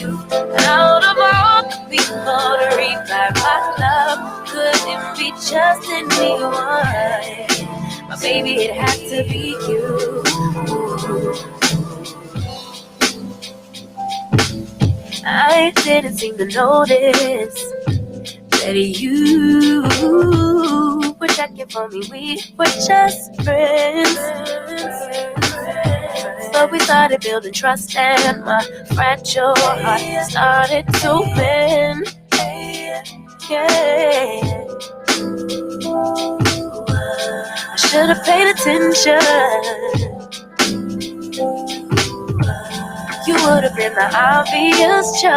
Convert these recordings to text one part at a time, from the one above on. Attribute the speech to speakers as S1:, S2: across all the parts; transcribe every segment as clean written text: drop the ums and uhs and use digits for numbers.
S1: you. Out of all the people to revive my love, could it be just anyone? My baby, it had to be you. I didn't seem to notice that you were checking for me. We were just friends, but we started building trust, and my fragile heart started to bend. Yeah, I should have paid attention. You would have been the obvious choice,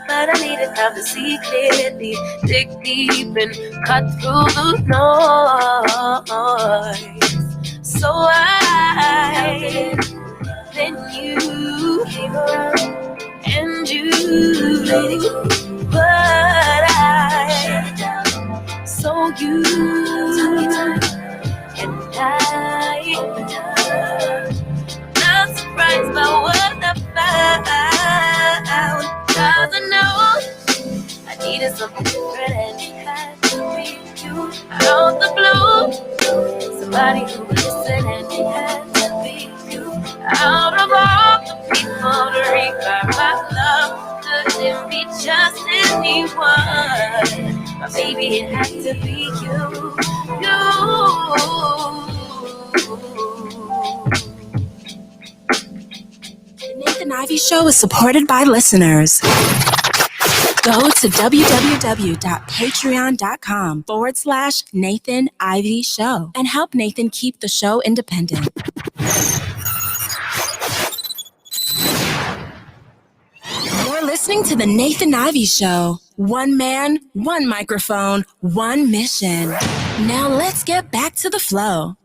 S1: but I needed time to see clearly, dig deep and cut through the noise. So I, then you, and you, but I, so you, and I. Not surprised by what I found, 'cause I know I needed something different, and it had to be you. Out the blue, somebody who would listen, and it had to be you. Out of all the people to revive my love, could it be just anyone? My baby, it had to be you.
S2: The Nathan Ivey Show is supported by listeners. Go to www.patreon.com/Nathan Ivey Show and help Nathan keep the show independent. You're listening to The Nathan Ivey Show. One man, one microphone, one mission. Now let's get back to the flow.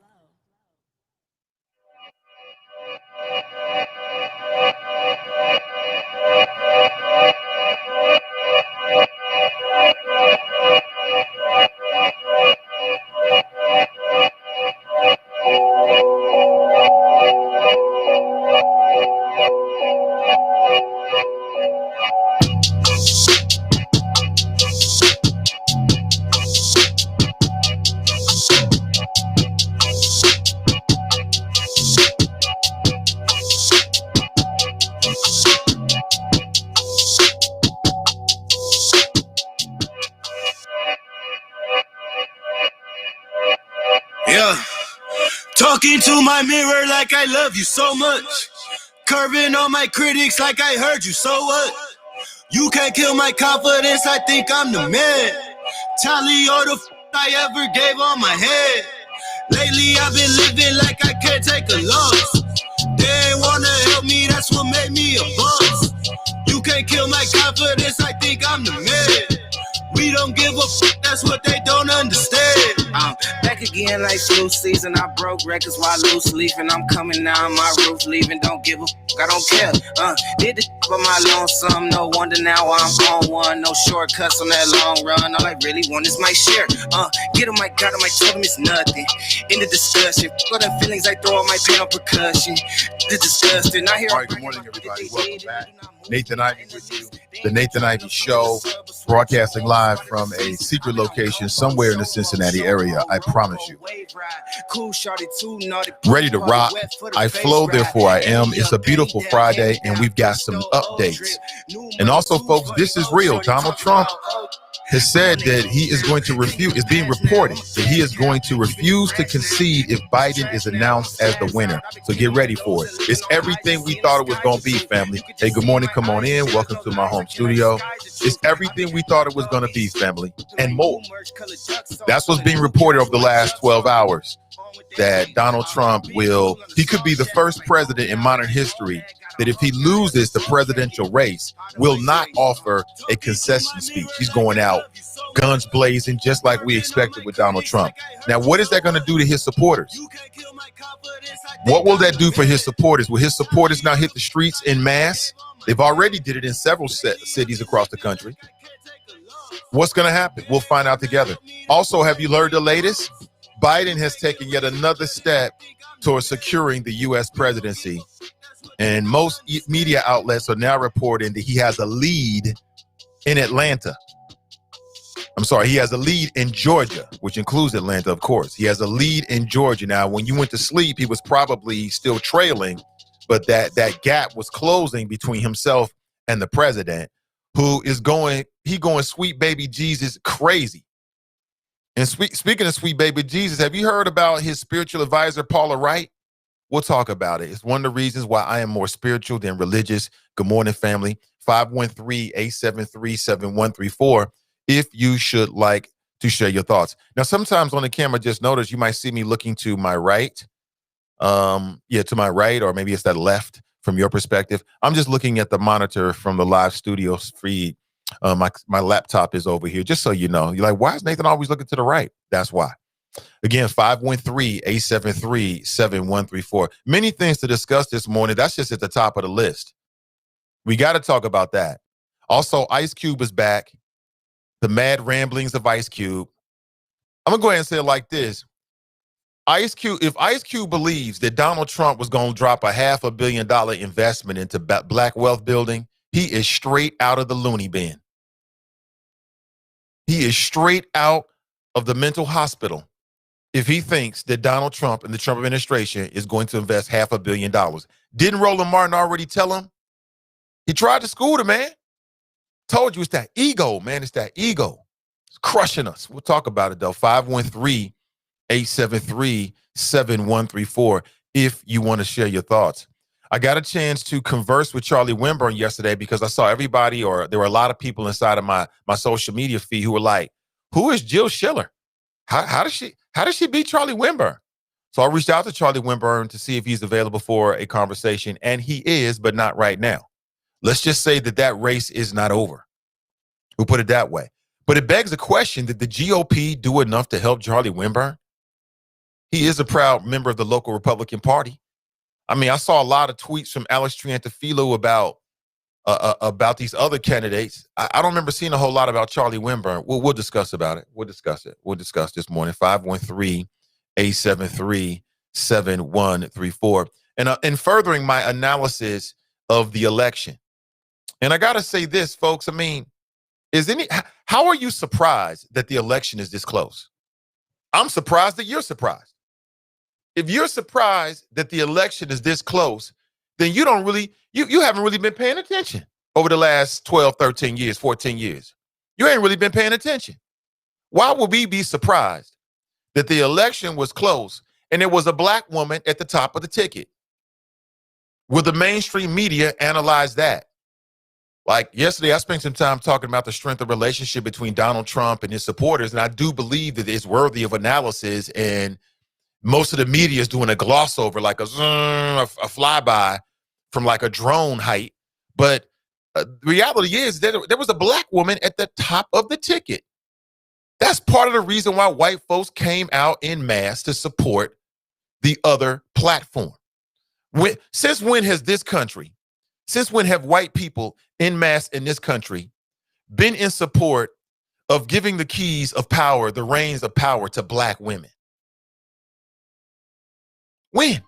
S3: Talking to my mirror like I love you so much. Curving on my critics like I heard you, so what? You can't kill my confidence, I think I'm the man. Tally all the I ever gave on my head. Lately I've been living like I can't take a loss. They ain't wanna help me, that's what made me a boss. You can't kill my confidence, I think I'm the man. We don't give a that's what they don't understand.
S4: I'm back again like flu season. I broke records while loose leafing. I'm coming down my roof, leaving. Don't give a I don't care. Did the for my lonesome. No wonder now I'm on one. No shortcuts on that long run. All I really want is my share. Get on my God, I told him it's nothing. In the discussion, for the feelings I throw on my pain on percussion. The disgusting. I hear.
S5: All right, good morning, everybody. Welcome back. Nathan Ivey with you. The Nathan Ivey Show, broadcasting live from a secret location somewhere in the Cincinnati area. I promise you. Ready to rock. I flow, therefore I am. It's a beautiful Friday, and we've got some updates. And also, folks, this is real. Donald Trump has said that he is going to refuse, it's being reported that he is going to refuse to concede if Biden is announced as the winner. So get ready for it. It's everything we thought it was going to be, family. Hey, good morning. Come on in. Welcome to my home studio. It's everything we thought it was going to be, family, and more. That's what's being reported over the last 12 hours, that Donald Trump he could be the first president in modern history that if he loses the presidential race, will not offer a concession speech. He's going out guns blazing, just like we expected with Donald Trump. Now, what is that going to do to his supporters? What will that do for his supporters? Will his supporters now hit the streets en masse? They've already did it in several cities across the country. What's going to happen? We'll find out together. Also, have you learned the latest? Biden has taken yet another step towards securing the U.S. presidency. And most media outlets are now reporting that he has a lead in Atlanta. I'm sorry, he has a lead in Georgia, which includes Atlanta, of course. He has a lead in Georgia. Now, when you went to sleep, he was probably still trailing, but that gap was closing between himself and the president, who is going sweet baby Jesus crazy. And speaking of sweet baby Jesus, have you heard about his spiritual advisor, Paula Wright? We'll talk about it. It's one of the reasons why I am more spiritual than religious. Good morning, family. 513-873-7134 if you should like to share your thoughts. Now, sometimes on the camera, just notice you might see me looking to my right. To my right, or maybe it's that left from your perspective. I'm just looking at the monitor from the live studio feed. My laptop is over here, just so you know. You're like, why is Nathan always looking to the right? That's why. Again, 513-873-7134. Many things to discuss this morning. That's just at the top of the list. We got to talk about that. Also, Ice Cube is back. The mad ramblings of Ice Cube. I'm going to go ahead and say it like this. If Ice Cube believes that Donald Trump was going to drop a $500 million investment into black wealth building, he is straight out of the loony bin. He is straight out of the mental hospital if he thinks that Donald Trump and the Trump administration is going to invest $500 million. Didn't Roland Martin already tell him? He tried to school the man. Told you it's that ego, man. It's that ego. It's crushing us. We'll talk about it, though. 513-873-7134 if you want to share your thoughts. I got a chance to converse with Charlie Winburn yesterday because I saw everybody, or there were a lot of people inside of my social media feed who were like, who is Jill Schiller? How does she beat Charlie Winburn? So I reached out to Charlie Winburn to see if he's available for a conversation, and he is, but not right now. Let's just say that race is not over. We'll put it that way. But it begs the question, did the GOP do enough to help Charlie Winburn? He is a proud member of the local Republican Party. I mean, I saw a lot of tweets from Alex Triantafilo about these other candidates. I don't remember seeing a whole lot about Charlie Winburn. We'll discuss about it. We'll discuss it. We'll discuss this morning. 513-873-7134. And furthering my analysis of the election. And I got to say this, folks. I mean, how are you surprised that the election is this close? I'm surprised that you're surprised. If you're surprised that the election is this close, then you haven't really been paying attention over the last 12, 13 years, 14 years. You ain't really been paying attention. Why would we be surprised that the election was close and there was a black woman at the top of the ticket? Will the mainstream media analyze that? Like yesterday, I spent some time talking about the strength of relationship between Donald Trump and his supporters, and I do believe that it's worthy of analysis, and most of the media is doing a gloss over, like a flyby from like a drone height. But the reality is that there was a black woman at the top of the ticket. That's part of the reason why white folks came out en masse to support the other platform. Since when have white people en masse in this country been in support of giving the keys of power, the reins of power to black women? When?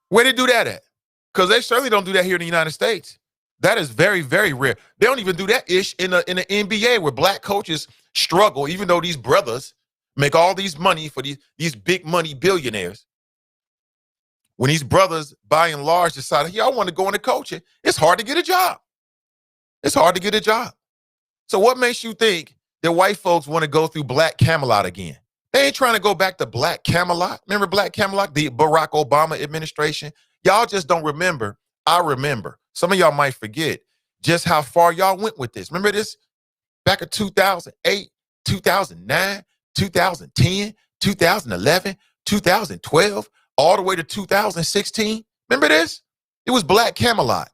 S5: Where they do that at? Because they certainly don't do that here in the United States. That is very, very rare. They don't even do that ish in the NBA, where black coaches struggle, even though these brothers make all these money for these big money billionaires. When these brothers, by and large, decide, hey, I want to go into coaching, it's hard to get a job. It's hard to get a job. So what makes you think that white folks want to go through Black Camelot again? They ain't trying to go back to Black Camelot. Remember Black Camelot, the Barack Obama administration? Y'all just don't remember. I remember. Some of y'all might forget just how far y'all went with this. Remember this? Back in 2008, 2009, 2010, 2011, 2012, all the way to 2016. Remember this? It was Black Camelot.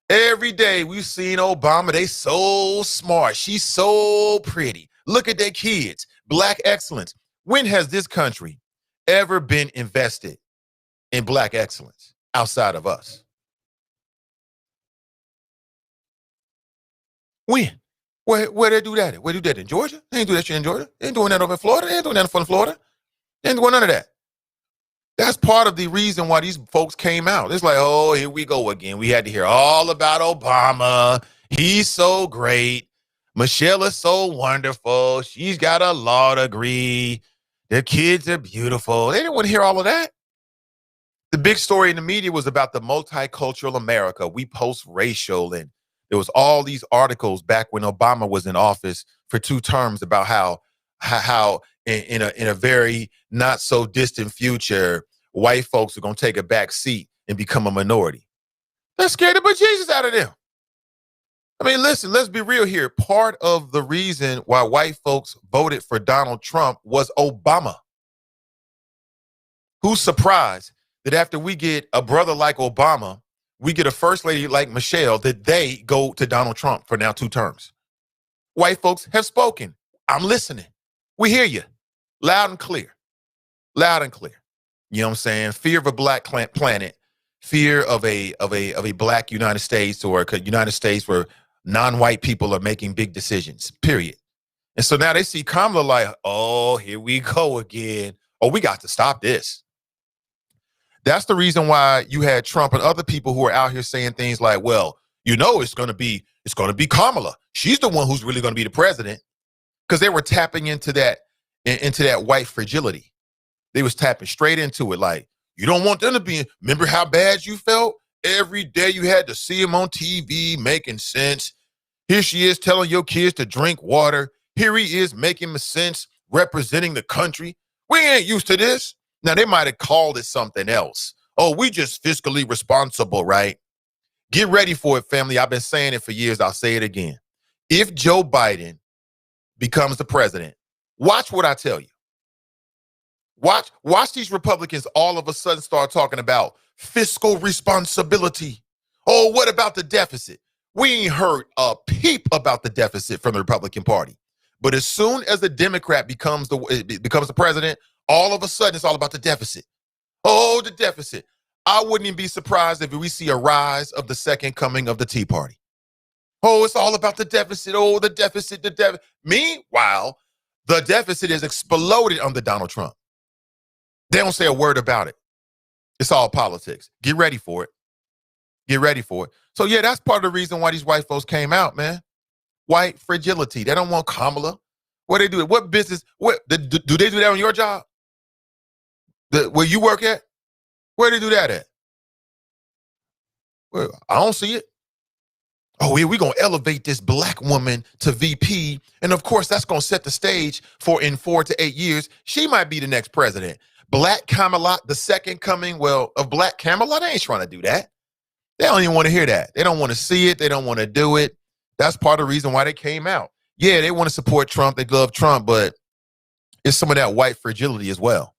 S5: Every day we've seen Obama. They so smart. She's so pretty. Look at their kids. Black excellence. When has this country ever been invested in black excellence outside of us? When? Where they do that at? Where they do that in Georgia? They ain't do that shit in Georgia. They ain't doing that over in Florida. They ain't doing that in Florida. They ain't doing none of that. That's part of the reason why these folks came out. It's like, oh, here we go again. We had to hear all about Obama. He's so great. Michelle is so wonderful. She's got a law degree. Their kids are beautiful. They didn't want to hear all of that. The big story in the media was about the multicultural America. We post-racial, and there was all these articles back when Obama was in office for 2 terms about how in a very not so distant future, white folks are going to take a back seat and become a minority. That scared the bejesus out of them. I mean, listen, let's be real here. Part of the reason why white folks voted for Donald Trump was Obama. Who's surprised that after we get a brother like Obama, we get a first lady like Michelle, that they go to Donald Trump for now 2 terms? White folks have spoken. I'm listening. We hear you. Loud and clear. Loud and clear. You know what I'm saying? Fear of a black planet, fear of a black United States, or a United States where non-white people are making big decisions, period. And so now they see Kamala like, oh, here we go again. Oh, we got to stop this. That's the reason why you had Trump and other people who are out here saying things like, well, you know, it's going to be Kamala. She's the one who's really going to be the president. Because they were tapping into that white fragility. They was tapping straight into it. Like, you don't want them to be, remember how bad you felt? Every day you had to see him on TV making sense. Here she is telling your kids to drink water. Here he is making sense, representing the country. We ain't used to this. Now, they might have called it something else. Oh, we just fiscally responsible, right? Get ready for it, family. I've been saying it for years. I'll say it again. If Joe Biden becomes the president, watch what I tell you. Watch these Republicans all of a sudden start talking about fiscal responsibility. Oh, what about the deficit? We ain't heard a peep about the deficit from the Republican Party. But as soon as the Democrat becomes the president, all of a sudden it's all about the deficit. Oh, the deficit. I wouldn't even be surprised if we see a rise of the second coming of the Tea Party. Oh, it's all about the deficit. Oh, the deficit, the deficit. Meanwhile, the deficit has exploded under Donald Trump. They don't say a word about it. It's all politics. Get ready for it. Get ready for it. So, yeah, that's part of the reason why these white folks came out, man. White fragility. They don't want Kamala. What they do? What business? Do they do that on your job? Where you work at? Where do they do that at? Well, I don't see it. Oh, yeah, we're going to elevate this black woman to VP. And of course, that's going to set the stage for in 4 to 8 years, she might be the next president. Black Kamala, the second coming, of Black Kamala, they ain't trying to do that. They don't even want to hear that. They don't want to see it. They don't want to do it. That's part of the reason why they came out. Yeah, they want to support Trump. They love Trump, but it's some of that white fragility as well.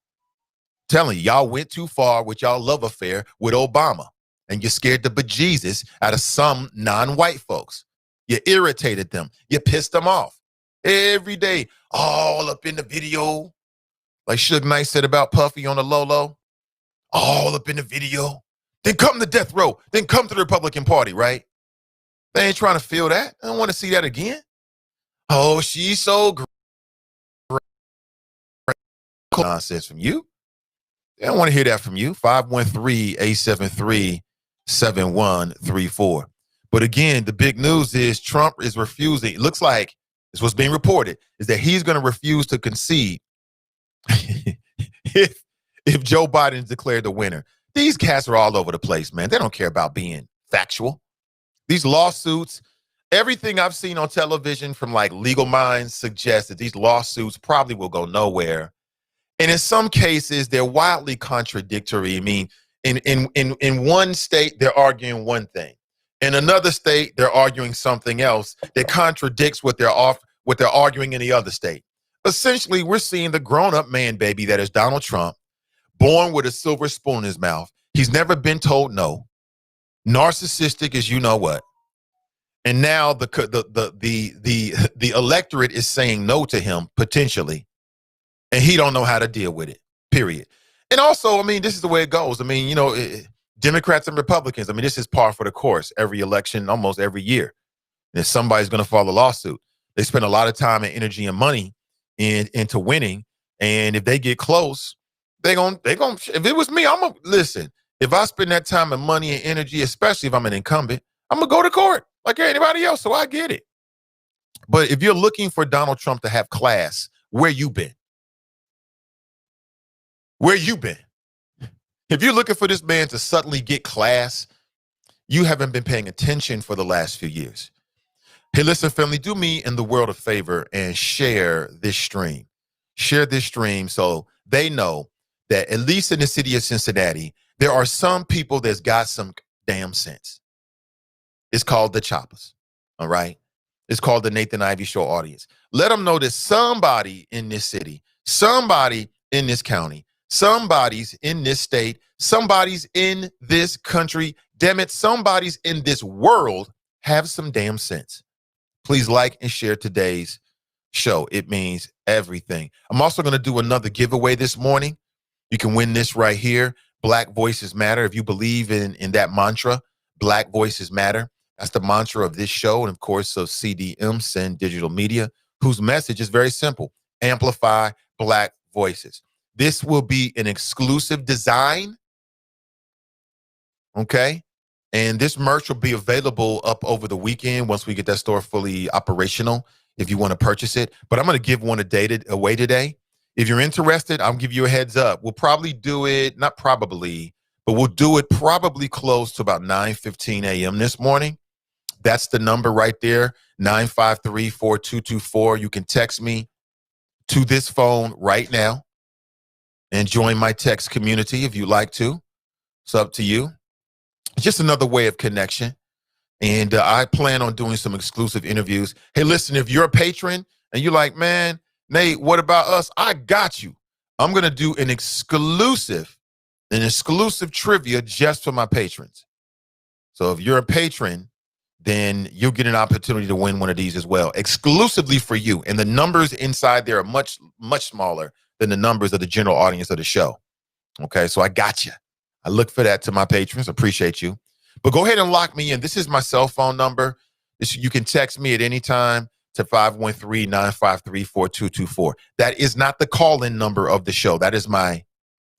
S5: Telling you, y'all went too far with y'all love affair with Obama. And you scared the bejesus out of some non-white folks. You irritated them. You pissed them off. Every day, all up in the video. Like Suge Knight said about Puffy on the low, all up in the video. Then come to death row. Then come to the Republican Party, right? They ain't trying to feel that. I don't want to see that again. Oh, she's so great. Nonsense from you. They don't want to hear that from you. 513-873-7134. But again, the big news is Trump is refusing. It looks like, it's what's being reported, is that he's going to refuse to concede if Joe Biden is declared the winner. These cats are all over the place, man. They don't care about being factual. These lawsuits, everything I've seen on television from like legal minds suggests that these lawsuits probably will go nowhere. And in some cases, they're wildly contradictory. I mean, in one state, they're arguing one thing. In another state, they're arguing something else that contradicts what they're arguing in the other state. Essentially, we're seeing the grown-up man baby that is Donald Trump, born with a silver spoon in his mouth. He's never been told no. Narcissistic as you know what. And now the electorate is saying no to him, potentially. And he don't know how to deal with it, period. And also, I mean, this is the way it goes. I mean, you know, Democrats and Republicans, I mean, this is par for the course. Every election, almost every year. And somebody's going to file a lawsuit. They spend a lot of time and energy and money into winning. And if they get close, If it was me, listen, if I spend that time and money and energy, especially if I'm an incumbent, I'm going to go to court like anybody else. So I get it. But if you're looking for Donald Trump to have class, where you been? Where you been? If you're looking for this man to suddenly get class, you haven't been paying attention for the last few years. Hey, listen, family, do me and the world a favor and share this stream. Share this stream so they know that at least in the city of Cincinnati, there are some people that's got some damn sense. It's called the Choppers, all right? It's called the Nathan Ivey Show audience. Let them know that somebody in this city, somebody in this county, somebody's in this state, somebody's in this country, damn it, somebody's in this world have some damn sense. Please like and share today's show. It means everything. I'm also going to do another giveaway this morning. You can win this right here. Black Voices Matter. If you believe in that mantra, Black Voices Matter. That's the mantra of this show and, of course, of CDM, Send Digital Media, whose message is very simple. Amplify Black voices. This will be an exclusive design, okay? And this merch will be available up over the weekend once we get that store fully operational if you want to purchase it. But I'm going to give one away today. If you're interested, I'll give you a heads up. We'll probably do it, not probably, but we'll do it probably close to about 9:15 a.m. this morning. That's the number right there, 953-4224. You can text me to this phone right now and join my text community if you like to. It's up to you. It's just another way of connection. And I plan on doing some exclusive interviews. Hey, listen, if you're a patron and you're like, man, Nate, what about us? I got you. I'm going to do an exclusive trivia just for my patrons. So if you're a patron, then you'll get an opportunity to win one of these as well, exclusively for you. And the numbers inside there are much, much smaller than the numbers of the general audience of the show. Okay, so I got you. I look for that to my patrons. Appreciate you. But go ahead and lock me in. This is my cell phone number. You can text me at any time to 513-953-4224. That is not the call-in number of the show. That is my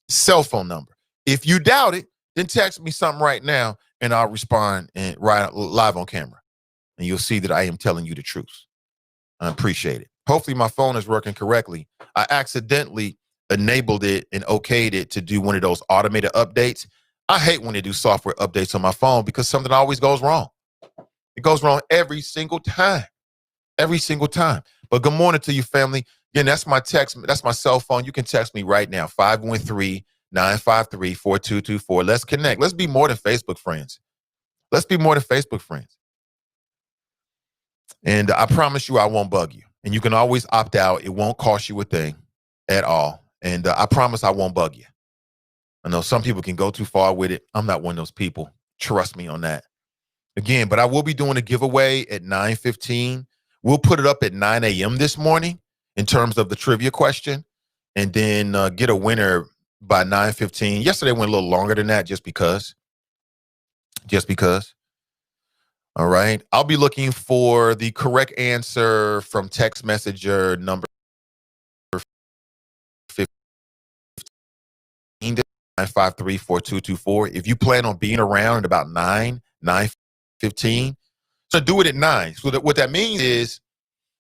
S5: cell phone number. If you doubt it, then text me something right now, and I'll respond live on camera. And you'll see that I am telling you the truth. I appreciate it. Hopefully my phone is working correctly. I accidentally enabled it and okayed it to do one of those automated updates. I hate when they do software updates on my phone because something always goes wrong. It goes wrong every single time. Every single time. But good morning to you, family. Again, that's my text. That's my cell phone. You can text me right now, 513-953-4224. Let's connect. Let's be more than Facebook friends. Let's be more than Facebook friends. And I promise you I won't bug you. And you can always opt out. It won't cost you a thing at all. And I promise I won't bug you. I know some people can go too far with it. I'm not one of those people. Trust me on that. Again, but I will be doing a giveaway at 9:15. We'll put it up at 9 a.m. this morning in terms of the trivia question, and then get a winner by 9:15. Yesterday went a little longer than that just because. All right. I'll be looking for the correct answer from text messenger number 15-953-4224. If you plan on being around at about 9:15, so do it at 9. So what that means is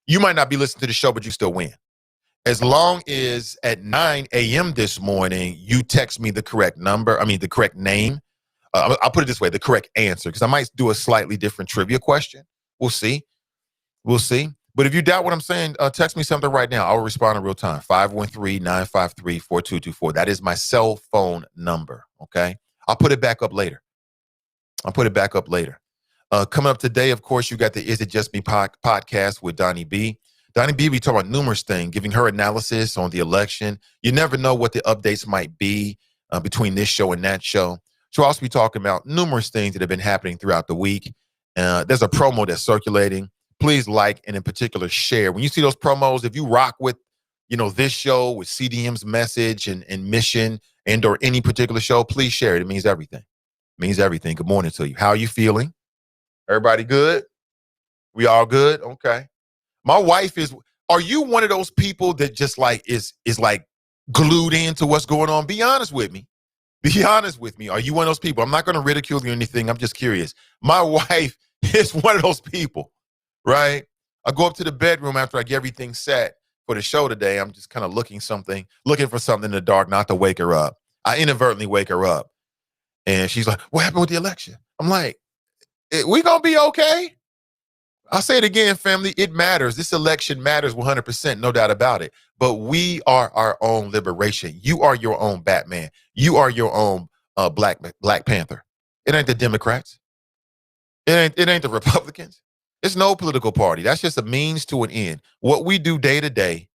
S5: you might not be listening to the show, but you still win. As long as at 9 a.m. this morning, you text me the correct name. I'll put it this way, the correct answer, because I might do a slightly different trivia question. We'll see. But if you doubt what I'm saying, text me something right now. I'll respond in real time. 513-953-4224. That is my cell phone number, okay? I'll put it back up later. Coming up today, of course, you got the Is It Just Me podcast with Donnie B. Donnie B, we talk about numerous things, giving her analysis on the election. You never know what the updates might be between this show and that show. She'll also be talking about numerous things that have been happening throughout the week. There's a promo that's circulating. Please like and in particular share. When you see those promos, if you rock with, this show with CDM's message and mission and or any particular show, please share it. It means everything. Good morning to you. How are you feeling? Everybody good? We all good? Okay. My wife are you one of those people that just like is like glued into what's going on. Be honest with me. Be honest with me. Are you one of those people? I'm not going to ridicule you or anything. I'm just curious. My wife is one of those people, right? I go up to the bedroom after I get everything set for the show today. I'm just kind of looking for something in the dark, not to wake her up. I inadvertently wake her up. And she's like, what happened with the election? I'm like, we going to be okay? I'll say it again, family. It matters. This election matters 100%, no doubt about it. But we are our own liberation. You are your own Batman. You are your own Black Panther. It ain't the Democrats. It ain't the Republicans. It's no political party. That's just a means to an end. What we do day to day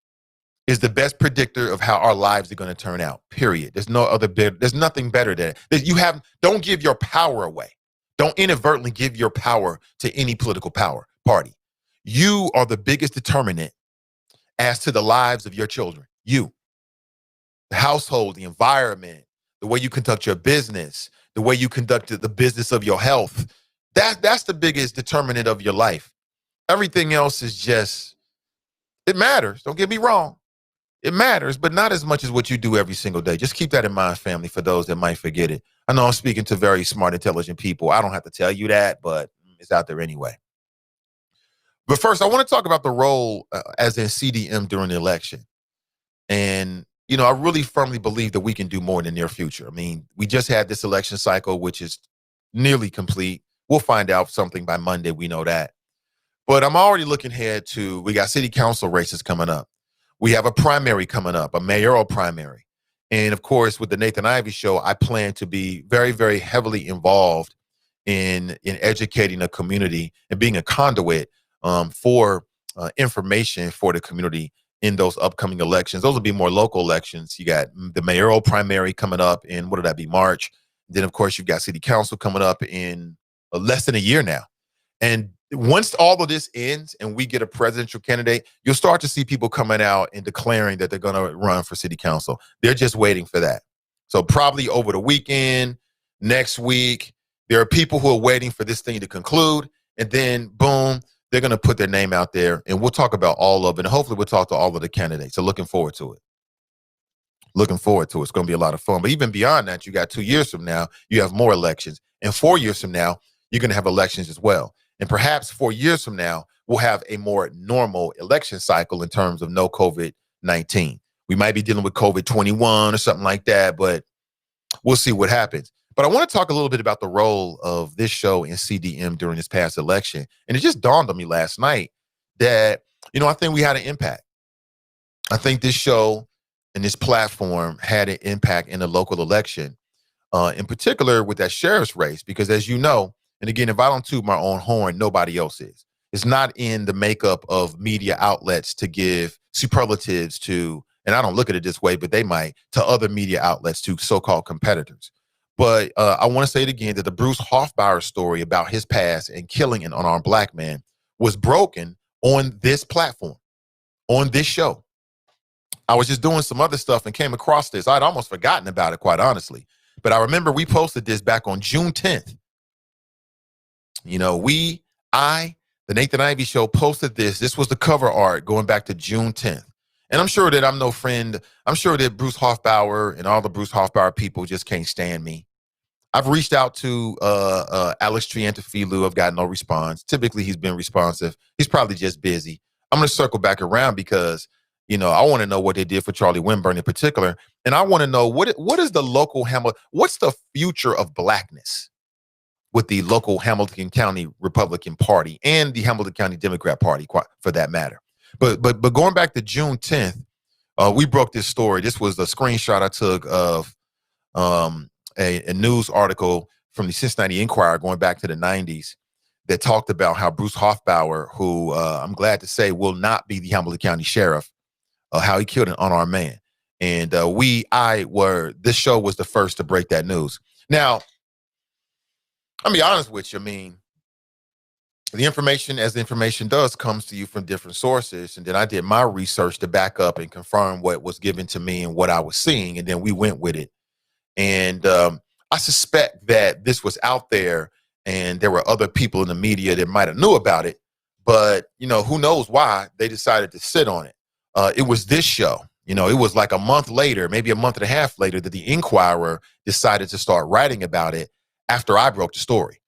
S5: is the best predictor of how our lives are going to turn out, period. There's nothing better than it. Don't give your power away. Don't inadvertently give your power to any political party. You are the biggest determinant as to the lives of your children. You, the household, the environment, the way you conduct your business, the way you conduct the business of your health. That's the biggest determinant of your life. Everything else is just, it matters. Don't get me wrong. It matters, but not as much as what you do every single day. Just keep that in mind, family, for those that might forget it. I know I'm speaking to very smart, intelligent people. I don't have to tell you that, but it's out there anyway. But first, I want to talk about the role as in CDM during the election. And, I really firmly believe that we can do more in the near future. I mean, we just had this election cycle, which is nearly complete. We'll find out something by Monday. We know that. But I'm already looking ahead to, we got city council races coming up. We have a primary coming up, a mayoral primary. And of course, with the Nathan Ivey Show, I plan to be very, very heavily involved in educating the community and being a conduit for information for the community in those upcoming elections. Those will be more local elections. You got the mayoral primary coming up in, what would that be, March? Then, of course, you've got city council coming up in less than a year now. And once all of this ends and we get a presidential candidate, you'll start to see people coming out and declaring that they're going to run for city council. They're just waiting for that. So probably over the weekend, next week, there are people who are waiting for this thing to conclude. And then, boom, they're going to put their name out there. And we'll talk about all of it. And hopefully we'll talk to all of the candidates. So looking forward to it. Looking forward to it. It's going to be a lot of fun. But even beyond that, you got 2 years from now, you have more elections. And 4 years from now, you're going to have elections as well. And perhaps 4 years from now, we'll have a more normal election cycle in terms of no COVID-19. We might be dealing with COVID-21 or something like that, but we'll see what happens. But I want to talk a little bit about the role of this show in CDM during this past election. And it just dawned on me last night that, I think we had an impact. I think this show and this platform had an impact in the local election, in particular with that sheriff's race, because as you know, and again, if I don't toot my own horn, nobody else is. It's not in the makeup of media outlets to give superlatives to, and I don't look at it this way, but they might, to other media outlets, to so-called competitors. But I want to say it again, that the Bruce Hoffbauer story about his past and killing an unarmed Black man was broken on this platform, on this show. I was just doing some other stuff and came across this. I'd almost forgotten about it, quite honestly. But I remember we posted this back on June 10th. The Nathan Ivey Show posted this. This was the cover art going back to June 10th. And I'm sure that I'm no friend. I'm sure that Bruce Hoffbauer and all the Bruce Hoffbauer people just can't stand me. I've reached out to Alex Triantafilou. I've got no response. Typically, he's been responsive. He's probably just busy. I'm going to circle back around because, I want to know what they did for Charlie Winburn in particular. And I want to know what is the local what's the future of Blackness with the local Hamilton County Republican Party and the Hamilton County Democrat Party, for that matter. But going back to June 10th, we broke this story. This was a screenshot I took of a news article from the Cincinnati Enquirer going back to the 90s that talked about how Bruce Hoffbauer, who I'm glad to say will not be the Hamilton County Sheriff, how he killed an unarmed man. And this show was the first to break that news. Now, I'll be honest with you. I mean, the information, as the information does, comes to you from different sources. And then I did my research to back up and confirm what was given to me and what I was seeing. And then we went with it. And I suspect that this was out there and there were other people in the media that might have knew about it. But, who knows why they decided to sit on it. It was this show. You know, it was like a month later, maybe a month and a half later, that the Inquirer decided to start writing about it after I broke the story.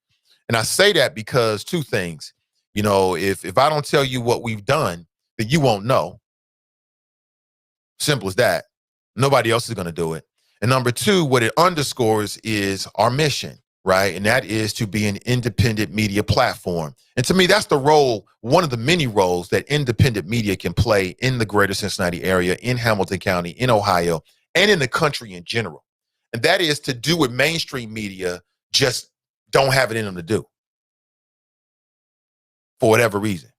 S5: And I say that because two things. You know, if I don't tell you what we've done, then you won't know. Simple as that. Nobody else is going to do it. And number two, what it underscores is our mission, right? And that is to be an independent media platform. And to me, that's the role, one of the many roles that independent media can play in the greater Cincinnati area, in Hamilton County, in Ohio, and in the country in general. And that is to do what mainstream media just don't have it in them to do for whatever reason.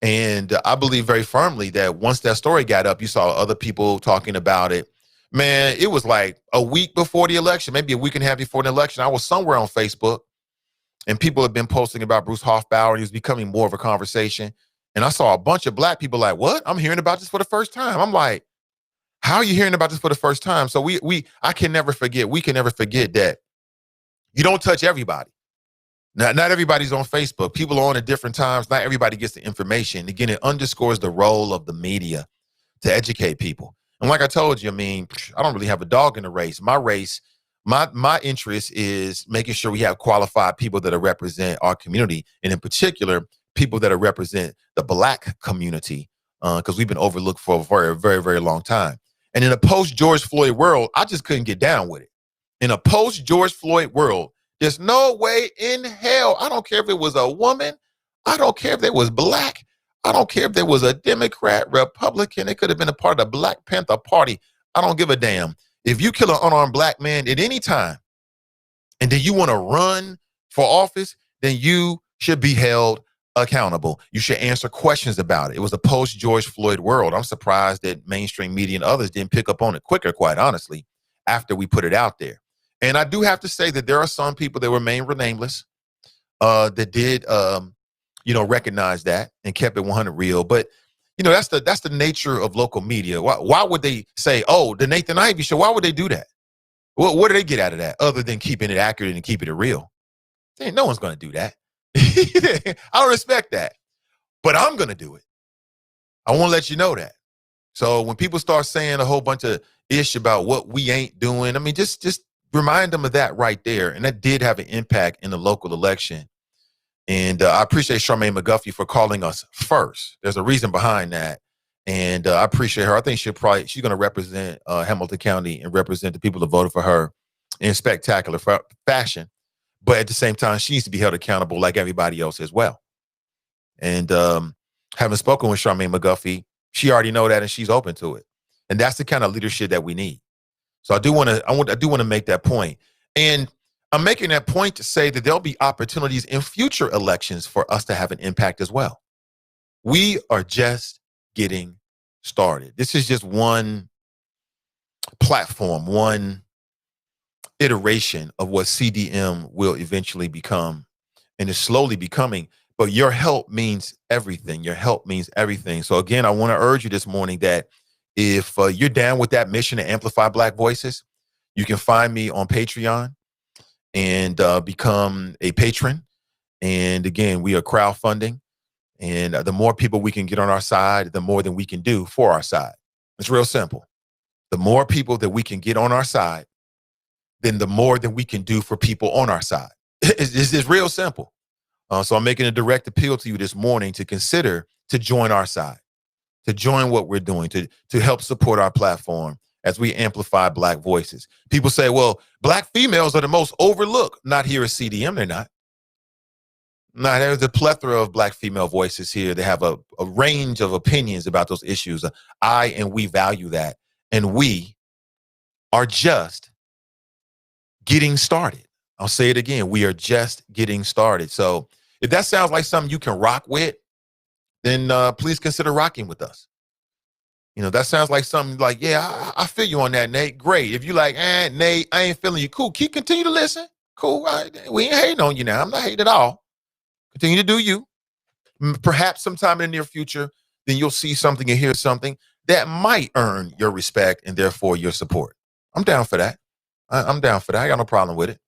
S5: And I believe very firmly that once that story got up, you saw other people talking about it. Man, it was like a week before the election, maybe a week and a half before the election. I was somewhere on Facebook, and people have been posting about Bruce Hoffbauer, and he was becoming more of a conversation. And I saw a bunch of black people like, what? I'm hearing about this for the first time. I'm like, how are you hearing about this for the first time? So we can never forget that you don't touch everybody. Not everybody's on Facebook. People are on at different times. Not everybody gets the information. Again, it underscores the role of the media to educate people. And like I told you, I mean, I don't really have a dog in the race. My interest is making sure we have qualified people that represent our community, and in particular, people that represent the Black community, because we've been overlooked for a very, very, very long time. And in a post-George Floyd world, I just couldn't get down with it. In a post-George Floyd world, there's no way in hell. I don't care if it was a woman. I don't care if they was Black. I don't care if there was a Democrat, Republican. It could have been a part of the Black Panther Party. I don't give a damn. If you kill an unarmed Black man at any time, and then you want to run for office, then you should be held accountable. You should answer questions about it. It was a post-George Floyd world. I'm surprised that mainstream media and others didn't pick up on it quicker, quite honestly, after we put it out there. And I do have to say that there are some people that remain nameless that did, recognize that and kept it 100 real. But, that's the nature of local media. Why would they say, oh, the Nathan Ivey Show? Why would they do that? What do they get out of that other than keeping it accurate and keeping it real? No one's going to do that. I don't respect that. But I'm going to do it. I want to let you know that. So when people start saying a whole bunch of ish about what we ain't doing, I mean, just remind them of that right there. And that did have an impact in the local election. And I appreciate Charmaine McGuffey for calling us first. There's a reason behind that. And I appreciate her. I think she's going to represent Hamilton County and represent the people that voted for her in spectacular fashion. But at the same time, she needs to be held accountable like everybody else as well. And having spoken with Charmaine McGuffey, she already know that and she's open to it. And that's the kind of leadership that we need. So I do want to make that point. And I'm making that point to say that there'll be opportunities in future elections for us to have an impact as well. We are just getting started. This is just one platform, one iteration of what CDM will eventually become, and is slowly becoming. But your help means everything. Your help means everything. So again, I want to urge you this morning that if you're down with that mission to amplify Black voices, you can find me on Patreon and become a patron. And again, we are crowdfunding. And the more people we can get on our side, the more than we can do for our side. It's real simple. The more people that we can get on our side, then the more that we can do for people on our side. It's real simple. So I'm making a direct appeal to you this morning to consider to join our side, to join what we're doing, to help support our platform as we amplify Black voices. People say, well, Black females are the most overlooked. Not here at CDM, they're not. No, there's a plethora of Black female voices here. They have a range of opinions about those issues. I and we value that. And we are just getting started. I'll say it again. We are just getting started. So if that sounds like something you can rock with, then please consider rocking with us. That sounds like something like, yeah, I feel you on that, Nate. Great. If you like, Nate, I ain't feeling you. Cool. Continue to listen. Cool. We ain't hating on you now. I'm not hating at all. Continue to do you. Perhaps sometime in the near future, then you'll see something and hear something that might earn your respect and therefore your support. I'm down for that. I'm down for that. I got no problem with it.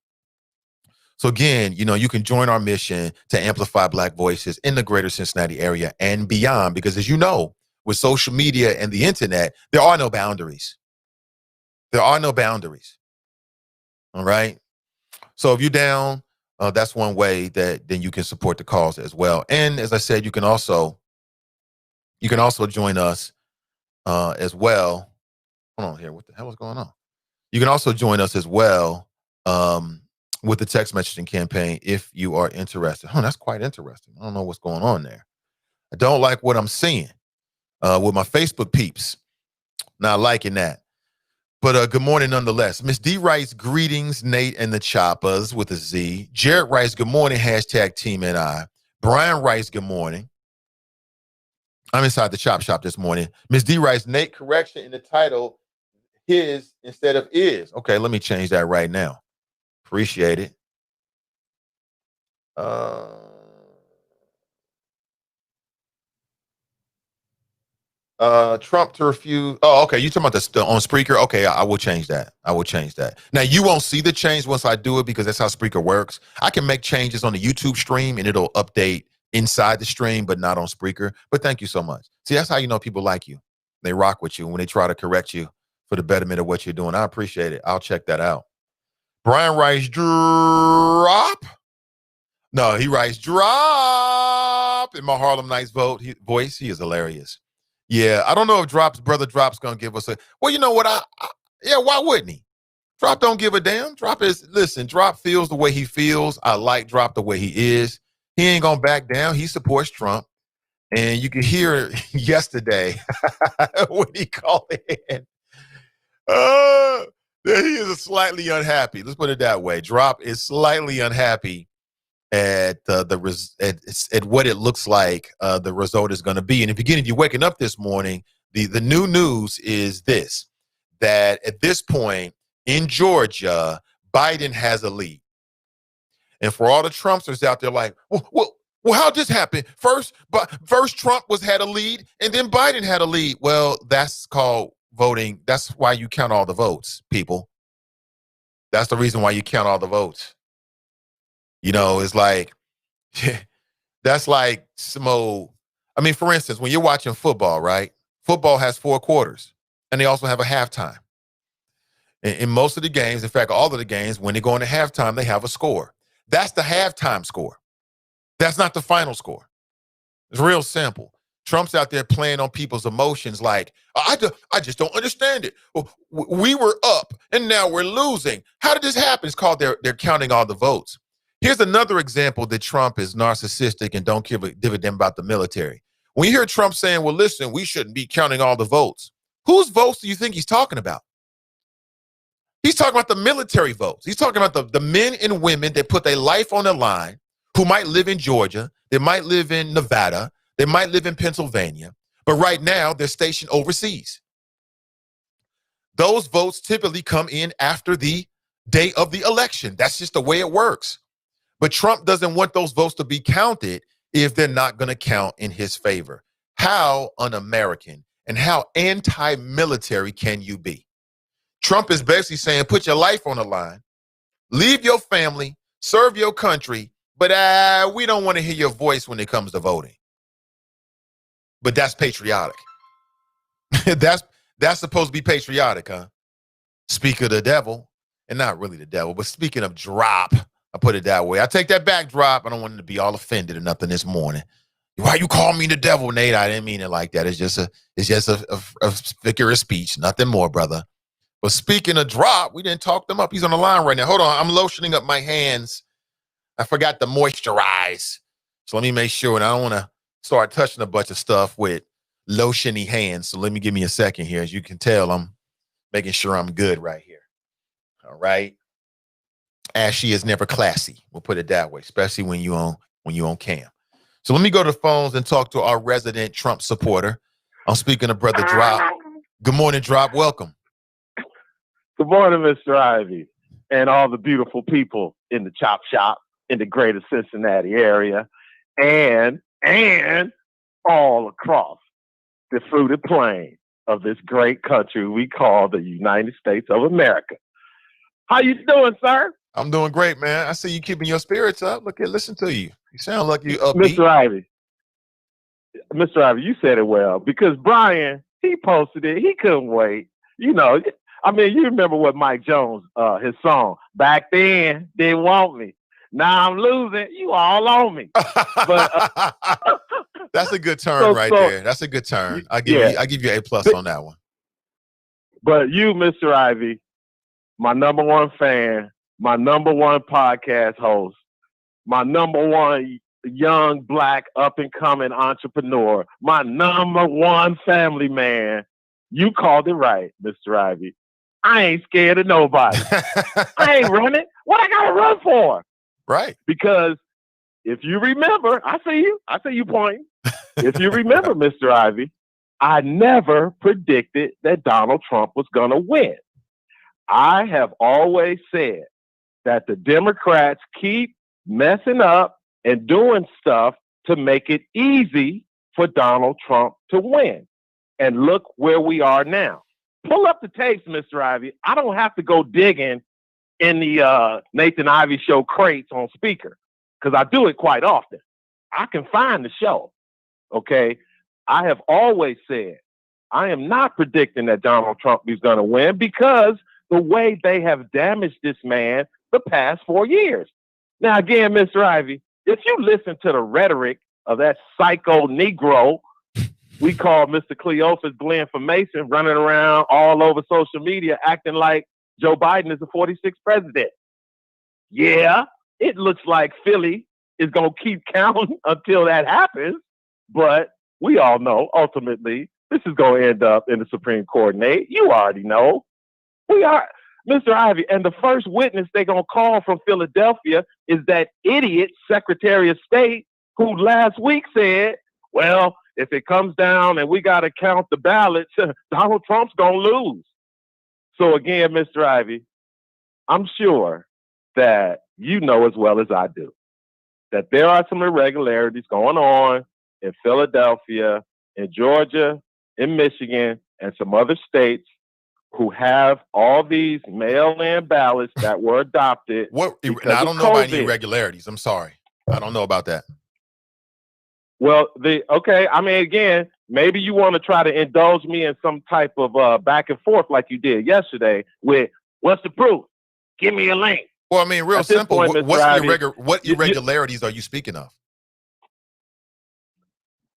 S5: So again, you can join our mission to amplify Black voices in the greater Cincinnati area and beyond, because as you know, with social media and the internet, there are no boundaries. There are no boundaries. All right. So if you're down, that's one way that then you can support the cause as well. And as I said, you can also join us as well. Hold on here. What the hell is going on? You can also join us as well with the text messaging campaign if you are interested. That's quite interesting. I don't know what's going on there. I don't like what I'm seeing with my Facebook peeps. Not liking that. But good morning nonetheless. Miss D writes, greetings, Nate and the Choppers with a Z. Jared writes, good morning, hashtag Team NI. Brian writes, good morning. I'm inside the chop shop this morning. Miss D writes, Nate, correction in the title, his instead of is. Okay, let me change that right now. Appreciate it. Trump to refuse. Oh, okay. You talking about the on Spreaker? Okay, I will change that. Now you won't see the change once I do it because that's how Spreaker works. I can make changes on the YouTube stream and it'll update inside the stream, but not on Spreaker. But thank you so much. See, that's how you know people like you. They rock with you when they try to correct you for the betterment of what you're doing. I appreciate it. I'll check that out. Brian writes, drop. No, he writes, drop in my Harlem Nights voice. He is hilarious. Yeah, I don't know if Brother Drop's going to give us well, you know what? Why wouldn't he? Drop don't give a damn. Drop feels the way he feels. I like Drop the way he is. He ain't going to back down. He supports Trump. And you could hear yesterday when he called in. That he is slightly unhappy. Let's put it that way. Drop is slightly unhappy at what it looks like the result is going to be. And if you're waking up this morning, the new news is this, that at this point in Georgia, Biden has a lead. And for all the Trumpsters out there like, well, how'd this happen? First Trump had a lead and then Biden had a lead. Well, that's called voting. That's why you count all the votes, people. That's the reason why you count all the votes. You know, it's like, that's like some old, for instance, when you're watching football, right? Football has 4 quarters and they also have a halftime. In most of the games, in fact, all of the games, when they go into halftime, they have a score. That's the halftime score. That's not the final score. It's real simple. Trump's out there playing on people's emotions like, I just don't understand it. We were up and now we're losing. How did this happen? It's called they're counting all the votes. Here's another example that Trump is narcissistic and don't give a damn about the military. When you hear Trump saying, well, listen, we shouldn't be counting all the votes. Whose votes do you think he's talking about? He's talking about the military votes. He's talking about the men and women that put their life on the line, who might live in Georgia, they might live in Nevada, they might live in Pennsylvania, but right now they're stationed overseas. Those votes typically come in after the day of the election. That's just the way it works. But Trump doesn't want those votes to be counted if they're not going to count in his favor. How un-American and how anti-military can you be? Trump is basically saying, put your life on the line, leave your family, serve your country, but we don't want to hear your voice when it comes to voting. But that's patriotic. That's supposed to be patriotic, huh? Speak of the devil, and not really the devil, but speaking of Drop, I put it that way. I take that back, Drop. I don't want him to be all offended or nothing this morning. Why you call me the devil, Nate? I didn't mean it like that. It's just a figure of speech, nothing more, brother. But speaking of Drop, we didn't talk them up. He's on the line right now. Hold on, I'm lotioning up my hands. I forgot to moisturize. So let me make sure, and I don't want to start touching a bunch of stuff with lotiony hands. So give me a second here. As you can tell, I'm making sure I'm good right here. All right. Ashy is never classy. We'll put it that way, especially when you on cam. So let me go to the phones and talk to our resident Trump supporter. I'm speaking to Brother Drop. Good morning, Drop. Welcome.
S6: Good morning, Mr. Ivey, and all the beautiful people in the chop shop in the greater Cincinnati area, and all across the fruited plain of this great country we call the United States of America. How you doing, sir?
S5: I'm doing great, man. I see you keeping your spirits up. Listen to you. You sound like you upbeat.
S6: Mr. Ivey, Mr. Ivy, you said it well, because Brian, he posted it. He couldn't wait. You know, I mean, you remember what Mike Jones, his song, back then, didn't want me. Now I'm losing. You all on me. But
S5: that's a good turn there. That's a good turn. I give you A+ on that one.
S6: But you, Mr. Ivy, my number one fan, my number one podcast host, my number one young black up and coming entrepreneur, my number one family man. You called it right, Mr. Ivy. I ain't scared of nobody. I ain't running. What I gotta run for?
S5: Right.
S6: Because if you remember, I see you pointing. If you remember, Mr. Ivy, I never predicted that Donald Trump was gonna win. I have always said that the Democrats keep messing up and doing stuff to make it easy for Donald Trump to win. And look where we are now. Pull up the tapes, Mr. Ivy. I don't have to go digging in the Nathan Ivey Show crates on speaker, because I do it quite often. I can find the show, okay? I have always said I am not predicting that Donald Trump is going to win, because the way they have damaged this man the past 4 years. Now, again, Mr. Ivy, if you listen to the rhetoric of that psycho Negro we call Mr. Cleophas Glenn for Mason, running around all over social media acting like Joe Biden is the 46th president. Yeah, it looks like Philly is going to keep counting until that happens. But we all know, ultimately, this is going to end up in the Supreme Court. Nate, you already know. We are, Mr. Ivy, and the first witness they're going to call from Philadelphia is that idiot Secretary of State who last week said, well, if it comes down and we got to count the ballots, Donald Trump's going to lose. So again, Mr. Ivy, I'm sure that you know as well as I do that there are some irregularities going on in Philadelphia, in Georgia, in Michigan, and some other states who have all these mail-in ballots that were adopted.
S5: Now, I don't know about any irregularities. I'm sorry. I don't know about that.
S6: Well, I mean, again, maybe you want to try to indulge me in some type of back and forth like you did yesterday with, what's the proof? Give me a link.
S5: Well, I mean, real simple. What irregularities are you speaking of?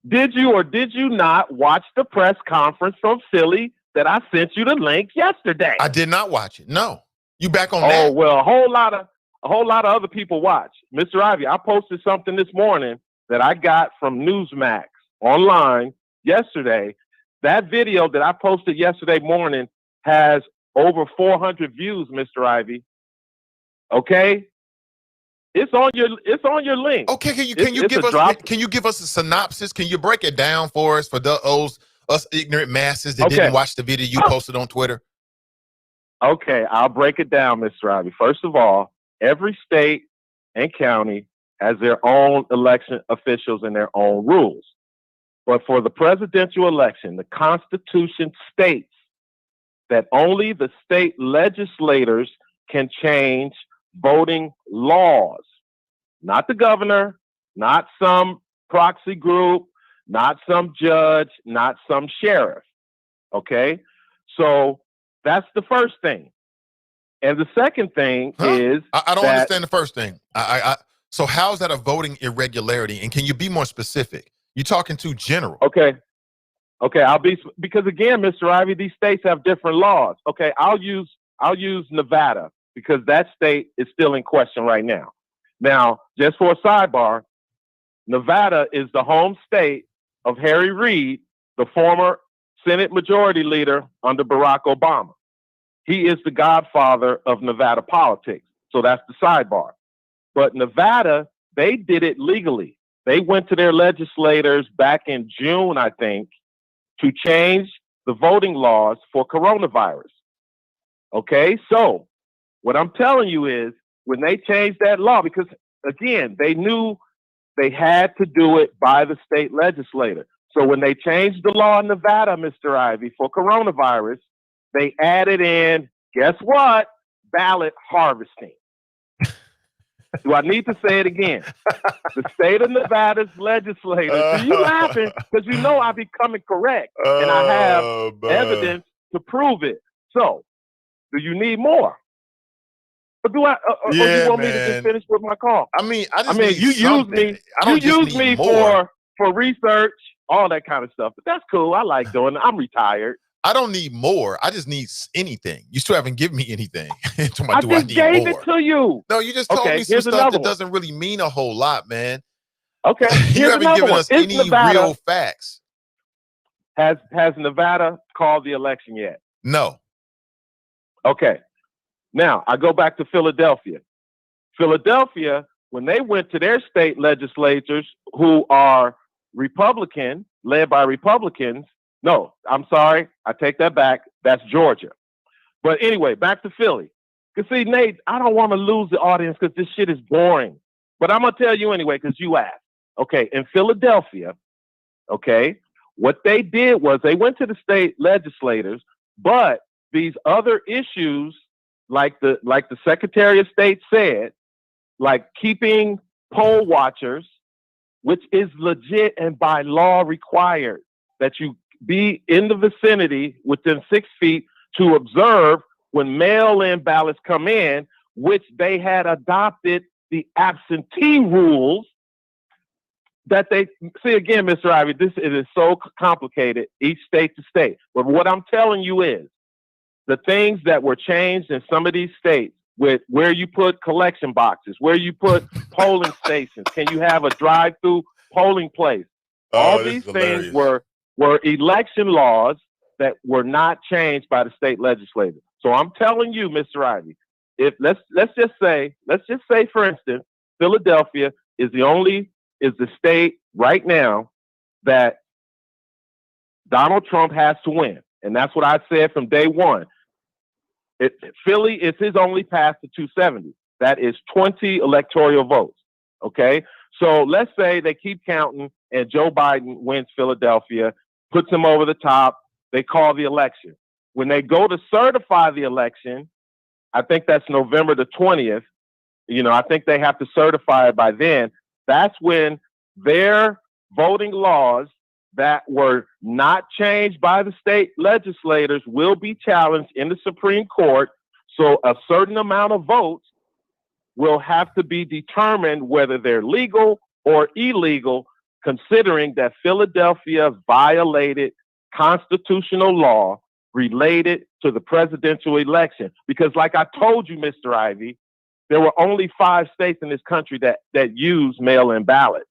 S6: Did you or did you not watch the press conference from Philly that I sent you the link yesterday?
S5: I did not watch it. No. You back on that?
S6: Oh, well, a whole lot of other people watch. Mr. Ivy, I posted something this morning that I got from Newsmax online yesterday. That video that I posted yesterday morning has over 400 views, Mr. Ivy. Okay? It's on your link.
S5: Okay, can you give us a synopsis? Can you break it down for us, for us ignorant masses that didn't watch the video you posted on Twitter?
S6: Okay, I'll break it down, Mr. Ivy. First of all, every state and county has their own election officials and their own rules. But for the presidential election, the Constitution states that only the state legislators can change voting laws. Not the governor, not some proxy group, not some judge, not some sheriff. Okay? So that's the first thing. And the second thing is
S5: I don't understand the first thing. So how is that a voting irregularity? And can you be more specific? You're talking too general.
S6: Okay, because again, Mr. Ivy, these states have different laws. Okay, I'll use Nevada because that state is still in question right now. Now, just for a sidebar, Nevada is the home state of Harry Reid, the former Senate Majority Leader under Barack Obama. He is the godfather of Nevada politics. So that's the sidebar. But Nevada, they did it legally. They went to their legislators back in June, I think, to change the voting laws for coronavirus. Okay, so what I'm telling you is when they changed that law, because again, they knew they had to do it by the state legislator. So when they changed the law in Nevada, Mr. Ivy, for coronavirus, they added in, guess what? Ballot harvesting. Do I need to say it again? The state of Nevada's legislators. You laughing because you know I be coming correct, and I have evidence to prove it. So, do you need more? But do I? Or you want me to just finish with my call?
S5: I mean,
S6: you use me. You use me for research, all that kind of stuff. But that's cool. I like doing it. I'm retired.
S5: I don't need more. I just need anything. You still haven't given me anything.
S6: I just gave it to you.
S5: No, you just told me some stuff that doesn't really mean a whole lot, man.
S6: Okay.
S5: You haven't given us any real facts.
S6: Has Nevada called the election yet?
S5: No.
S6: Okay. Now, I go back to Philadelphia. Philadelphia, when they went to their state legislators who are Republican, led by Republicans, no, I'm sorry. I take that back. That's Georgia. But anyway, back to Philly. Because see, Nate, I don't want to lose the audience because this shit is boring. But I'm going to tell you anyway because you asked. Okay, in Philadelphia, okay, what they did was they went to the state legislators, but these other issues, like the Secretary of State said, like keeping poll watchers, which is legit and by law required that you be in the vicinity within 6 feet to observe when mail-in ballots come in, which they had adopted the absentee rules that they see again, Mr. Ivey, it is so complicated, each state to state. But what I'm telling you is the things that were changed in some of these states with where you put collection boxes, where you put polling stations, can you have a drive-through polling place? All these things were election laws that were not changed by the state legislature. So I'm telling you, Mr. Ivey, if let's just say, for instance, Philadelphia is the state right now that Donald Trump has to win. And that's what I said from day one. Philly is his only path to 270. That is 20 electoral votes. Okay. So let's say they keep counting and Joe Biden wins Philadelphia, puts him over the top. They call the election. When they go to certify the election, I think that's November the 20th. I think they have to certify it by then. That's when their voting laws that were not changed by the state legislators will be challenged in the Supreme Court. So a certain amount of votes will have to be determined whether they're legal or illegal, considering that Philadelphia violated constitutional law related to the presidential election. Because like I told you, Mr. Ivey, there were only 5 states in this country that use mail-in ballots.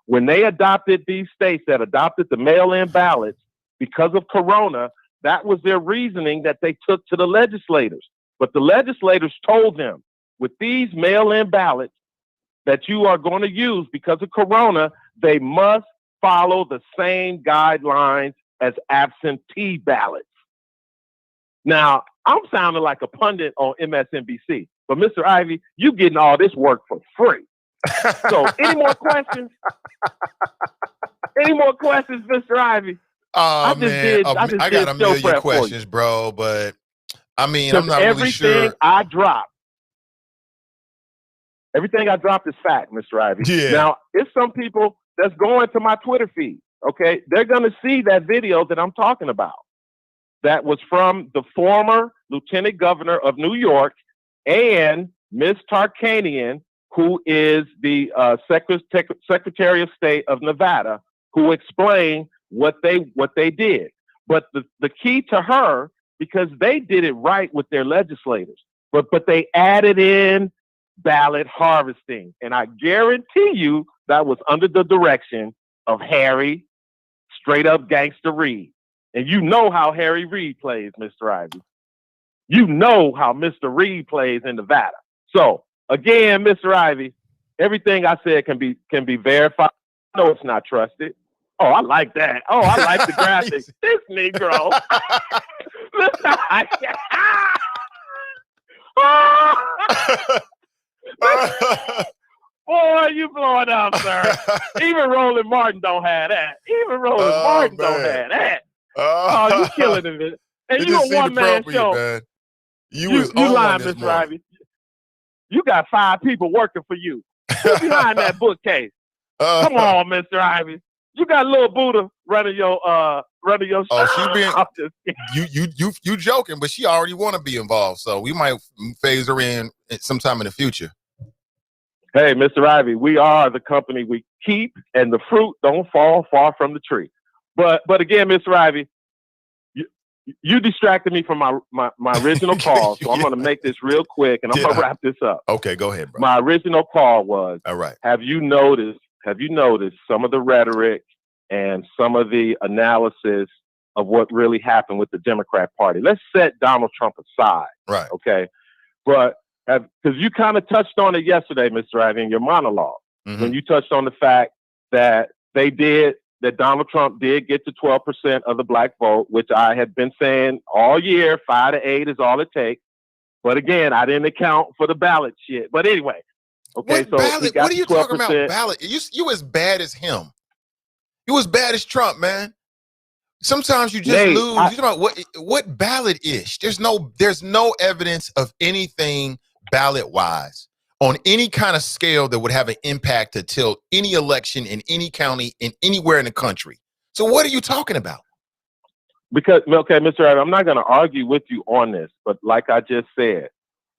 S6: When they adopted these states that adopted the mail-in ballots because of Corona, that was their reasoning that they took to the legislators. But the legislators told them, with these mail-in ballots that you are going to use because of Corona, they must follow the same guidelines as absentee ballots. Now, I'm sounding like a pundit on MSNBC, but Mr. Ivey, you getting all this work for free. So, any more questions? Any more questions, Mr. Ivey?
S5: Oh, man. I got a million questions, bro, but I mean, I'm not really sure.
S6: Everything I dropped is fact, Mr. Ivey.
S5: Yeah.
S6: Now, it's some people that's going to my Twitter feed, okay? They're going to see that video that I'm talking about. That was from the former Lieutenant Governor of New York and Ms. Tarkanian, who is the Secretary of State of Nevada, who explained what they did. But the key to her, because they did it right with their legislators, but they added in ballot harvesting. And I guarantee you that was under the direction of Harry, straight up Gangster Reed. And you know how Harry Reid plays, Mr. Ivey. You know how Mr. Reid plays in Nevada. So again, Mr. Ivey, everything I said can be verified. No, it's not trusted. Oh, I like that. Oh, I like the graphics. This Negro. Boy, you blowing up, sir. Even Roland Martin don't have that. Even Roland Martin don't have that. Oh, you killing it. And you a one-man show.
S5: Man. You
S6: lying, Mr. Ivey. You got 5 people working for you. Who's behind that bookcase? Come on, Mr. Ivey. You got little Buddha running your show.
S5: Oh, you joking, but she already want to be involved, so we might phase her in sometime in the future.
S6: Hey, Mr. Ivey, we are the company we keep, and the fruit don't fall far from the tree. But again, Mr. Ivey, you distracted me from my original call, so I'm going to make this real quick, and I'm going to wrap this up.
S5: Okay, go ahead, bro.
S6: My original call was,
S5: all right.
S6: Have you noticed some of the rhetoric and some of the analysis of what really happened with the Democrat Party? Let's set Donald Trump aside,
S5: right?
S6: Okay, but because you kind of touched on it yesterday, Mr. Ivey, in your monologue, when you touched on the fact that Donald Trump did get to 12% of the black vote, which I had been saying all year, 5 to 8 is all it takes. But again, I didn't account for the ballot shit. But anyway, okay.
S5: What ballot? What are you talking about? Ballot? You as bad as him. You as bad as Trump, man. Sometimes you just lose. You talking about what ballot ish? There's no evidence of anything ballot wise on any kind of scale that would have an impact to tilt any election in any county in anywhere in the country. So what are you talking about?
S6: Because, okay, Mr. Ivey, I'm not going to argue with you on this, but like I just said,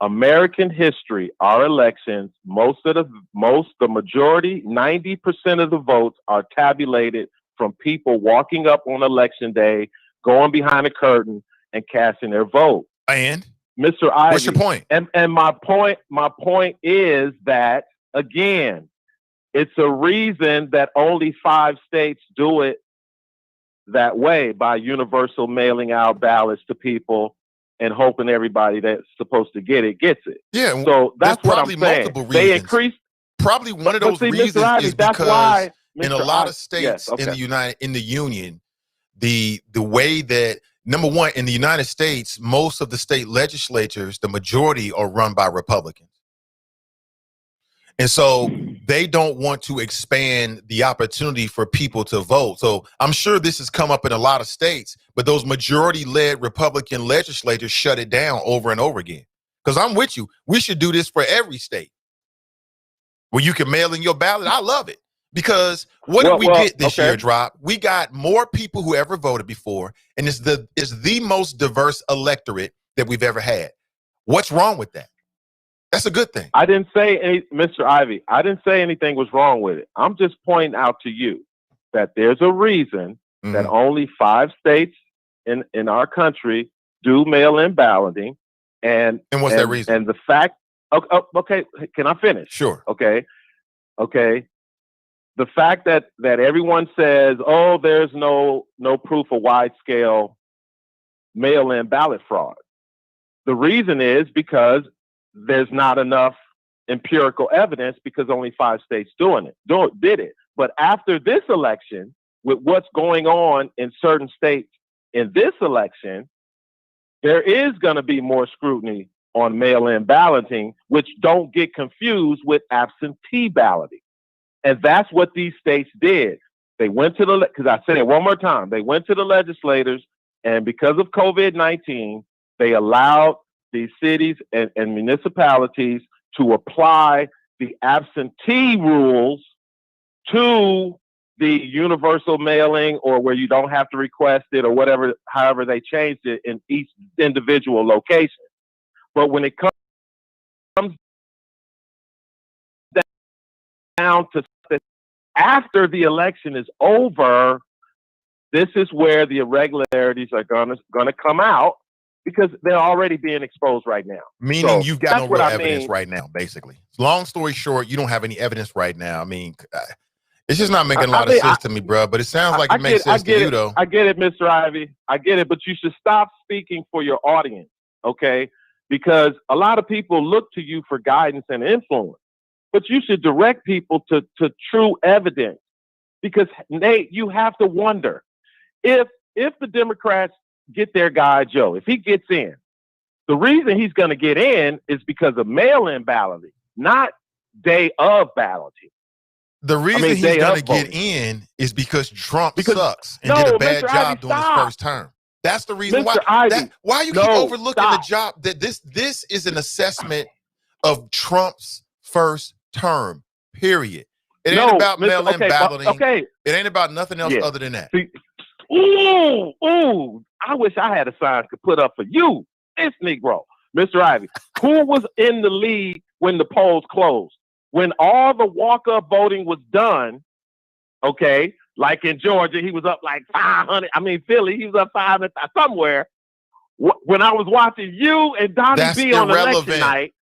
S6: American history, our elections, the majority, 90% of the votes are tabulated from people walking up on election day, going behind a curtain and casting their vote.
S5: And
S6: Mr. Ivey,
S5: what's your point?
S6: And my point is that, again, it's a reason that only 5 states do it that way, by universal mailing out ballots to people and hoping everybody that's supposed to get it gets it.
S5: Yeah.
S6: So that's what I'm saying. They increased.
S5: Probably one of those reasons
S6: Ivey,
S5: is because in a lot
S6: Ivey,
S5: of states in the Union, the way that, number one, in the United States, most of the state legislatures, the majority are run by Republicans. And so they don't want to expand the opportunity for people to vote. So I'm sure this has come up in a lot of states, but those majority-led Republican legislators shut it down over and over again. Because I'm with you. We should do this for every state where you can mail in your ballot. I love it. Because what did we get this year, Drop? We got more people who ever voted before, and it's the most diverse electorate that we've ever had. What's wrong with that? That's a good thing.
S6: I didn't say, Mr. Ivey, I didn't say anything was wrong with it. I'm just pointing out to you that there's a reason that only 5 states in our country do mail-in balloting. And
S5: what's that reason?
S6: And the fact, okay, can I finish?
S5: Sure.
S6: Okay. The fact that everyone says, oh, there's no proof of wide-scale mail-in ballot fraud. The reason is because there's not enough empirical evidence, because only 5 states did it. But after this election, with what's going on in certain states in this election, there is going to be more scrutiny on mail-in balloting, which don't get confused with absentee balloting. And that's what these states did. They went to because I said it one more time, they went to the legislators, and because of COVID-19, they allowed these cities and municipalities to apply the absentee rules to the universal mailing, or where you don't have to request it, or whatever, however they changed it in each individual location. But when it comes down to after the election is over, this is where the irregularities are gonna come out, because they're already being exposed right now.
S5: Meaning you've got no real evidence right now, basically. Long story short, you don't have any evidence right now. I mean, it's just not making a lot of sense to me, bro. But it sounds like it makes sense to you, though.
S6: I get it, Mr. Ivey. I get it, but you should stop speaking for your audience, okay? Because a lot of people look to you for guidance and influence. But you should direct people to true evidence. Because, Nate, you have to wonder, if the Democrats get their guy Joe, if he gets in, the reason he's going to get in is because of mail-in balloting, not day of balloting.
S5: The reason he's going to get in is because Trump sucks and did a bad job during his first term. That's the reason why. Why you keep overlooking the job? That this is an assessment of Trump's first term, period. It ain't about mail-in balloting.
S6: Okay.
S5: It ain't about nothing else other than that.
S6: See, ooh, I wish I had a sign to put up for you, this Negro. Mr. Ivey, who was in the lead when the polls closed? When all the walk-up voting was done, okay, like in Georgia, he was up like 500. I mean, Philly, he was up 500 somewhere. When I was watching you and Donnie B on election night,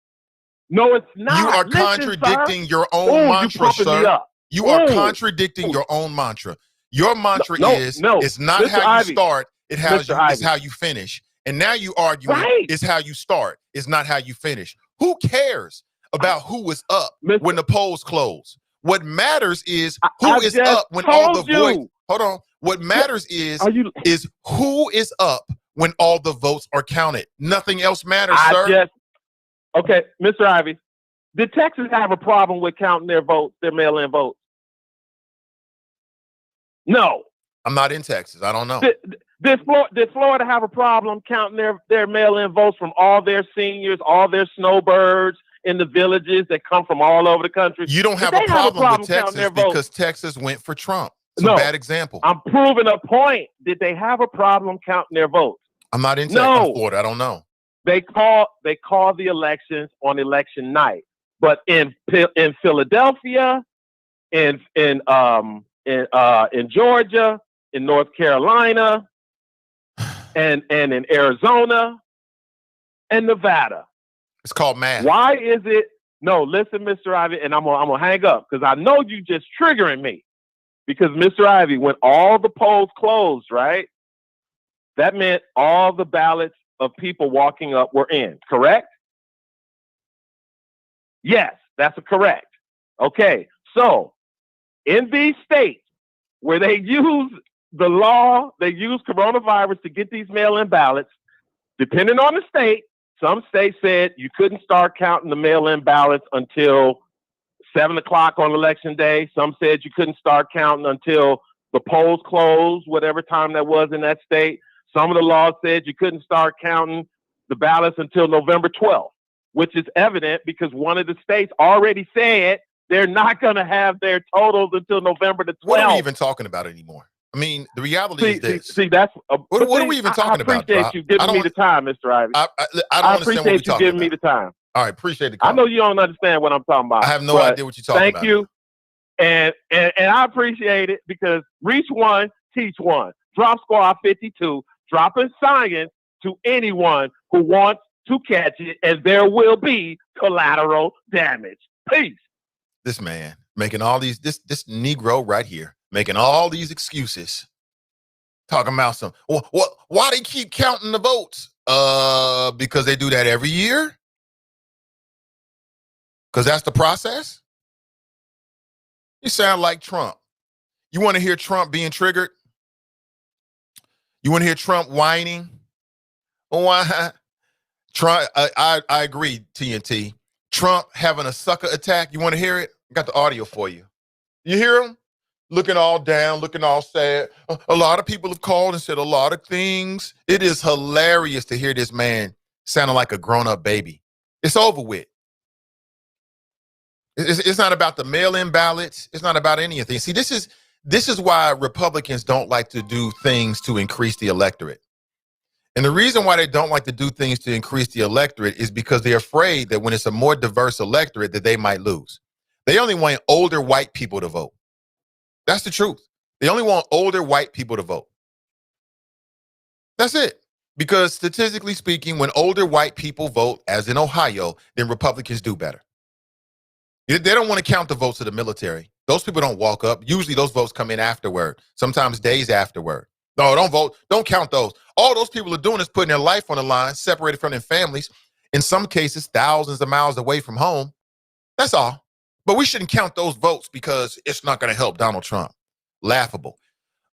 S6: no, it's not.
S5: You are contradicting your own mantra, sir. You are contradicting your own mantra. Your mantra is it's not how you start, it's how you finish. And now you arguing it's how you start, it's not how you finish. Who cares about who is up when the polls close? What matters is who is up when all the votes. Hold on. What matters is who is up when all the votes are counted. Nothing else matters, sir.
S6: Okay, Mr. Ivey, did Texas have a problem with counting their votes, their mail-in votes? No.
S5: I'm not in Texas. I don't know.
S6: Did Florida have a problem counting their mail-in votes from all their seniors, all their snowbirds in the villages that come from all over the country?
S5: You don't have a problem with Texas because Texas went for Trump. It's a bad example.
S6: I'm proving a point. Did they have a problem counting their votes?
S5: I'm not in Florida. I don't know.
S6: They call the elections on election night, but in Philadelphia, in Georgia, in North Carolina, and in Arizona and Nevada.
S5: It's called math.
S6: Why is it? No, listen, Mr. Ivey, and I'm gonna hang up because I know you just triggering me. Because Mr. Ivey, when all the polls closed, right? That meant all the ballots of people walking up were in, correct? Yes, that's correct. Okay, so in these states where they use the law, they use coronavirus to get these mail-in ballots, depending on the state, some states said you couldn't start counting the mail-in ballots until 7 o'clock on election day. Some said you couldn't start counting until the polls closed, whatever time that was in that state. Some of the laws said you couldn't start counting the ballots until November 12th, which is evident because one of the states already said they're not going to have their totals until November the 12th.
S5: What are we even talking about anymore? I mean, the reality is this.
S6: See, that's
S5: what are we even talking about?
S6: I appreciate you giving me the time, Mr. Ivey.
S5: I don't understand what you're talking about.
S6: I appreciate you giving me the time.
S5: All right, appreciate the call.
S6: I know you don't understand what I'm talking about.
S5: I have no idea what you're talking about.
S6: Thank you. And I appreciate it because reach one, teach one. Drop Squad 52, dropping science to anyone who wants to catch it, and there will be collateral damage. Peace.
S5: This man making all these, this Negro right here, making all these excuses, talking about some, why they keep counting the votes? Because they do that every year? Because that's the process? You sound like Trump. You want to hear Trump being triggered? You want to hear Trump whining? Why? Trump, I agree, TNT. Trump having a sucker attack. You want to hear it? I got the audio for you. You hear him? Looking all down, looking all sad. A lot of people have called and said a lot of things. It is hilarious to hear this man sounding like a grown-up baby. It's over with. It's not about the mail-in ballots. It's not about anything. See, this is why Republicans don't like to do things to increase the electorate. And the reason why they don't like to do things to increase the electorate is because they're afraid that when it's a more diverse electorate that they might lose. They only want older white people to vote. That's the truth. They only want older white people to vote. That's it. Because statistically speaking, when older white people vote, as in Ohio, then Republicans do better. They don't want to count the votes of the military. Those people don't walk up. Usually those votes come in afterward, sometimes days afterward. No, don't vote. Don't count those. All those people are doing is putting their life on the line, separated from their families, in some cases, thousands of miles away from home. That's all. But we shouldn't count those votes because it's not going to help Donald Trump. Laughable.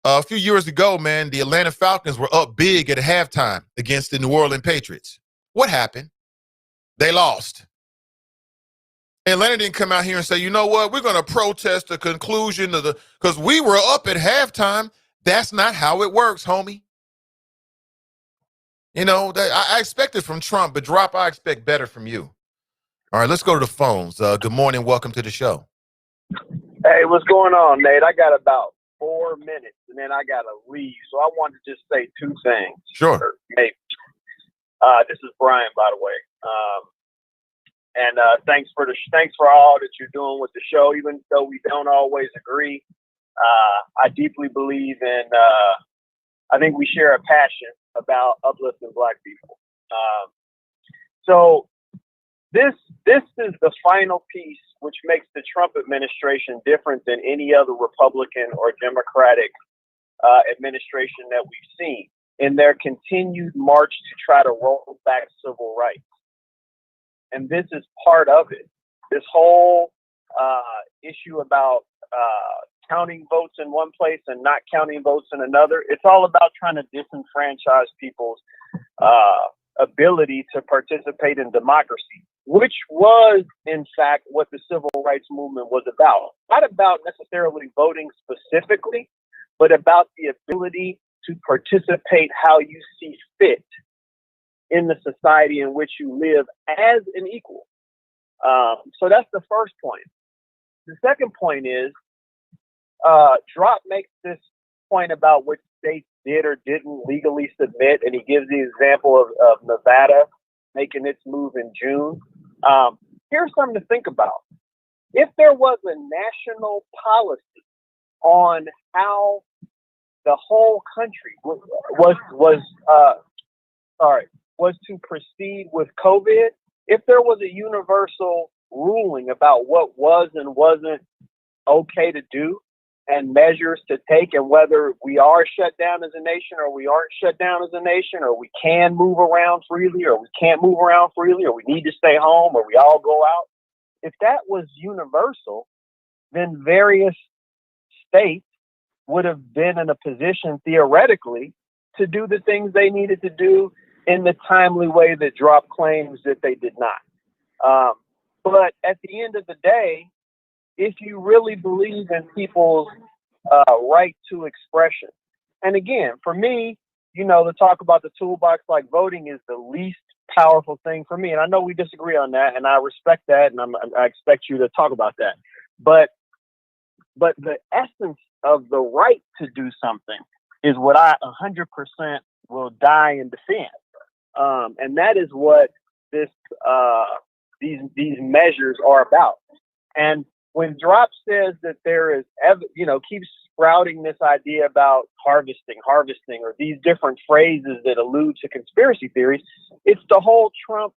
S5: A few years ago, man, the Atlanta Falcons were up big at halftime against the New Orleans Patriots. What happened? They lost. Atlanta didn't come out here and say, you know what, we're going to protest the conclusion of because we were up at halftime. That's not how it works, homie. You know, I expect it from Trump, but I expect better from you. All right, let's go to the phones. Good morning. Welcome to the show.
S7: Hey, what's going on, Nate? I got about 4 minutes, and then I got to leave. So I wanted to just say two things.
S5: Sure.
S7: Or maybe. This is Brian, by the way. Thanks for all that you're doing with the show, even though we don't always agree. I deeply believe in. I think we share a passion about uplifting Black people. So this is the final piece which makes the Trump administration different than any other Republican or Democratic administration that we've seen in their continued march to try to roll back civil rights. And this is part of it. This whole issue about counting votes in one place and not counting votes in another, it's all about trying to disenfranchise people's ability to participate in democracy, which was, in fact, what the civil rights movement was about. Not about necessarily voting specifically, but about the ability to participate how you see fit in the society in which you live as an equal. So that's the first point. The second point is, Drop makes this point about which states did or didn't legally submit, and he gives the example of Nevada making its move in June. Here's something to think about. If there was a national policy on how the whole country was to proceed with COVID, if there was a universal ruling about what was and wasn't okay to do and measures to take, and whether we are shut down as a nation or we aren't shut down as a nation, or we can move around freely or we can't move around freely, or we need to stay home or we all go out, if that was universal, then various states would have been in a position theoretically to do the things they needed to do in the timely way that Drop claims that they did not. But at the end of the day, if you really believe in people's right to expression, and again, for me, to talk about the toolbox like voting is the least powerful thing for me. And I know we disagree on that, and I respect that, and I expect you to talk about that. But the essence of the right to do something is what I 100% will die and defend. And that is what these measures are about. And when Drop says that there is, keeps sprouting this idea about harvesting, or these different phrases that allude to conspiracy theories, it's the whole Trump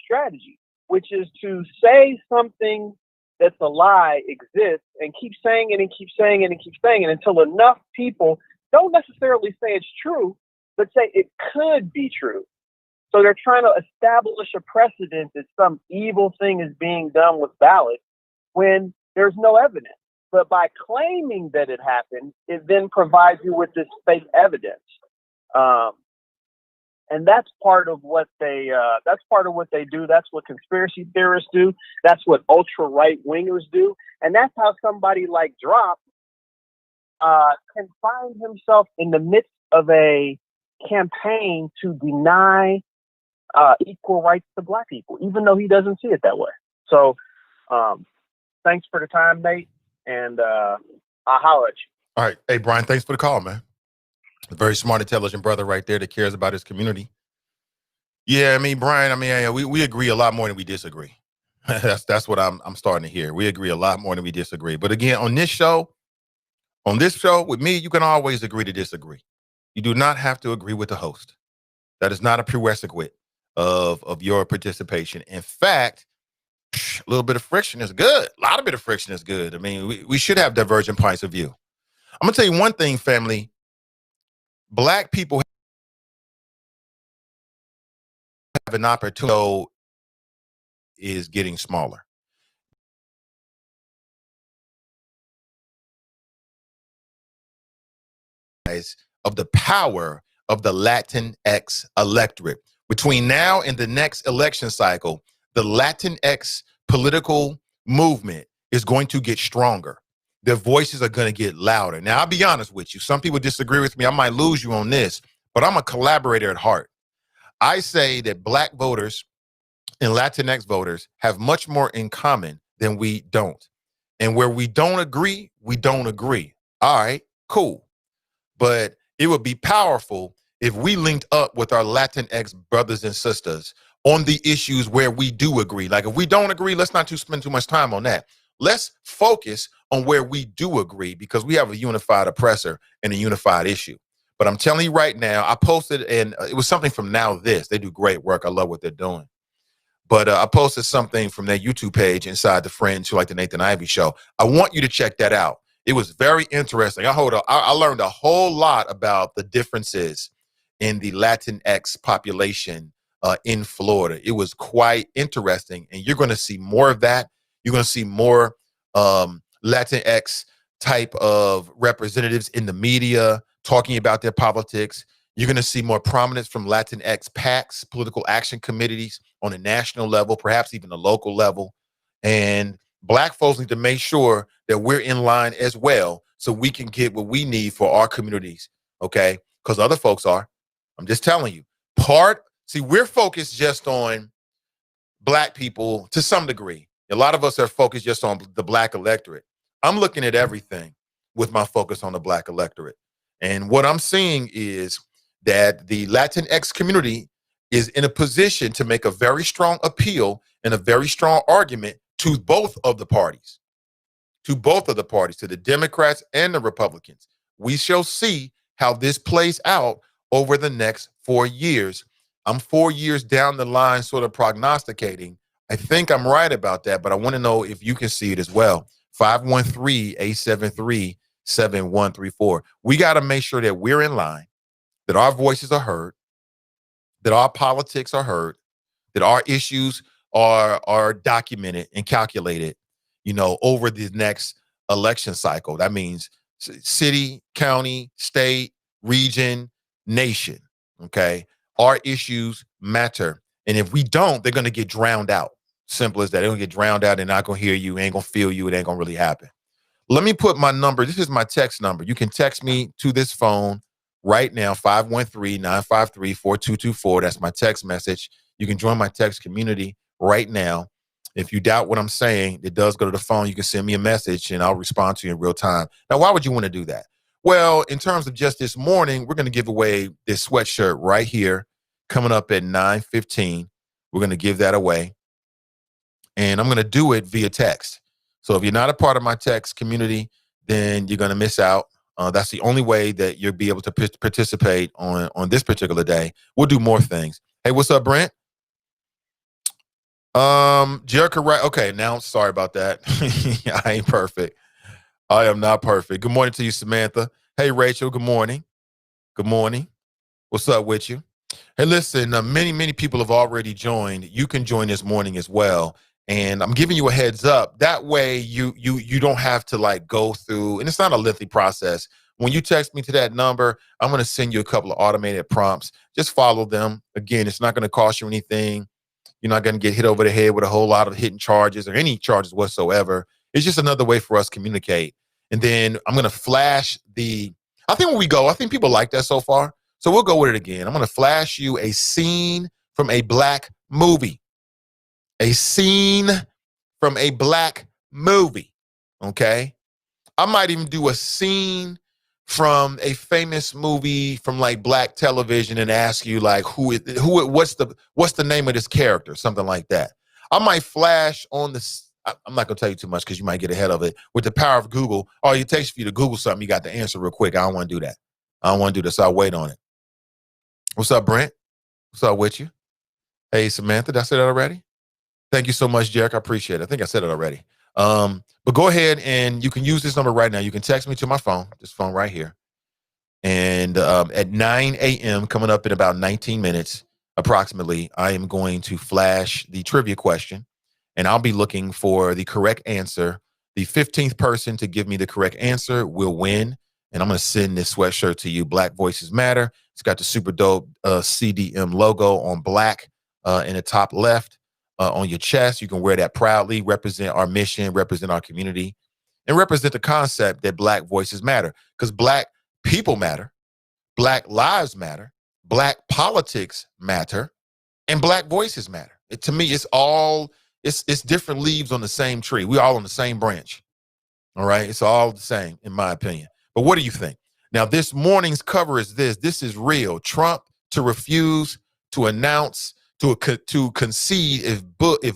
S7: strategy, which is to say something that's a lie exists and keep saying it and keep saying it and keep saying it until enough people don't necessarily say it's true, but say it could be true. So they're trying to establish a precedent that some evil thing is being done with ballots when there's no evidence. But by claiming that it happened, it then provides you with this fake evidence. And that's part of what they do. That's what conspiracy theorists do. That's what ultra right wingers do. And that's how somebody like Drop can find himself in the midst of a campaign to deny equal rights to Black people, even though he doesn't see it that way. So thanks for the time, Nate, and I'll holler at you.
S5: All right. Hey, Brian, thanks for the call, man. A very smart, intelligent brother right there that cares about his community. Yeah, Brian, we agree a lot more than we disagree. That's what I'm starting to hear. We agree a lot more than we disagree. But again, on this show with me, you can always agree to disagree. You do not have to agree with the host. That is not a prerequisite of your participation. In fact, a little bit of friction is good. A lot of bit of friction is good. We should have divergent points of view. I'm going to tell you one thing, family. Black people have an opportunity is getting smaller. Of the power of the Latinx electorate. Between now and the next election cycle, the Latinx political movement is going to get stronger. Their voices are going to get louder. Now, I'll be honest with you. Some people disagree with me. I might lose you on this, but I'm a collaborator at heart. I say that Black voters and Latinx voters have much more in common than we don't. And where we don't agree, we don't agree. All right, cool. But it would be powerful if we linked up with our Latinx brothers and sisters on the issues where we do agree. Like if we don't agree, let's not spend too much time on that. Let's focus on where we do agree because we have a unified oppressor and a unified issue. But I'm telling you right now, I posted, and it was something from Now This. They do great work. I love what they're doing. But I posted something from their YouTube page inside the Friends Who Like the Nathan Ivey Show. I want you to check that out. It was very interesting. I learned a whole lot about the differences in the Latinx population in Florida. It was quite interesting, and you're going to see more of that. You're going to see more Latinx type of representatives in the media talking about their politics. You're going to see more prominence from Latinx PACs, political action committees on a national level, perhaps even a local level. And Black folks need to make sure that we're in line as well so we can get what we need for our communities, okay? Because other folks are. I'm just telling you. We're focused just on Black people to some degree. A lot of us are focused just on the Black electorate. I'm looking at everything with my focus on the Black electorate. And what I'm seeing is that the Latinx community is in a position to make a very strong appeal and a very strong argument to both of the parties, to the Democrats and the Republicans. We shall see how this plays out over the next 4 years. I'm 4 years down the line sort of prognosticating. I think I'm right about that, but I want to know if you can see it as well. 513-873-7134. We got to make sure that we're in line, that our voices are heard, that our politics are heard, that our issues are documented and calculated, over the next election cycle. That means city, county, state, region, nation, okay? Our issues matter. And if we don't, they're going to get drowned out. Simple as that. They're going to get drowned out. They're not going to hear you, ain't going to feel you. It ain't going to really happen. Let me put my number. This is my text number. You can text me to this phone right now, 513-953-4224. That's my text message. You can join my text community right now. If you doubt what I'm saying, it does go to the phone. You can send me a message and I'll respond to you in real time. Now, why would you want to do that? Well, in terms of just this morning, we're going to give away this sweatshirt right here coming up at 9:15. We're going to give that away. And I'm going to do it via text. So if you're not a part of my text community, then you're going to miss out. That's the only way that you'll be able to participate on this particular day. We'll do more things. Hey, what's up, Brent? Jericho, right? Okay, now sorry about that. I ain't perfect. I am not perfect. Good morning to you, Samantha. Hey, Rachel. Good morning. Good morning. What's up with you? Hey, listen, many people have already joined. You can join this morning as well. And I'm giving you a heads up. That way you don't have to go through, and it's not a lengthy process. When you text me to that number, I'm going to send you a couple of automated prompts. Just follow them. Again, it's not going to cost you anything. You're not going to get hit over the head with a whole lot of hidden charges or any charges whatsoever. It's just another way for us to communicate. And then I'm going to flash I think people like that so far. So we'll go with it again. I'm going to flash you a scene from a Black movie. A scene from a Black movie, okay? I might even do a scene from a famous movie from Black television and ask you what's the name of this character, something like that. I might flash on this. I'm not gonna tell you too much because you might get ahead of it. With the power of Google, all it takes for you to Google something, you got the answer real quick. I don't want to do that. So I'll wait on it. What's up, Brent? What's up with you? Hey, Samantha, did I say that already? Thank you so much, Jack. I appreciate it. I think I said it already. But go ahead and you can use this number right now. You can text me to my phone, this phone right here. And at 9 a.m., coming up in about 19 minutes, approximately, I am going to flash the trivia question. And I'll be looking for the correct answer. The 15th person to give me the correct answer will win. And I'm going to send this sweatshirt to you. Black Voices Matter. It's got the super dope CDM logo on black in the top left. On your chest. You can wear that proudly, represent our mission, represent our community, and represent the concept that Black voices matter. Because Black people matter, Black lives matter, Black politics matter, and Black voices matter. To me, it's different leaves on the same tree. We all on the same branch. All right. It's all the same, in my opinion. But what do you think? Now, this morning's cover is this. This is real. Trump to refuse to announce, to concede if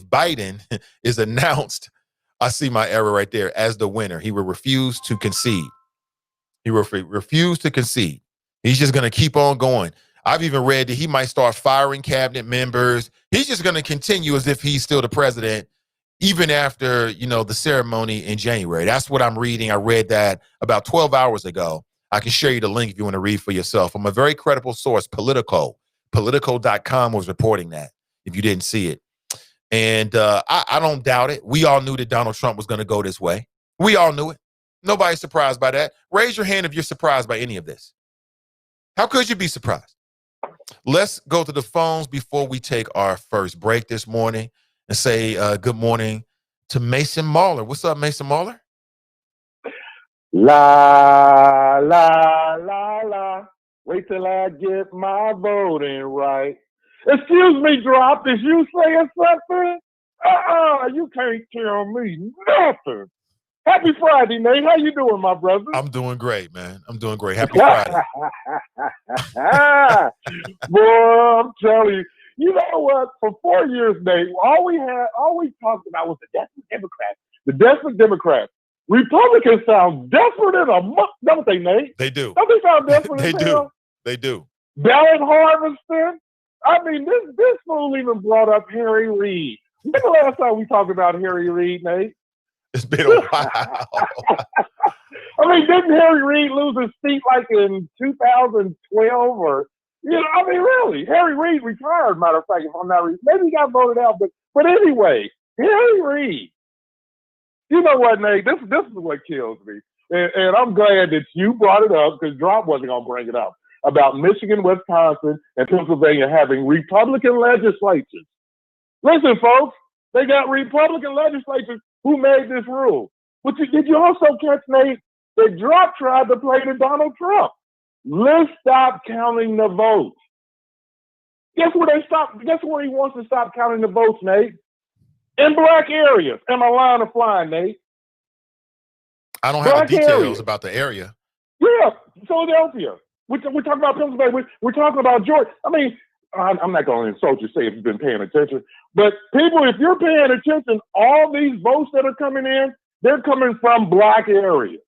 S5: Biden is announced. I see my error right there, as the winner. He will refuse to concede. He will refuse to concede. He's just going to keep on going. I've even read that he might start firing cabinet members. He's just going to continue as if he's still the president, even after, the ceremony in January. That's what I'm reading. I read that about 12 hours ago. I can share you the link if you want to read for yourself. I'm a very credible source, Politico. Politico.com was reporting that, if you didn't see it. And I don't doubt it. We all knew that Donald Trump was going to go this way. We all knew it. Nobody's surprised by that. Raise your hand if you're surprised by any of this. How could you be surprised? Let's go to the phones before we take our first break this morning and say good morning to Mason Mahler. What's up, Mason Mahler?
S6: La, la, la, la. Wait till I get my voting right. Excuse me, Drop. Is you saying something? You can't tell me nothing. Happy Friday, Nate. How you doing, my brother?
S5: I'm doing great, man. I'm doing great. Happy Friday.
S6: Boy, I'm telling you. You know what? For 4 years, Nate, all we talked about was the desperate Democrats. The desperate Democrats. Republicans sound desperate as a muck, don't they, Nate?
S5: They do.
S6: Don't they sound desperate
S5: They
S6: as
S5: do.
S6: hell?
S5: They do.
S6: Ballot harvesting. I mean, this fool even brought up Harry Reid. When the last time we talked about Harry Reid, Nate?
S5: It's been a while.
S6: I mean, didn't Harry Reid lose his seat like in 2012 or, really? Harry Reid retired, matter of fact, if I'm not maybe he got voted out, but anyway, Harry Reid. You know what, Nate? This is what kills me. And I'm glad that you brought it up because Drop wasn't going to bring it up about Michigan, Wisconsin, and Pennsylvania having Republican legislatures. Listen, folks, they got Republican legislatures who made this rule. But did you also catch, Nate, that Drop tried to play to Donald Trump? Let's stop counting the votes. Guess where he wants to stop counting the votes, Nate? In black areas. Am I lying or flying, Nate?
S5: I don't have the details about the area.
S6: Yeah, Philadelphia. We're talking about Pennsylvania. We're talking about Georgia. I mean, I'm not going to insult you, say if you've been paying attention. But people, if you're paying attention, all these votes that are coming in, they're coming from black areas.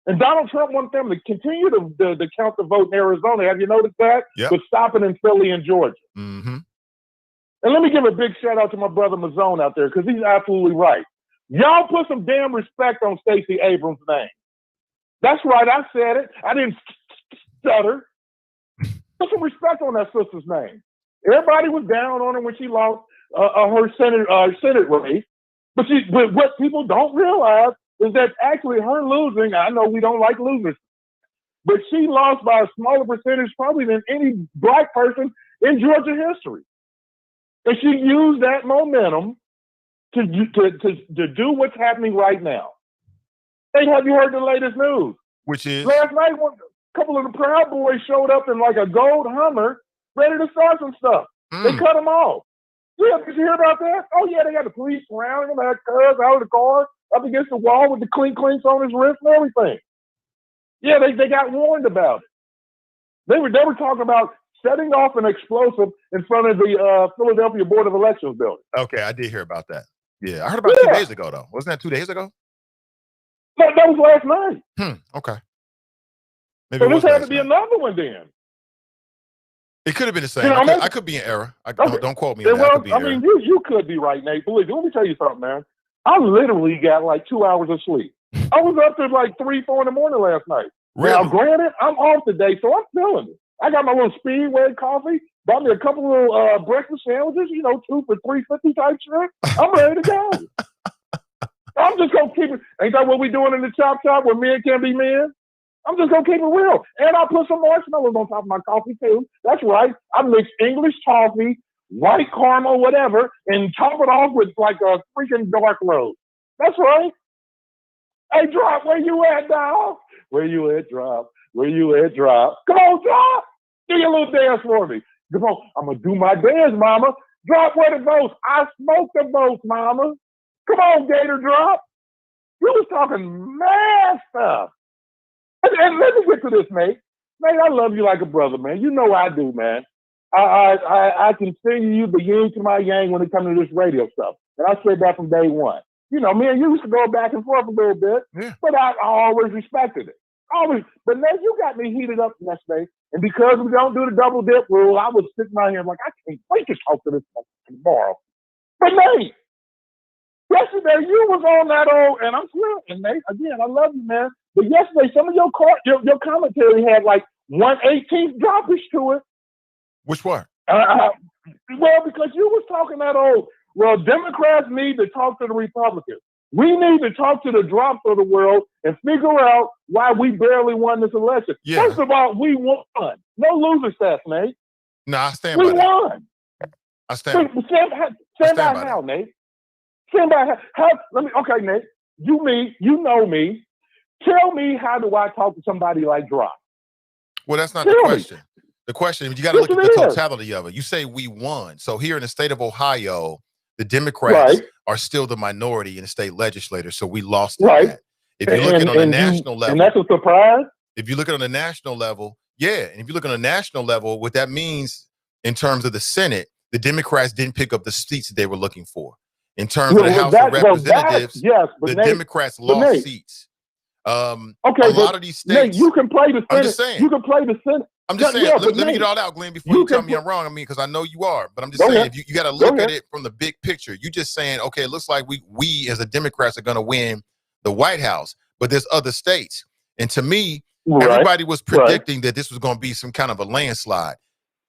S6: And Donald Trump wants them to continue to count the vote in Arizona. Have you noticed that?
S5: Yep.
S6: But stopping in Philly and Georgia.
S5: Mm-hmm.
S6: And let me give a big shout out to my brother Mazzone out there because he's absolutely right. Y'all put some damn respect on Stacey Abrams' name. That's right, I said it. I didn't stutter. Put some respect on that sister's name. Everybody was down on her when she lost her Senate race. But what people don't realize is that actually her losing, I know we don't like losers, but she lost by a smaller percentage probably than any black person in Georgia history. And she used that momentum to do what's happening right now. Hey, have you heard the latest news?
S5: Which is?
S6: Last night, a couple of the Proud Boys showed up in like a gold Hummer, ready to start some stuff. They cut them off. Yeah, did you hear about that? Oh, yeah, they got the police surrounding him, had cars out of the car, up against the wall with the clinks on his wrist and everything. Yeah, they got warned about it. They were talking about setting off an explosive in front of the Philadelphia Board of Elections building.
S5: Okay, I did hear about that. Yeah, I heard about it 2 days ago, though. Wasn't that 2 days ago?
S6: That was last night.
S5: Okay. Maybe
S6: so this had to be another one then.
S5: It could have been the same. I could be in error. Don't quote me on that.
S6: Well,
S5: I could be in error.
S6: you could be right, Nate. Believe me. Let me tell you something, man. I literally got like 2 hours of sleep. I was up to like 3, 4 in the morning last night.
S5: Really?
S6: Now, granted, I'm off today, so I'm feeling it. I got my little Speedway coffee, bought me a couple of breakfast sandwiches, 2 for $3.50 type shit. I'm ready to go. I'm just going to keep it. Ain't that what we doing in the Chop Shop where men can be men? I'm just going to keep it real. And I'll put some marshmallows on top of my coffee, too. That's right. I mix English coffee, white caramel, whatever, and top it off with like a freaking dark roast. That's right. Hey, Drop, where you at, dog? Where you at, Drop? Where you at, Drop? Come on, Drop. Do your little dance for me. Come on. I'm going to do my dance, mama. Drop where the votes. I smoked the votes, mama. Come on, Gator Drop. You was talking mad stuff. And let me get to this, mate. Mate, I love you like a brother, man. You know I do, man. I consider you the yin to my yang when it comes to this radio stuff. And I said that from day one. You know, me and you used to go back and forth a little bit, but I always respected it. Always. But then you got me heated up yesterday. And because we don't do the double dip rule, I was sitting out here like, I can't wait to talk to this tomorrow. But Nate, yesterday you was on that old, and I'm swearing, and Nate, again, I love you, man. But yesterday, some of your commentary had like 1/18 droppage to it.
S5: Which one?
S6: Well, because you was talking that old, well, Democrats need to talk to the Republicans. We need to talk to the drops of the world and figure out why we barely won this election.
S5: Yeah.
S6: First of all, we won. No loser stats, Nate.
S5: No, I stand
S6: we
S5: by that.
S6: won.
S5: I stand
S6: by how, Nate? Stand by how? Okay, Nate. You know me. Tell me, how do I talk to somebody like Drop?
S5: Well, that's not the question. The question, you got to look at the totality of it. You say we won. So here in the state of Ohio, the Democrats are still the minority in the state legislature. So we lost that. If you look at it on the national level.
S6: And that's a surprise?
S5: If you look at it on the national level, yeah. And if you look on the national level, what that means in terms of the Senate, the Democrats didn't pick up the seats that they were looking for. In terms of the House of Representatives, the Democrats lost seats. A lot of these states.
S6: Nate, you can play the Senate.
S5: I'm just saying.
S6: You can play the Senate.
S5: I'm just saying. Let me get it all out, Glenn, before you tell me I'm wrong. I mean, because I know you are. But I'm just saying, you got to look at it from the big picture. You just saying, okay, it looks like we as the Democrats are going to win the White House, but there's other states. And to me, everybody was predicting that this was going to be some kind of a landslide.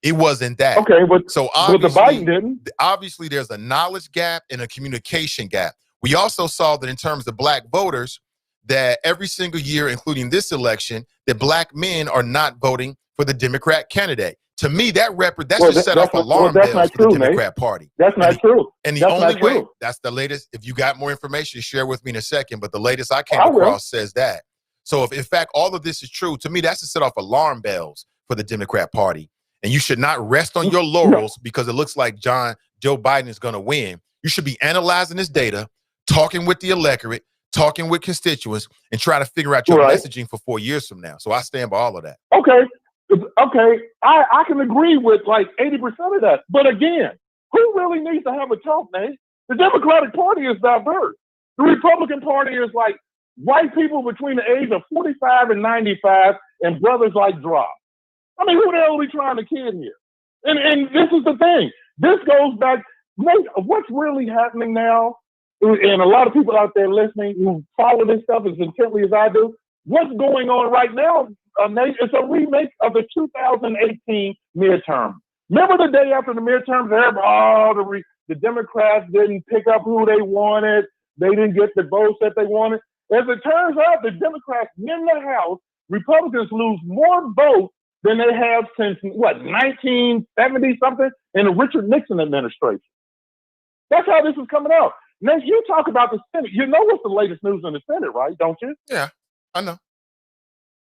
S5: It wasn't that.
S6: Okay, but
S5: so
S6: the Biden didn't.
S5: Obviously, there's a knowledge gap and a communication gap. We also saw that in terms of black voters, that every single year, including this election, that black men are not voting for the Democrat candidate. To me, that just set off alarm bells for the Democrat Party.
S6: That's not true.
S5: And the only way, that's the latest. If you got more information, share with me in a second. But the latest I came across says that. So if in fact all of this is true, to me, that's to set off alarm bells for the Democrat Party. And you should not rest on your laurels because it looks like Joe Biden is going to win. You should be analyzing this data, talking with the electorate, talking with constituents, and try to figure out your messaging for 4 years from now. So I stand by all of that.
S6: Okay. I can agree with like 80% of that. But again, who really needs to have a talk, Nate? The Democratic Party is diverse. The Republican Party is like white people between the age of 45 and 95 and brothers like Drop. I mean, who the hell are we trying to kid here? And this is the thing. This goes back, Nate, what's really happening now, and a lot of people out there listening who follow this stuff as intently as I do, what's going on right now, Nate, it's a remake of the 2018 midterm. Remember the day after the midterms, the Democrats didn't pick up who they wanted. They didn't get the votes that they wanted. As it turns out, the Democrats win the House. Republicans lose more votes than they have since, 1970-something in the Richard Nixon administration. That's how this is coming out. Now, you talk about the Senate. You know what's the latest news in the Senate, right? Don't you?
S5: Yeah, I know.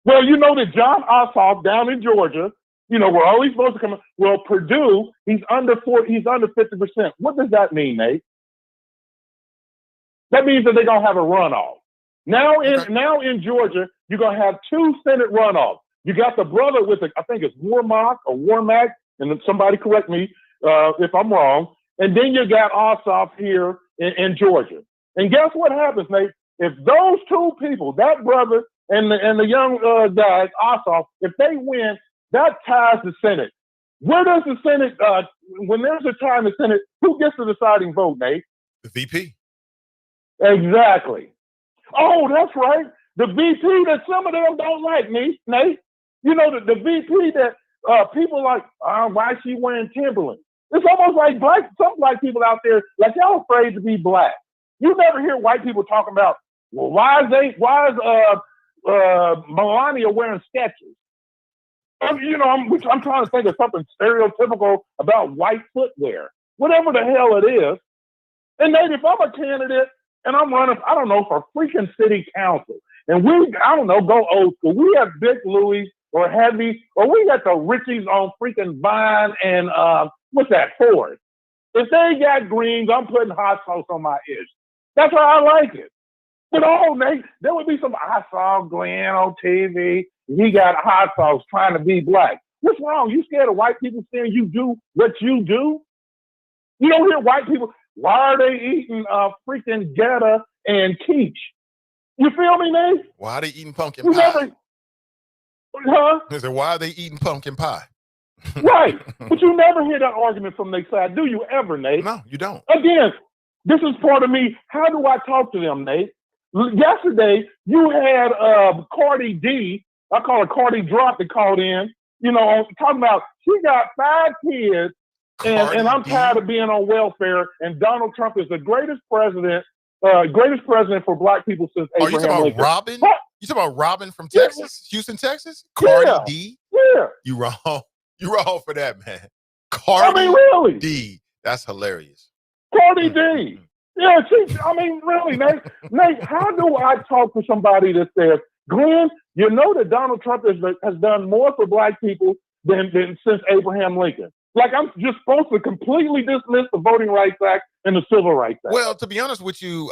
S6: Well, you know that John Ossoff down in Georgia, where all these votes are coming. Well, Purdue, he's under 50%. What does that mean, Nate? That means that they're going to have a runoff. Now in Georgia, you're going to have 2 Senate runoffs. You got the brother with I think it's Warmack, and somebody correct me if I'm wrong. And then you got Ossoff here in Georgia. And guess what happens, Nate? If those 2 people, that brother and the young guy, Ossoff, if they win, that ties the Senate. Where does the Senate, when there's a tie in the Senate, who gets the deciding vote, Nate?
S5: The VP.
S6: Exactly. Oh, that's right. The VP that some of them don't like, Nate. The VP that people like, why is she wearing Timberland? It's almost like some black people out there, like y'all afraid to be black. You never hear white people talking about, well, why is Melania wearing Skechers? I'm trying to think of something stereotypical about white footwear, whatever the hell it is. And Nate, if I'm a candidate and I'm running, I don't know, for freaking city council, and go old school. We have Big Louis or Heavy, or we got the Richies on freaking Vine and what's that, Ford.
S8: If they got greens, I'm putting hot sauce on my ish. That's how I like it. But Nate, there would be some, I saw Glenn on TV. He got hot sauce trying to be black. What's wrong? You scared of white people saying you do what you do? You don't hear white people, why are they eating freaking Geta and quiche? You feel me, Nate?
S5: Why are they eating pumpkin pie? They said, why are they eating pumpkin pie?
S8: Right. But you never hear that argument from their side, do you ever, Nate?
S5: No, you don't.
S8: Again, this is part of me. How do I talk to them, Nate? Yesterday, you had Cardi D, I call her Cardi Drop, that called in, talking about she got 5 kids, and I'm tired of being on welfare, and Donald Trump is the greatest president for black people since Abraham Lincoln.
S5: Are you talking about Robin? What? You talking about Robin from Texas, Houston, Texas? Cardi D?
S8: Yeah.
S5: You wrong. You wrong for that, man. Cardi
S8: really?
S5: D. That's hilarious.
S8: Cardi D. Yeah, really, Nate. Nate, how do I talk to somebody that says, Glenn, you know that Donald Trump has done more for black people than since Abraham Lincoln? Like, I'm just supposed to completely dismiss the Voting Rights Act and the Civil Rights Act.
S5: Well, to be honest with you,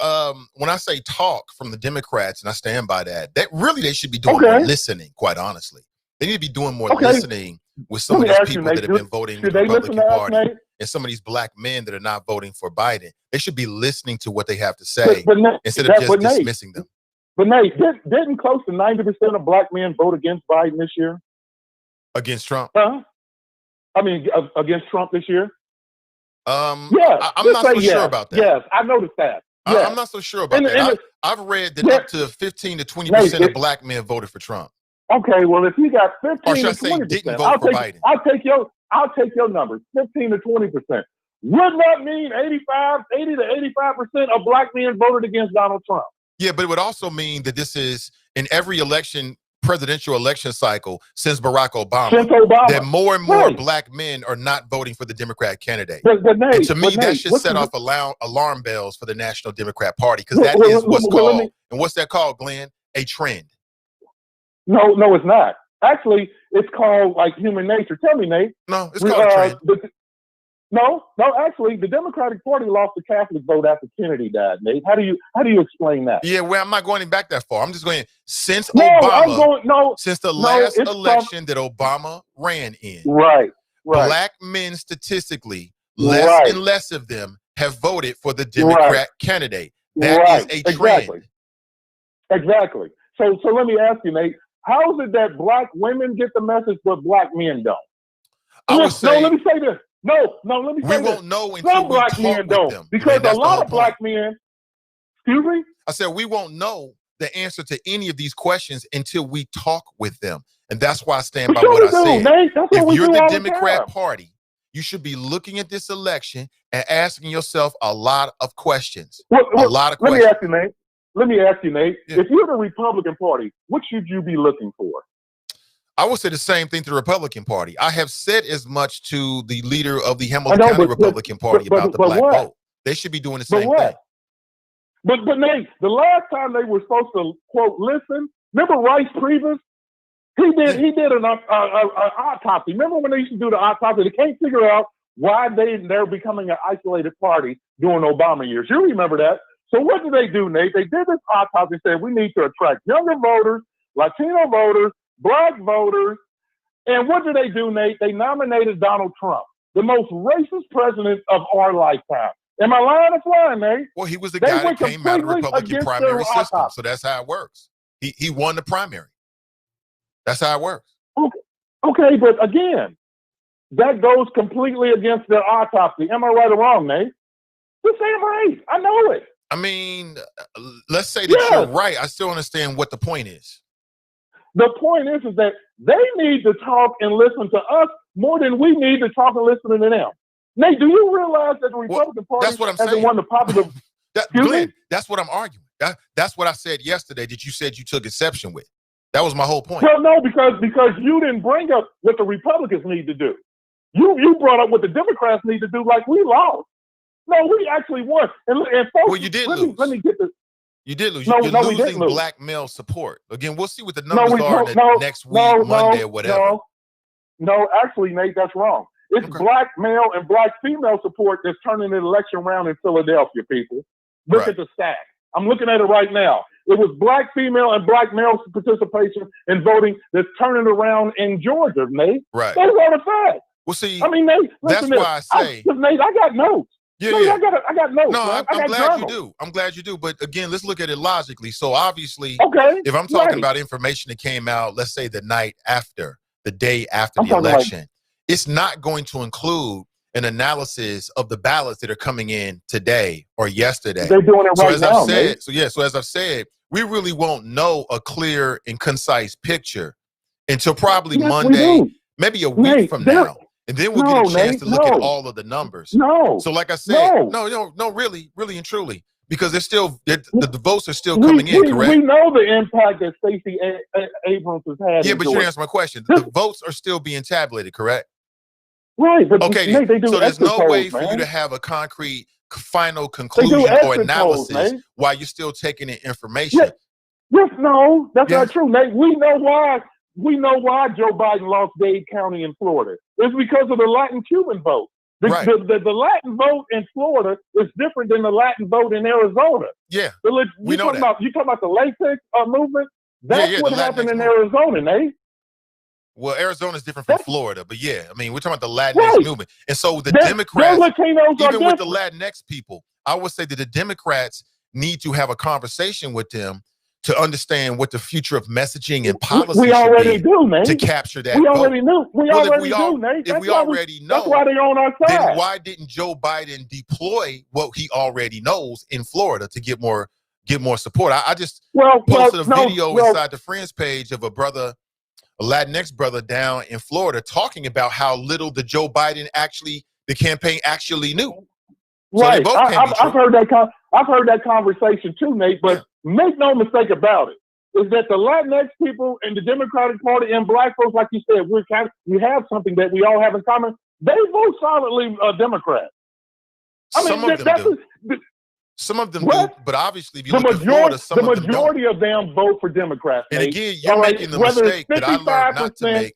S5: when I say talk from the Democrats, and I stand by that, they should be doing more listening, quite honestly. They need to be doing more listening with some of these people that have been voting with the Republican Party and some of these black men that are not voting for Biden. They should be listening to what they have to say instead of just dismissing them.
S8: But Nate, didn't close to 90% of black men vote against Biden this year?
S5: Against Trump?
S8: Against Trump this year?
S5: Yeah, I'm not so sure about that.
S8: Yes, I noticed that. Yes.
S5: I'm not so sure about that. I've read that up to 15 to 20% of black men voted for Trump.
S8: Okay, well, if you got 15
S5: or should
S8: to 20%,
S5: I say didn't vote for Biden?
S8: I'll take your numbers, 15 to 20%. Wouldn't that mean 80 to 85% of black men voted against Donald Trump?
S5: Yeah, but it would also mean that this is in every presidential election cycle since Barack Obama, that more and more black men are not voting for the Democrat candidate.
S8: Nate,
S5: and to me, that should set off alarm bells for the National Democrat Party, because that is what's called, and what's that called, Glenn? A trend.
S8: No, it's not. Actually, it's called like human nature. Tell me, Nate.
S5: No, it's called a trend.
S8: Actually, the Democratic Party lost the Catholic vote after Kennedy died, Nate. How do you explain that?
S5: Yeah, well, I'm not going back that far. I'm just going since Obama, since the last election that Obama ran in.
S8: Right.
S5: Black men statistically, less and less of them have voted for the Democrat candidate. That is a trend.
S8: Exactly. So let me ask you, Nate, how is it that black women get the message but black men don't? Let me say this. No, let me say this.
S5: We won't know until
S8: some black men don't.
S5: Them.
S8: Because a lot of black men, excuse me?
S5: I said we won't know the answer to any of these questions until we talk with them. And that's why I stand by what I said. If you're the Democrat Party, you should be looking at this election and asking yourself a lot of questions. A lot of questions.
S8: Let me ask you, Nate. Yeah. If you're the Republican Party, what should you be looking for?
S5: I would say the same thing to the Republican Party. I have said as much to the leader of the Hamilton County Republican Party about the black vote. They should be doing the same thing.
S8: But Nate, the last time they were supposed to, quote, listen, remember Rice Priebus? He did an autopsy. Remember when they used to do the autopsy? They can't figure out why they're becoming an isolated party during Obama years. You remember that. So what did they do, Nate? They did this autopsy and said, we need to attract younger voters, Latino voters, black voters. And what did they do, Nate? They nominated Donald Trump, the most racist president of our lifetime. Am I lying or flying, Nate?
S5: Well, he was the guy that came out of the Republican primary system. So that's how it works. He won the primary. That's how it works.
S8: Okay, but again, that goes completely against their autopsy. Am I right or wrong, Nate? This ain't right. I know it.
S5: I mean, let's say that you're right. I still understand what the point is.
S8: The point is that they need to talk and listen to us more than we need to talk and listen to them. Nate, do you realize that the Republican Party hasn't won the popular...
S5: Glenn, that's what I'm arguing. That's what I said yesterday that you said you took exception with. That was my whole point.
S8: Well, no, because you didn't bring up what the Republicans need to do. You brought up what the Democrats need to do like we lost. No, we actually won. And folks,
S5: well, you did lose.
S8: Let me get this.
S5: You did lose. You're losing black male support. Again, we'll see what the numbers are next week, Monday or whatever.
S8: No, actually, Nate, that's wrong. It's black male and black female support that's turning the election around in Philadelphia, people. Look at the stats. I'm looking at it right now. It was black female and black male participation in voting that's turning around in Georgia, Nate.
S5: Right.
S8: Those are the facts.
S5: Well, see,
S8: I mean, Nate,
S5: that's why I say,
S8: Nate, I got notes.
S5: Yeah,
S8: Nate,
S5: yeah.
S8: I got notes.
S5: No,
S8: man.
S5: I'm glad you do. I'm glad you do. But again, let's look at it logically. So obviously, if I'm talking about information that came out, let's say the night after, the day after the election, it's not going to include an analysis of the ballots that are coming in today or yesterday.
S8: They're doing it right now,
S5: Nate. So as I've said, we really won't know a clear and concise picture until probably Monday, maybe a week from now. And then we'll get a chance to look at all of the numbers. So like I said, no, really and truly, because they're still, the votes are still coming in, correct?
S8: We know the impact that Stacey Abrams has had.
S5: Yeah, but you answered my question. The votes are still being tabulated, correct?
S8: Right. But
S5: okay, so there's no way for you to have a concrete final conclusion or analysis while you're still taking in information.
S8: Yes, no, that's not true, Nate. We know why Joe Biden lost Dade County in Florida. It's because of the Latin Cuban vote. The Latin vote in Florida is different than the Latin vote in Arizona.
S5: Yeah,
S8: we know that. You talking about the latex movement? That's what happened in Arizona, Nate.
S5: Well, Arizona is different from Florida, but yeah, I mean, we're talking about the Latinx movement. And so the Democrats, even with the Latinx people, I would say that the Democrats need to have a conversation with them to understand what the future of messaging and policy should be to capture that vote.
S8: We already knew, Nate.
S5: If we already know,
S8: that's why they're on our side.
S5: Then why didn't Joe Biden deploy what he already knows in Florida to get more support? I just posted a video inside the Friends page of a Latinx brother down in Florida talking about how little the Joe Biden the campaign actually knew. So
S8: right. I've heard that conversation too, Nate, but make no mistake about it, is that the Latinx people in the Democratic Party and black folks, like you said, we have something that we all have in common. They vote solidly Democrat.
S5: Some of them do, but obviously if you look at Florida,
S8: the majority of them vote for Democrats.
S5: And again, you're making the mistake that I learned not to make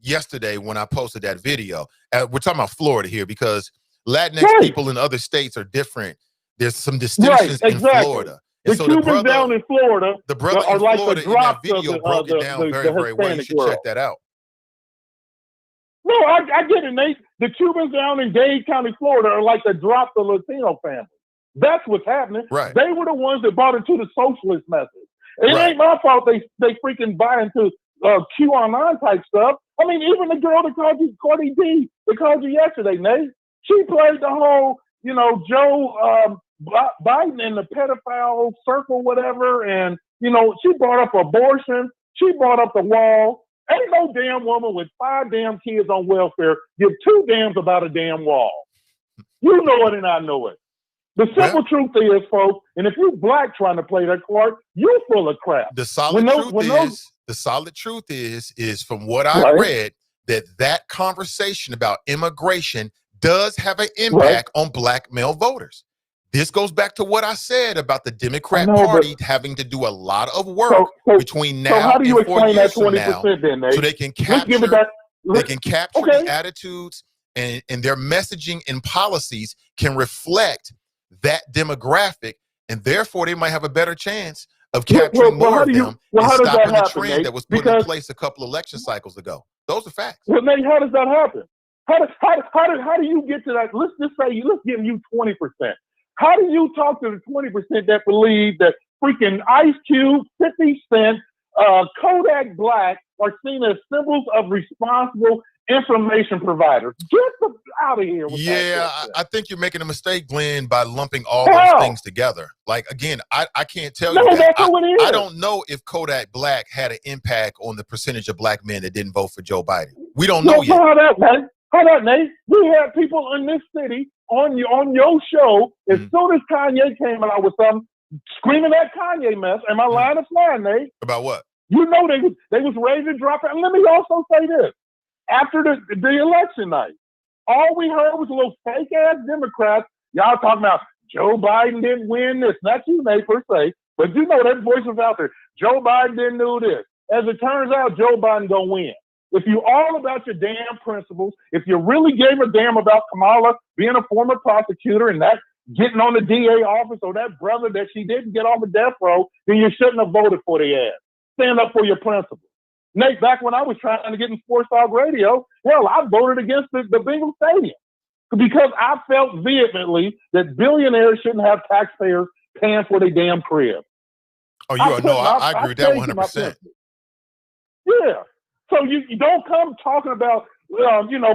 S5: yesterday when I posted that video. We're talking about Florida here because Latinx people in other states are different. There's some distinctions in Florida.
S8: And the Cubans down in Florida,
S5: the brother in Florida in that video broke it down very, very well. You should check that out.
S8: No, I get it, Nate. The Cubans down in Dade County, Florida are like the drop the Latino family. That's what's happening. Right. They were the ones that bought into the socialist message. It ain't my fault they freaking buy into QAnon type stuff. I mean, even the girl that called you Cardi B, they called you yesterday, Nate. She played the whole, Joe Biden in the pedophile circle, whatever. And, she brought up abortion. She brought up the wall. Ain't no damn woman with 5 damn kids on welfare give 2 damns about a damn wall. You know it and I know it. The simple truth is, folks, and if you black trying to play that card, you full of crap.
S5: The solid truth is from what I read, that conversation about immigration does have an impact on black male voters. This goes back to what I said about the Democrat Party having to do a lot of work between now and 4 years from now, so they can capture the attitudes and their messaging and policies can reflect that demographic, and therefore they might have a better chance of capturing more of them and stopping the trend that was put in place a couple of election cycles ago. Those are facts.
S8: Well, Nate, how does that happen? How do you get to that? Let's give you 20%. How do you talk to the 20% that believe that freaking Ice Cube, 50 Cent, Kodak Black are seen as symbols of responsible information providers? Get them out of here with that.
S5: I think you're making a mistake, Glenn, by lumping all those things together. Like, again, I can't tell you that. I don't know if Kodak Black had an impact on the percentage of black men that didn't vote for Joe Biden. We don't know yet.
S8: Hold on, Nate. We had people in this city on your show, as soon as Kanye came out with something, screaming that Kanye mess. Am I lying or flying, Nate?
S5: About what?
S8: You know they was ready to drop it. And let me also say this. After the election night, all we heard was a little fake-ass Democrats. Y'all talking about Joe Biden didn't win this. Not you, Nate, per se, but that voice was out there. Joe Biden didn't do this. As it turns out, Joe Biden gonna win. If you're all about your damn principles, if you really gave a damn about Kamala being a former prosecutor and that getting on the DA office or that brother that she didn't get off of death row, then you shouldn't have voted for the ass. Stand up for your principles. Nate, back when I was trying to get in Sports Talk Radio, well, I voted against the Bengal Stadium because I felt vehemently that billionaires shouldn't have taxpayers paying for their damn crib.
S5: I agree with that 100%.
S8: Yeah. So you don't come talking about,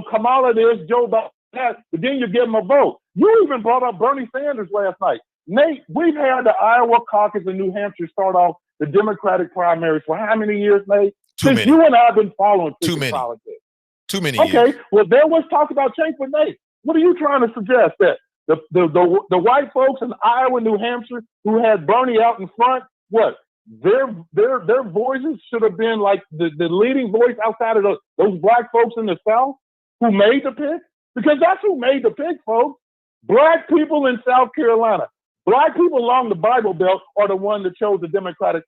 S8: Kamala this, Joe Biden that, but then you give them a vote. You even brought up Bernie Sanders last night. Nate, we've had the Iowa caucus in New Hampshire start off the Democratic primaries for how many years, Nate? Since you and I have been following politics.
S5: Too many
S8: years. Okay, well, there was talk about change, but Nate, what are you trying to suggest? That the white folks in Iowa, New Hampshire, who had Bernie out in front, what? Their voices should have been like the leading voice outside of those black folks in the South who made the pick? Because that's who made the pick, folks. Black people in South Carolina. Black people along the Bible Belt are the one that chose the Democratic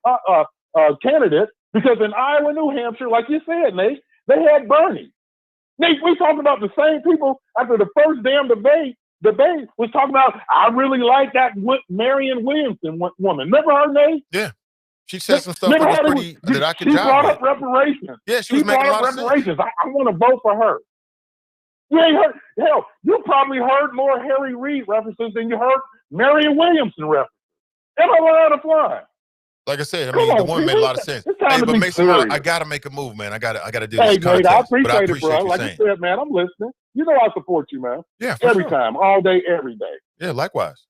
S8: candidate because in Iowa, New Hampshire, like you said, Nate, they had Bernie. Nate, we talking about the same people after the first damn debate was talking about, I really like that Marianne Williamson woman. Remember her, Nate?
S5: Yeah. She said some stuff that I could
S8: She
S5: jive
S8: brought
S5: with.
S8: up reparations.
S5: Yeah, she was making a lot of
S8: reparations. I want to vote for her. You ain't heard, hell, you probably heard more Harry Reid references than you heard Marianne Williamson references. Am I right out of fly?
S5: Like I said, the woman made a lot of sense. Hey, but Mason, I gotta make a move, man. I gotta do this.
S8: Hey, Nate, I appreciate it, bro.
S5: You
S8: like you said, man, I'm listening. You know I support you, man.
S5: Yeah,
S8: every time, all day, every day.
S5: Yeah, likewise.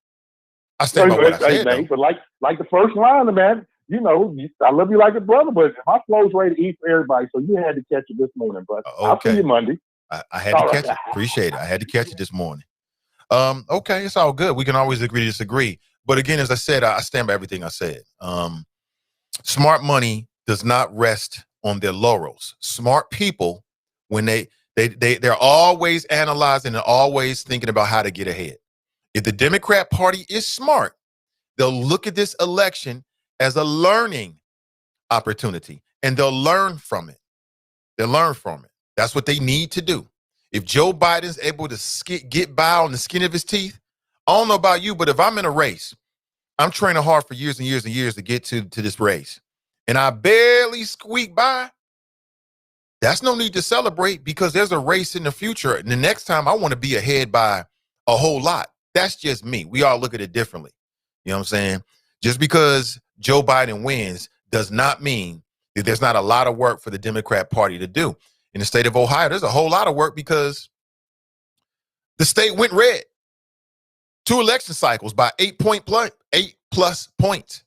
S5: I stand by what I said,
S8: Nate, but like the first line, man. I love you like a brother, but my flow's ready to eat for everybody, so you had to catch it this morning, but I'll see you Monday.
S5: I had to catch it. Appreciate it. I had to catch it this morning. Okay, it's all good. We can always agree to disagree. But again, as I said, I stand by everything I said. Smart money does not rest on their laurels. Smart people, when they're always analyzing and always thinking about how to get ahead. If the Democrat Party is smart, they'll look at this election as a learning opportunity, and they'll learn from it. They'll learn from it. That's what they need to do. If Joe Biden's able to get by on the skin of his teeth, I don't know about you, but if I'm in a race, I'm training hard for years and years and years to get to this race, and I barely squeak by, that's no need to celebrate because there's a race in the future. And the next time I want to be ahead by a whole lot. That's just me. We all look at it differently. You know what I'm saying? Just because Joe Biden wins does not mean that there's not a lot of work for the Democrat Party to do. In the state of Ohio, there's a whole lot of work because the state went red 2 election cycles by 8+ points.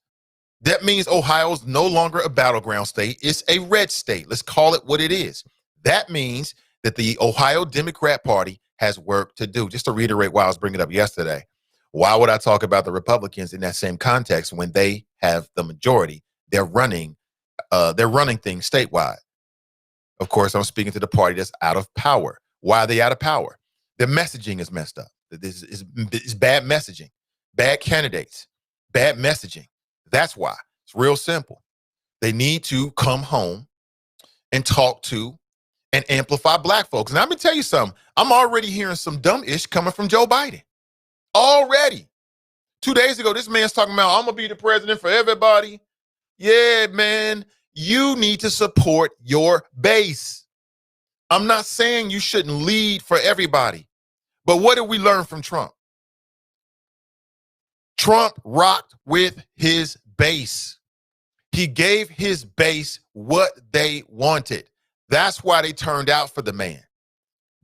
S5: That means Ohio's no longer a battleground state. It's a red state. Let's call it what it is. That means that the Ohio Democrat Party has work to do. Just to reiterate why I was bringing it up yesterday, why would I talk about the Republicans in that same context when they have the majority? They're running things statewide. Of course, I'm speaking to the party that's out of power. Why are they out of power? Their messaging is messed up. This is bad messaging, bad candidates, bad messaging. That's why. It's real simple. They need to come home and talk to and amplify black folks. And I'm going to tell you something. I'm already hearing some dumb ish coming from Joe Biden. Already. 2 days ago, this man's talking about, I'm going to be the president for everybody. Yeah, man. You need to support your base. I'm not saying you shouldn't lead for everybody, but what did we learn from Trump? Trump rocked with his base. He gave his base what they wanted. That's why they turned out for the man.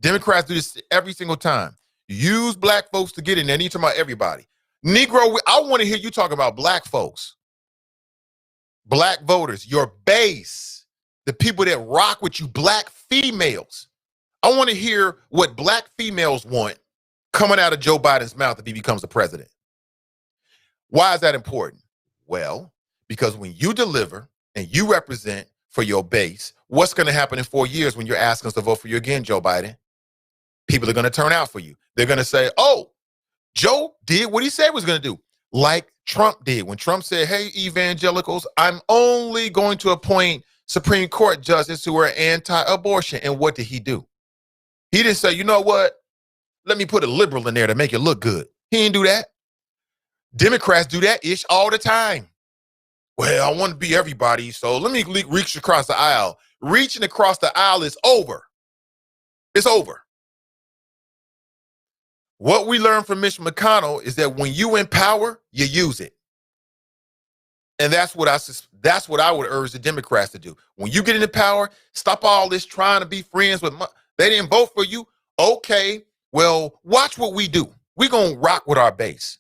S5: Democrats do this every single time. Use black folks to get in there. And you're talking about everybody. Negro, I want to hear you talk about black folks. Black voters, your base, the people that rock with you, black females. I want to hear what black females want coming out of Joe Biden's mouth if he becomes the president. Why is that important? Well, because when you deliver and you represent for your base, what's going to happen in 4 years when you're asking us to vote for you again, Joe Biden? People are going to turn out for you. They're going to say, oh, Joe did what he said he was going to do. Like Trump did when Trump said, hey, evangelicals, I'm only going to appoint Supreme Court justices who are anti-abortion. And what did he do? He didn't say, you know what? Let me put a liberal in there to make it look good. He didn't do that. Democrats do that ish all the time. Well, I want to be everybody, so let me reach across the aisle. Reaching across the aisle is over. It's over. What we learned from Mitch McConnell is that when you in power, you use it. And that's what I would urge the Democrats to do. When you get into power, stop all this trying to be friends with they didn't vote for you. Okay, well, watch what we do. We're going to rock with our base.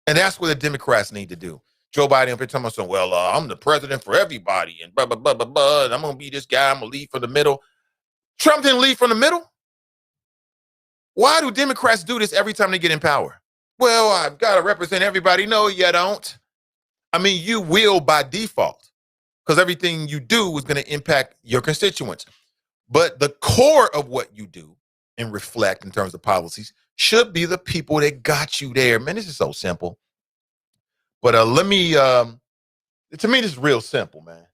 S5: And that's what the Democrats need to do. Joe Biden up here telling us, well, I'm the president for everybody and blah, blah, blah, blah, blah. And I'm going to be this guy. I'm going to lead from the middle. Trump didn't lead from the middle. Why do Democrats do this every time they get in power? Well, I've got to represent everybody. No, you don't. I mean, you will by default because everything you do is going to impact your constituents. But the core of what you do and reflect in terms of policies should be the people that got you there. Man, this is so simple. But to me, this is real simple, man.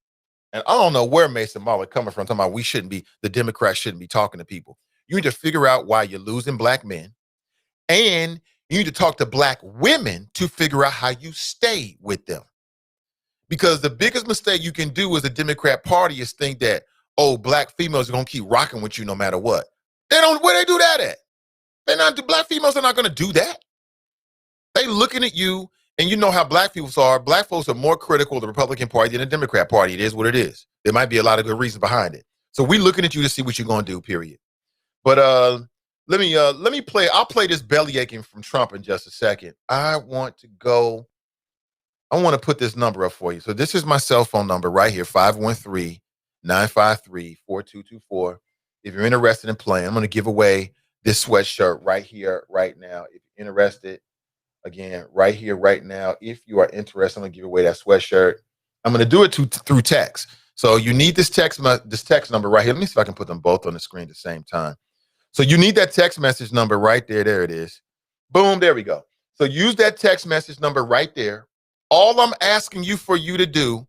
S5: And I don't know where Mason Marley coming from, talking about the Democrats shouldn't be talking to people. You need to figure out why you're losing black men. And you need to talk to black women to figure out how you stay with them. Because the biggest mistake you can do as a Democrat Party is think that, oh, black females are going to keep rocking with you no matter what. Where they do that at? Black females are not going to do that. They looking at you, and you know how black folks are. Black folks are more critical of the Republican Party than the Democrat Party. It is what it is. There might be a lot of good reasons behind it. So we're looking at you to see what you're going to do, period. But let me play. I'll play this belly aching from Trump in just a second. I want to put this number up for you. So this is my cell phone number right here, 513-953-4224. If you're interested in playing, I'm going to give away this sweatshirt right here, right now. If you're interested, again, right here, right now. If you are interested, I'm going to give away that sweatshirt. I'm going to do it through text. So you need this text number right here. Let me see if I can put them both on the screen at the same time. So you need that text message number right there. There it is. Boom, there we go. So use that text message number right there. All I'm asking you to do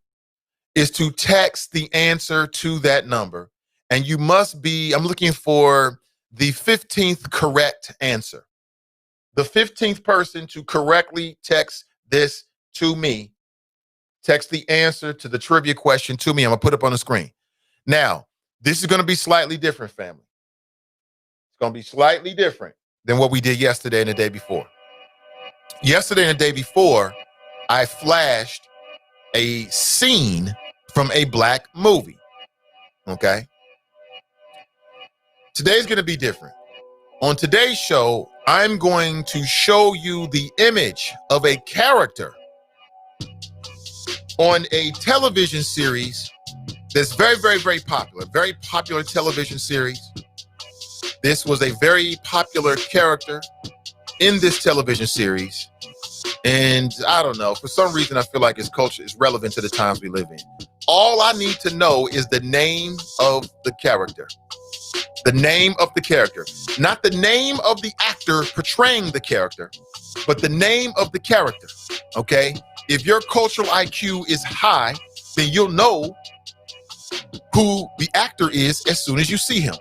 S5: is to text the answer to that number. And you must be, I'm looking for the 15th correct answer. The 15th person to correctly text this to me. Text the answer to the trivia question to me. I'm going to put it up on the screen. Now, this is going to be slightly different, family. It's going to be slightly different than what we did yesterday and the day before. Yesterday and the day before, I flashed a scene from a black movie. Okay? Today's going to be different. On today's show, I'm going to show you the image of a character on a television series that's very, very, very popular. Very popular television series. This was a very popular character in this television series. And I don't know, for some reason, I feel like his culture is relevant to the times we live in. All I need to know is the name of the character. The name of the character. Not the name of the actor portraying the character, but the name of the character, okay? If your cultural IQ is high, then you'll know who the actor is as soon as you see him.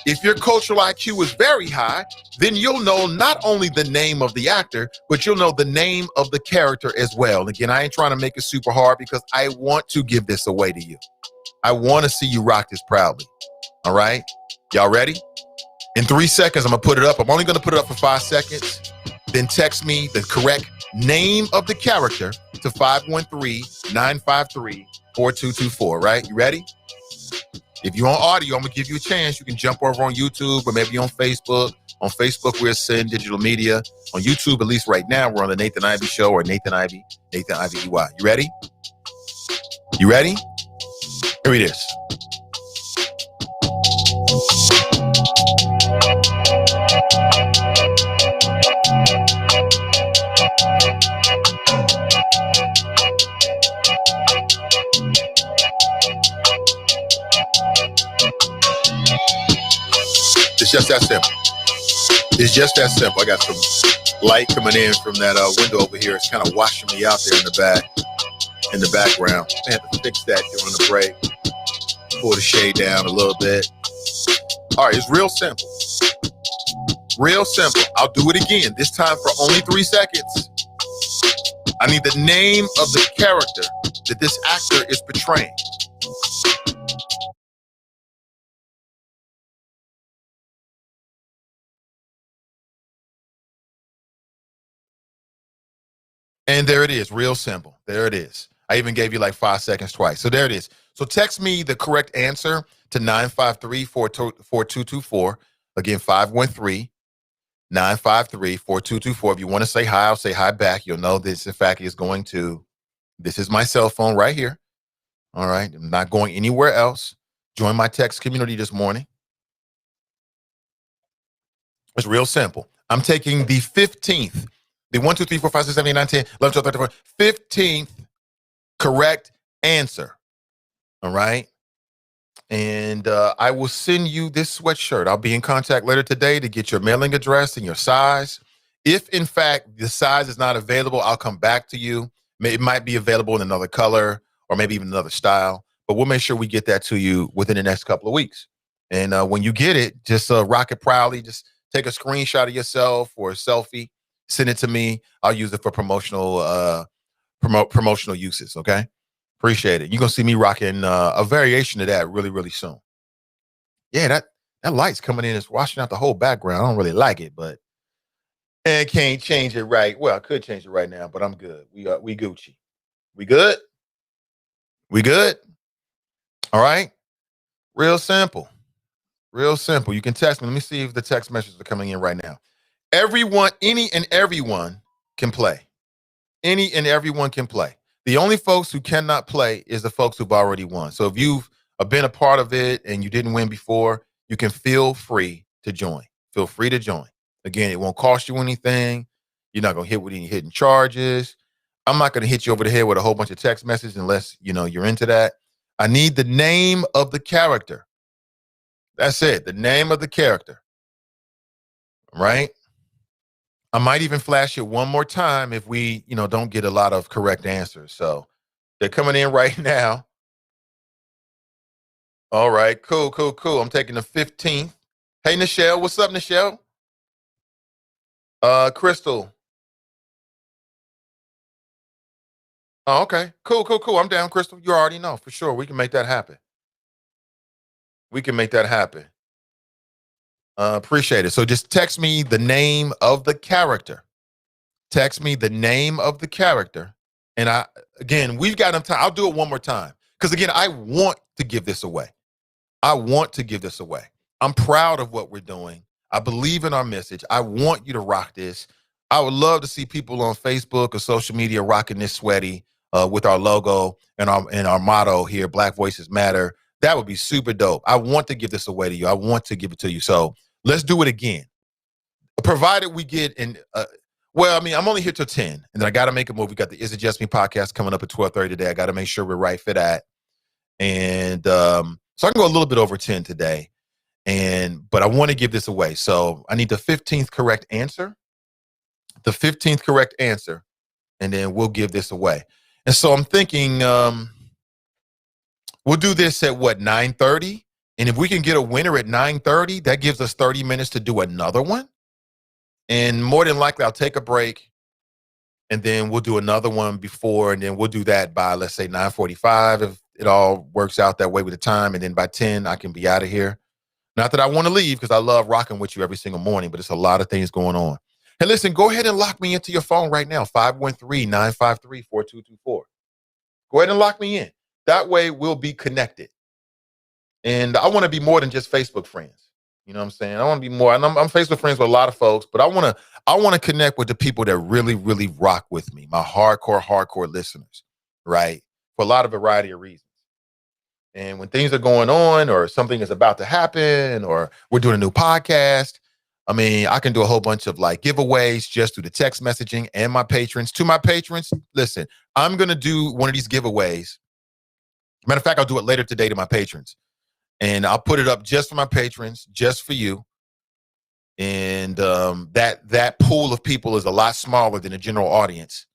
S5: If your cultural IQ is very high, then you'll know not only the name of the actor, but you'll know the name of the character as well. And again, I ain't trying to make it super hard because I want to give this away to you. I want to see you rock this proudly. All right? Y'all ready? In 3 seconds, I'm going to put it up. I'm only going to put it up for 5 seconds. Then text me the correct name of the character to 513-953-4224, right? You ready? If you're on audio, I'm going to give you a chance. You can jump over on YouTube or maybe on Facebook. On Facebook, we're Sin Digital Media. On YouTube, at least right now, we're on the Nathan Ivey Show or Nathan Ivey EY. You ready? You ready? Here it is. It's just that simple. It's just that simple. I got some light coming in from that window over here. It's kind of washing me out there in the back. in the background. I had to fix that during the break. Pull the shade down a little bit. All right, it's real simple. Real simple. I'll do it again, this time for only 3 seconds. I need the name of the character that this actor is portraying. And there it is, real simple. There it is. I even gave you like 5 seconds twice. So there it is. So text me the correct answer to 953-4224. Again, 513-953-4224. If you want to say hi, I'll say hi back. You'll know this, in fact, is going to, this is my cell phone right here. All right. I'm not going anywhere else. Join my text community this morning. It's real simple. I'm taking the 15th, the 1, 2, 3, 4, 5, 6, 7, 8, 9, 10, 11, 12, 13, 14, 15th correct answer. All right. And I will send you this sweatshirt. I'll be in contact later today to get your mailing address and your size. If, in fact, the size is not available, I'll come back to you. It might be available in another color or maybe even another style. But we'll make sure we get that to you within the next couple of weeks. And when you get it, just rock it proudly. Just take a screenshot of yourself or a selfie. Send it to me. I'll use it for promotional promotional uses, okay? Appreciate it. You're going to see me rocking a variation of that really, really soon. Yeah, that light's coming in. It's washing out the whole background. I don't really like it, but I can't change it right. Well, I could change it right now, but I'm good. We Gucci. We good? We good? All right? Real simple. Real simple. You can text me. Let me see if the text messages are coming in right now. Everyone, any and everyone can play. Any and everyone can play. The only folks who cannot play is the folks who've already won. So if you've been a part of it and you didn't win before, you can feel free to join. Feel free to join. Again, it won't cost you anything. You're not going to hit with any hidden charges. I'm not going to hit you over the head with a whole bunch of text messages unless, you're into that. I need the name of the character. That's it. The name of the character. Right? I might even flash it one more time if we, don't get a lot of correct answers. So they're coming in right now. All right, cool. I'm taking the 15th. Hey, Nichelle, what's up, Nichelle? Crystal. Oh, okay, cool. I'm down, Crystal. You already know for sure. We can make that happen. Appreciate it. So just text me the name of the character. And we've got enough time. I'll do it one more time. Because again, I want to give this away. I'm proud of what we're doing. I believe in our message. I want you to rock this. I would love to see people on Facebook or social media rocking this sweaty with our logo and our motto here, Black Voices Matter. That would be super dope. I want to give this away to you. I want to give it to you. So let's do it again. Provided we get in, I'm only here till 10, and then I got to make a move. We got the Is It Just Me podcast coming up at 12:30 today. I got to make sure we're right for that. And so I can go a little bit over 10 today, but I want to give this away. So I need the 15th correct answer. And then we'll give this away. And so I'm thinking we'll do this at 9:30? And if we can get a winner at 9:30, that gives us 30 minutes to do another one. And more than likely, I'll take a break, and then we'll do another one before, and then we'll do that by, let's say, 9:45 if it all works out that way with the time. And then by 10, I can be out of here. Not that I want to leave, because I love rocking with you every single morning, but it's a lot of things going on. Hey, listen, go ahead and lock me into your phone right now, 513-953-4224. Go ahead and lock me in. That way we'll be connected. And I want to be more than just Facebook friends. You know what I'm saying? I want to be more. And I'm Facebook friends with a lot of folks, but I want to connect with the people that really, really rock with me, my hardcore listeners, right? For a lot of variety of reasons. And when things are going on or something is about to happen or we're doing a new podcast, I can do a whole bunch of giveaways just through the text messaging and my patrons. To my patrons, listen, I'm going to do one of these giveaways. Matter of fact, I'll do it later today to my patrons. And I'll put it up just for my patrons, just for you. And that pool of people is a lot smaller than the general audience.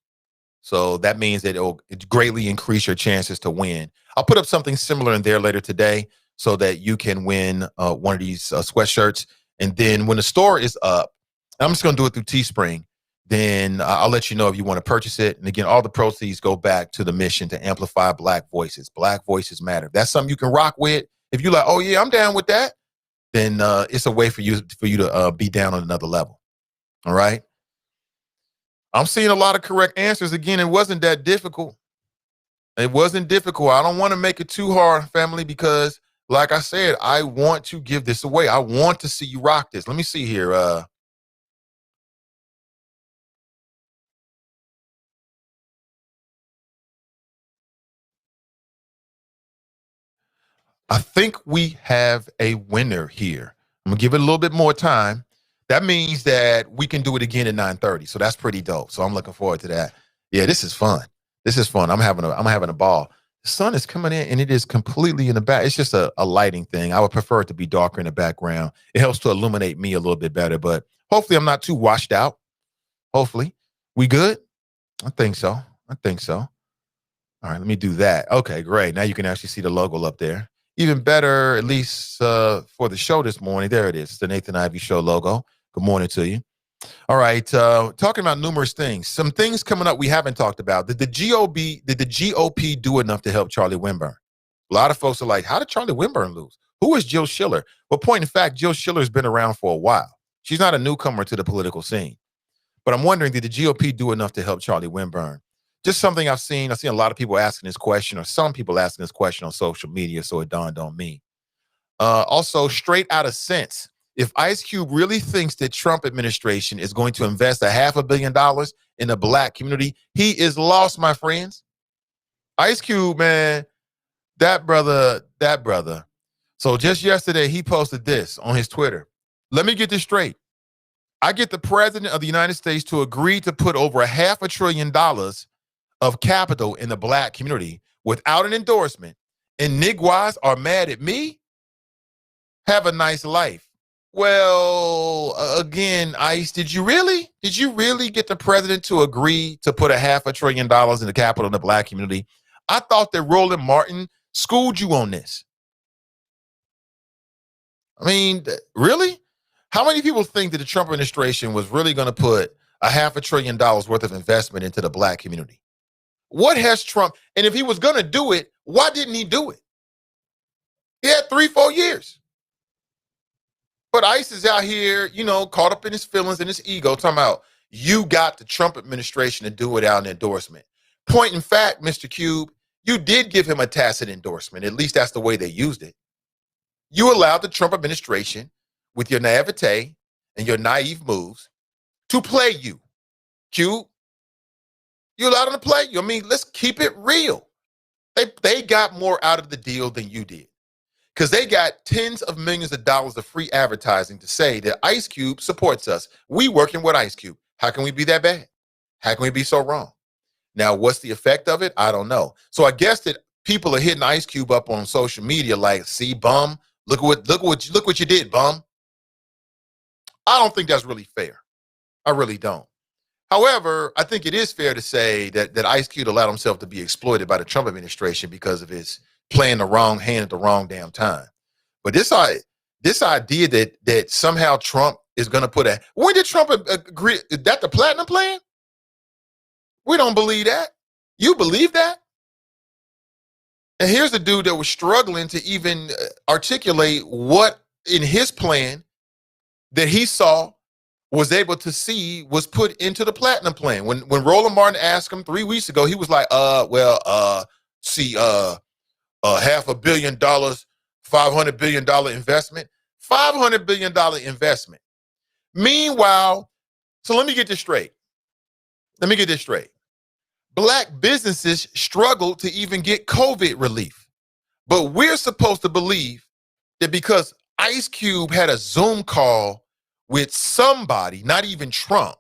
S5: So that means that it'll greatly increase your chances to win. I'll put up something similar in there later today so that you can win one of these sweatshirts. And then when the store is up, I'm just going to do it through Teespring. Then I'll let you know if you want to purchase it. And again, all the proceeds go back to the mission to amplify Black voices. Black voices matter. If that's something you can rock with. If you're like, oh yeah, I'm down with that, then it's a way for you to be down on another level. All right. I'm seeing a lot of correct answers. Again, it wasn't that difficult. It wasn't difficult. I don't want to make it too hard, family, because like I said, I want to give this away. I want to see you rock this. Let me see here. I think we have a winner here. I'm gonna give it a little bit more time. That means that we can do it again at 9:30. So that's pretty dope. So I'm looking forward to that. Yeah, this is fun. This is fun. I'm having a ball. The sun is coming in and it is completely in the back. It's just a lighting thing. I would prefer it to be darker in the background. It helps to illuminate me a little bit better, but hopefully I'm not too washed out. Hopefully. We good? I think so. All right, let me do that. Okay, great. Now you can actually see the logo up there. Even better, at least for the show this morning. There it is, the Nathan Ivey Show logo. Good morning to you. All right, talking about numerous things. Some things coming up we haven't talked about. Did the GOP do enough to help Charlie Winburn? A lot of folks are like, how did Charlie Winburn lose? Who is Jill Schiller? Well, point in fact, Jill Schiller's been around for a while. She's not a newcomer to the political scene. But I'm wondering, did the GOP do enough to help Charlie Winburn? Just something I've seen. I've seen a lot of people asking this question, or some people asking this question on social media, so it dawned on me. Also, straight out of sense, if Ice Cube really thinks that Trump administration is going to invest $500 million in the Black community, he is lost, my friends. Ice Cube, man, that brother. So just yesterday, he posted this on his Twitter. Let me get this straight. I get the president of the United States to agree to put over $500 billion of capital in the Black community without an endorsement, and nigwas are mad at me? Have a nice life. Well, again, Ice, did you really get the president to agree to put $500 billion in the capital in the Black community? I thought that Roland Martin schooled you on this. I mean, really? How many people think that the Trump administration was really going to put $500 billion worth of investment into the Black community? What has Trump, and if he was going to do it, why didn't he do it? He had 3-4 years. But Ice is out here, caught up in his feelings and his ego, talking about, you got the Trump administration to do it without an endorsement. Point in fact, Mr. Cube, you did give him a tacit endorsement. At least that's the way they used it. You allowed the Trump administration, with your naivete and your naive moves, to play you, Cube. You allowed them to play you. I mean, let's keep it real. They got more out of the deal than you did, because they got tens of millions of dollars of free advertising to say that Ice Cube supports us. We working with Ice Cube. How can we be that bad? How can we be so wrong? Now, what's the effect of it? I don't know. So I guess that people are hitting Ice Cube up on social media like, see, bum, look what you did, bum. I don't think that's really fair. I really don't. However, I think it is fair to say that Ice Cube allowed himself to be exploited by the Trump administration because of his playing the wrong hand at the wrong damn time. But this idea that somehow Trump is going to put when did Trump agree? Is that the platinum plan? We don't believe that. You believe that? And here's a dude that was struggling to even articulate what in his plan that he saw, was able to see, was put into the platinum plan. When Roland Martin asked him 3 weeks ago, he was like, $500 million, $500 billion investment, $500 billion investment. Meanwhile, so let me get this straight. Black businesses struggled to even get COVID relief. But we're supposed to believe that because Ice Cube had a Zoom call with somebody, not even Trump,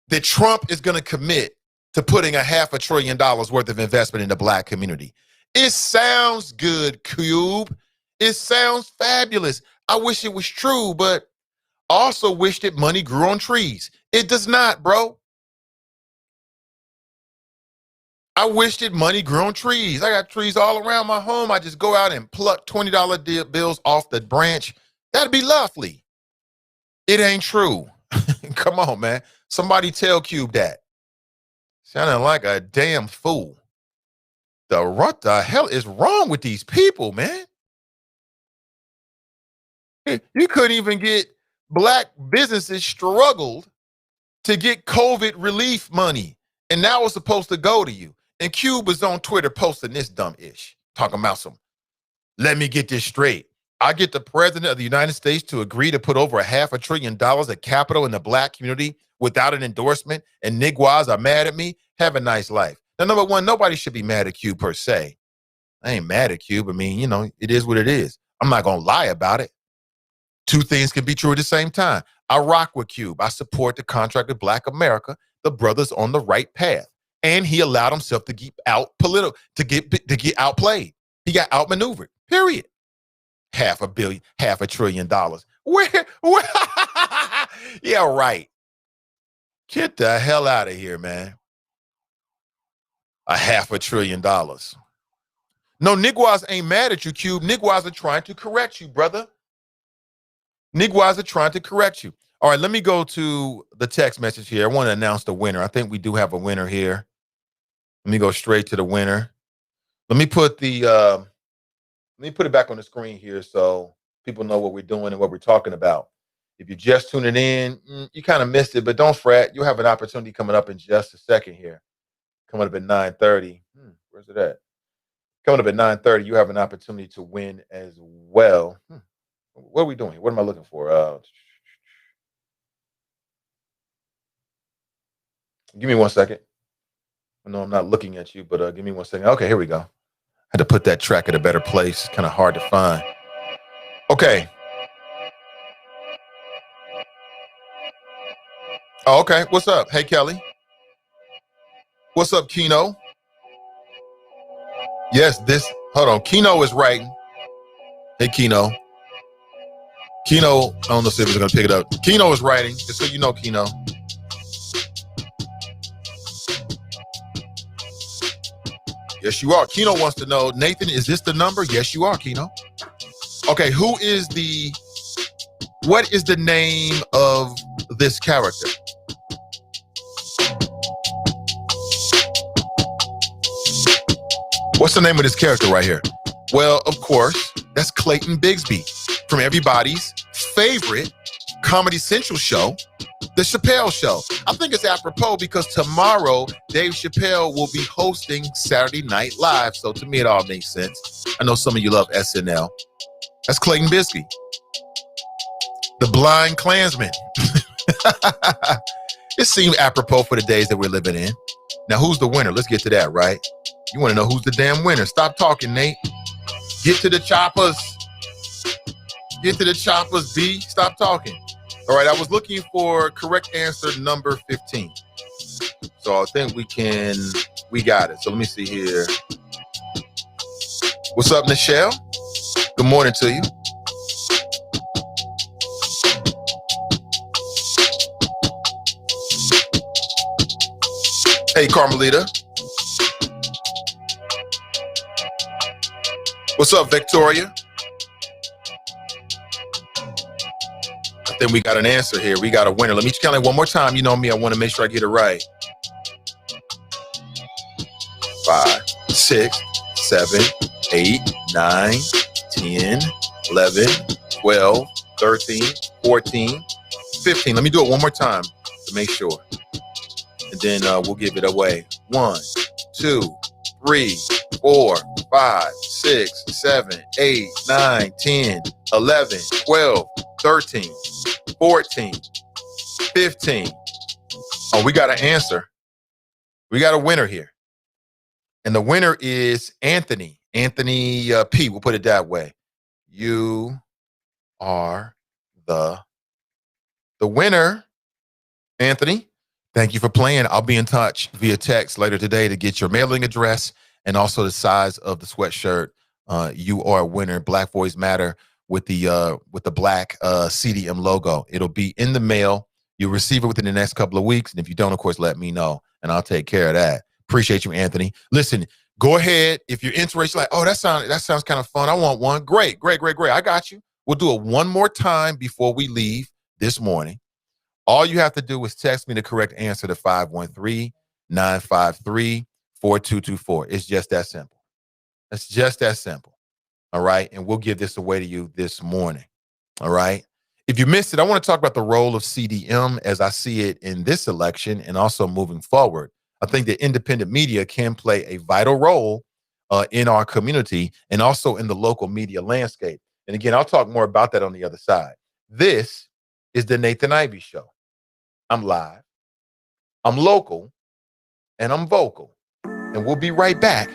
S5: that Trump is going to commit to putting $500 billion worth of investment in the Black community. It sounds good, Cube. It sounds fabulous. I wish it was true, but I also wish that money grew on trees. It does not, bro. I wish that money grew on trees. I got trees all around my home. I just go out and pluck $20 bills off the branch. That'd be lovely. It ain't true. Come on, man. Somebody tell Cube that. Sounding like a damn fool. What the hell is wrong with these people, man? You couldn't even get black businesses struggled to get COVID relief money. And now it's supposed to go to you. And Cube is on Twitter posting this dumb ish, talking about some, let me get this straight. I get the president of the United States to agree to put over $500 billion of capital in the black community without an endorsement, and nigwas are mad at me. Have a nice life. Now, number one, nobody should be mad at Cube per se. I ain't mad at Cube. I mean, you know, it is what it is. I'm not going to lie about it. Two things can be true at the same time. I rock with Cube. I support the contract with Black America. The brother's on the right path. And he allowed himself to get get outplayed. He got outmaneuvered, period. $500 billion. Where? Yeah, right. Get the hell out of here, man. $500 billion. No, nigwas ain't mad at you, Cube. Nigwas are trying to correct you, brother. Nigwas are trying to correct you. All right, let me go to the text message here. I want to announce the winner. I think we do have a winner here. Let me go straight to the winner. Let me put it back on the screen here so people know what we're doing and what we're talking about. If you're just tuning in, you kind of missed it, but don't fret. You'll have an opportunity coming up in just a second here. Coming up at 9:30. Where's it at? Coming up at 9:30, you have an opportunity to win as well. What are we doing? What am I looking for? Give me 1 second. I know I'm not looking at you, but give me 1 second. Okay, here we go. I had to put that track at a better place. Kind of hard to find. Okay. Oh, okay. What's up? Hey, Kelly. What's up, Keno? Yes, hold on. Keno is writing. Hey, Keno. Keno, I don't know if it's going to pick it up. Keno is writing, just so you know, Keno. Yes, you are. Keno wants to know, Nathan, is this the number? Yes, you are, Keno. Okay, what is the name of this character? What's the name of this character right here? Well, of course, that's Clayton Bigsby from everybody's favorite Comedy Central show, The Chappelle Show. I think it's apropos because tomorrow, Dave Chappelle will be hosting Saturday Night Live. So to me, it all makes sense. I know some of you love SNL. That's Clayton Bigsby, the blind Klansman. It seemed apropos for the days that we're living in. Now, who's the winner? Let's get to that, right? You want to know who's the damn winner. Stop talking, Nate. Get to the choppers. Get to the choppers, B. Stop talking. All right, I was looking for correct answer number 15. So I think we got it. So let me see here. What's up, Nichelle? Good morning to you. Hey, Carmelita. What's up, Victoria? I think we got an answer here. We got a winner. Let me count it one more time. You know me, I want to make sure I get it right. 5, 6, 7, 8, 9, 10, 11, 12, 13, 14, 15. Let me do it one more time to make sure. And then we'll give it away. 1, 2, 3, 4, 5, 6, 7, 8, 9, 10, 11, 12, 13, 14, 15. Oh, we got an answer. We got a winner here. And the winner is Anthony. Anthony P. We'll put it that way. You are the winner, Anthony. Thank you for playing. I'll be in touch via text later today to get your mailing address and also the size of the sweatshirt. You are a winner. Black Voice Matter with the black CDM logo. It'll be in the mail. You'll receive it within the next couple of weeks. And if you don't, of course, let me know and I'll take care of that. Appreciate you, Anthony. Listen, go ahead. If you're interested, like, oh, that sounds kind of fun. I want one. Great. I got you. We'll do it one more time before we leave this morning. All you have to do is text me the correct answer to 513-953-4224. It's just that simple. It's just that simple. All right. And we'll give this away to you this morning. All right. If you missed it, I want to talk about the role of CDM as I see it in this election and also moving forward. I think that independent media can play a vital role in our community and also in the local media landscape. And again, I'll talk more about that on the other side. This is the Nathan Ivey Show. I'm live, I'm local, and I'm vocal. And we'll be right back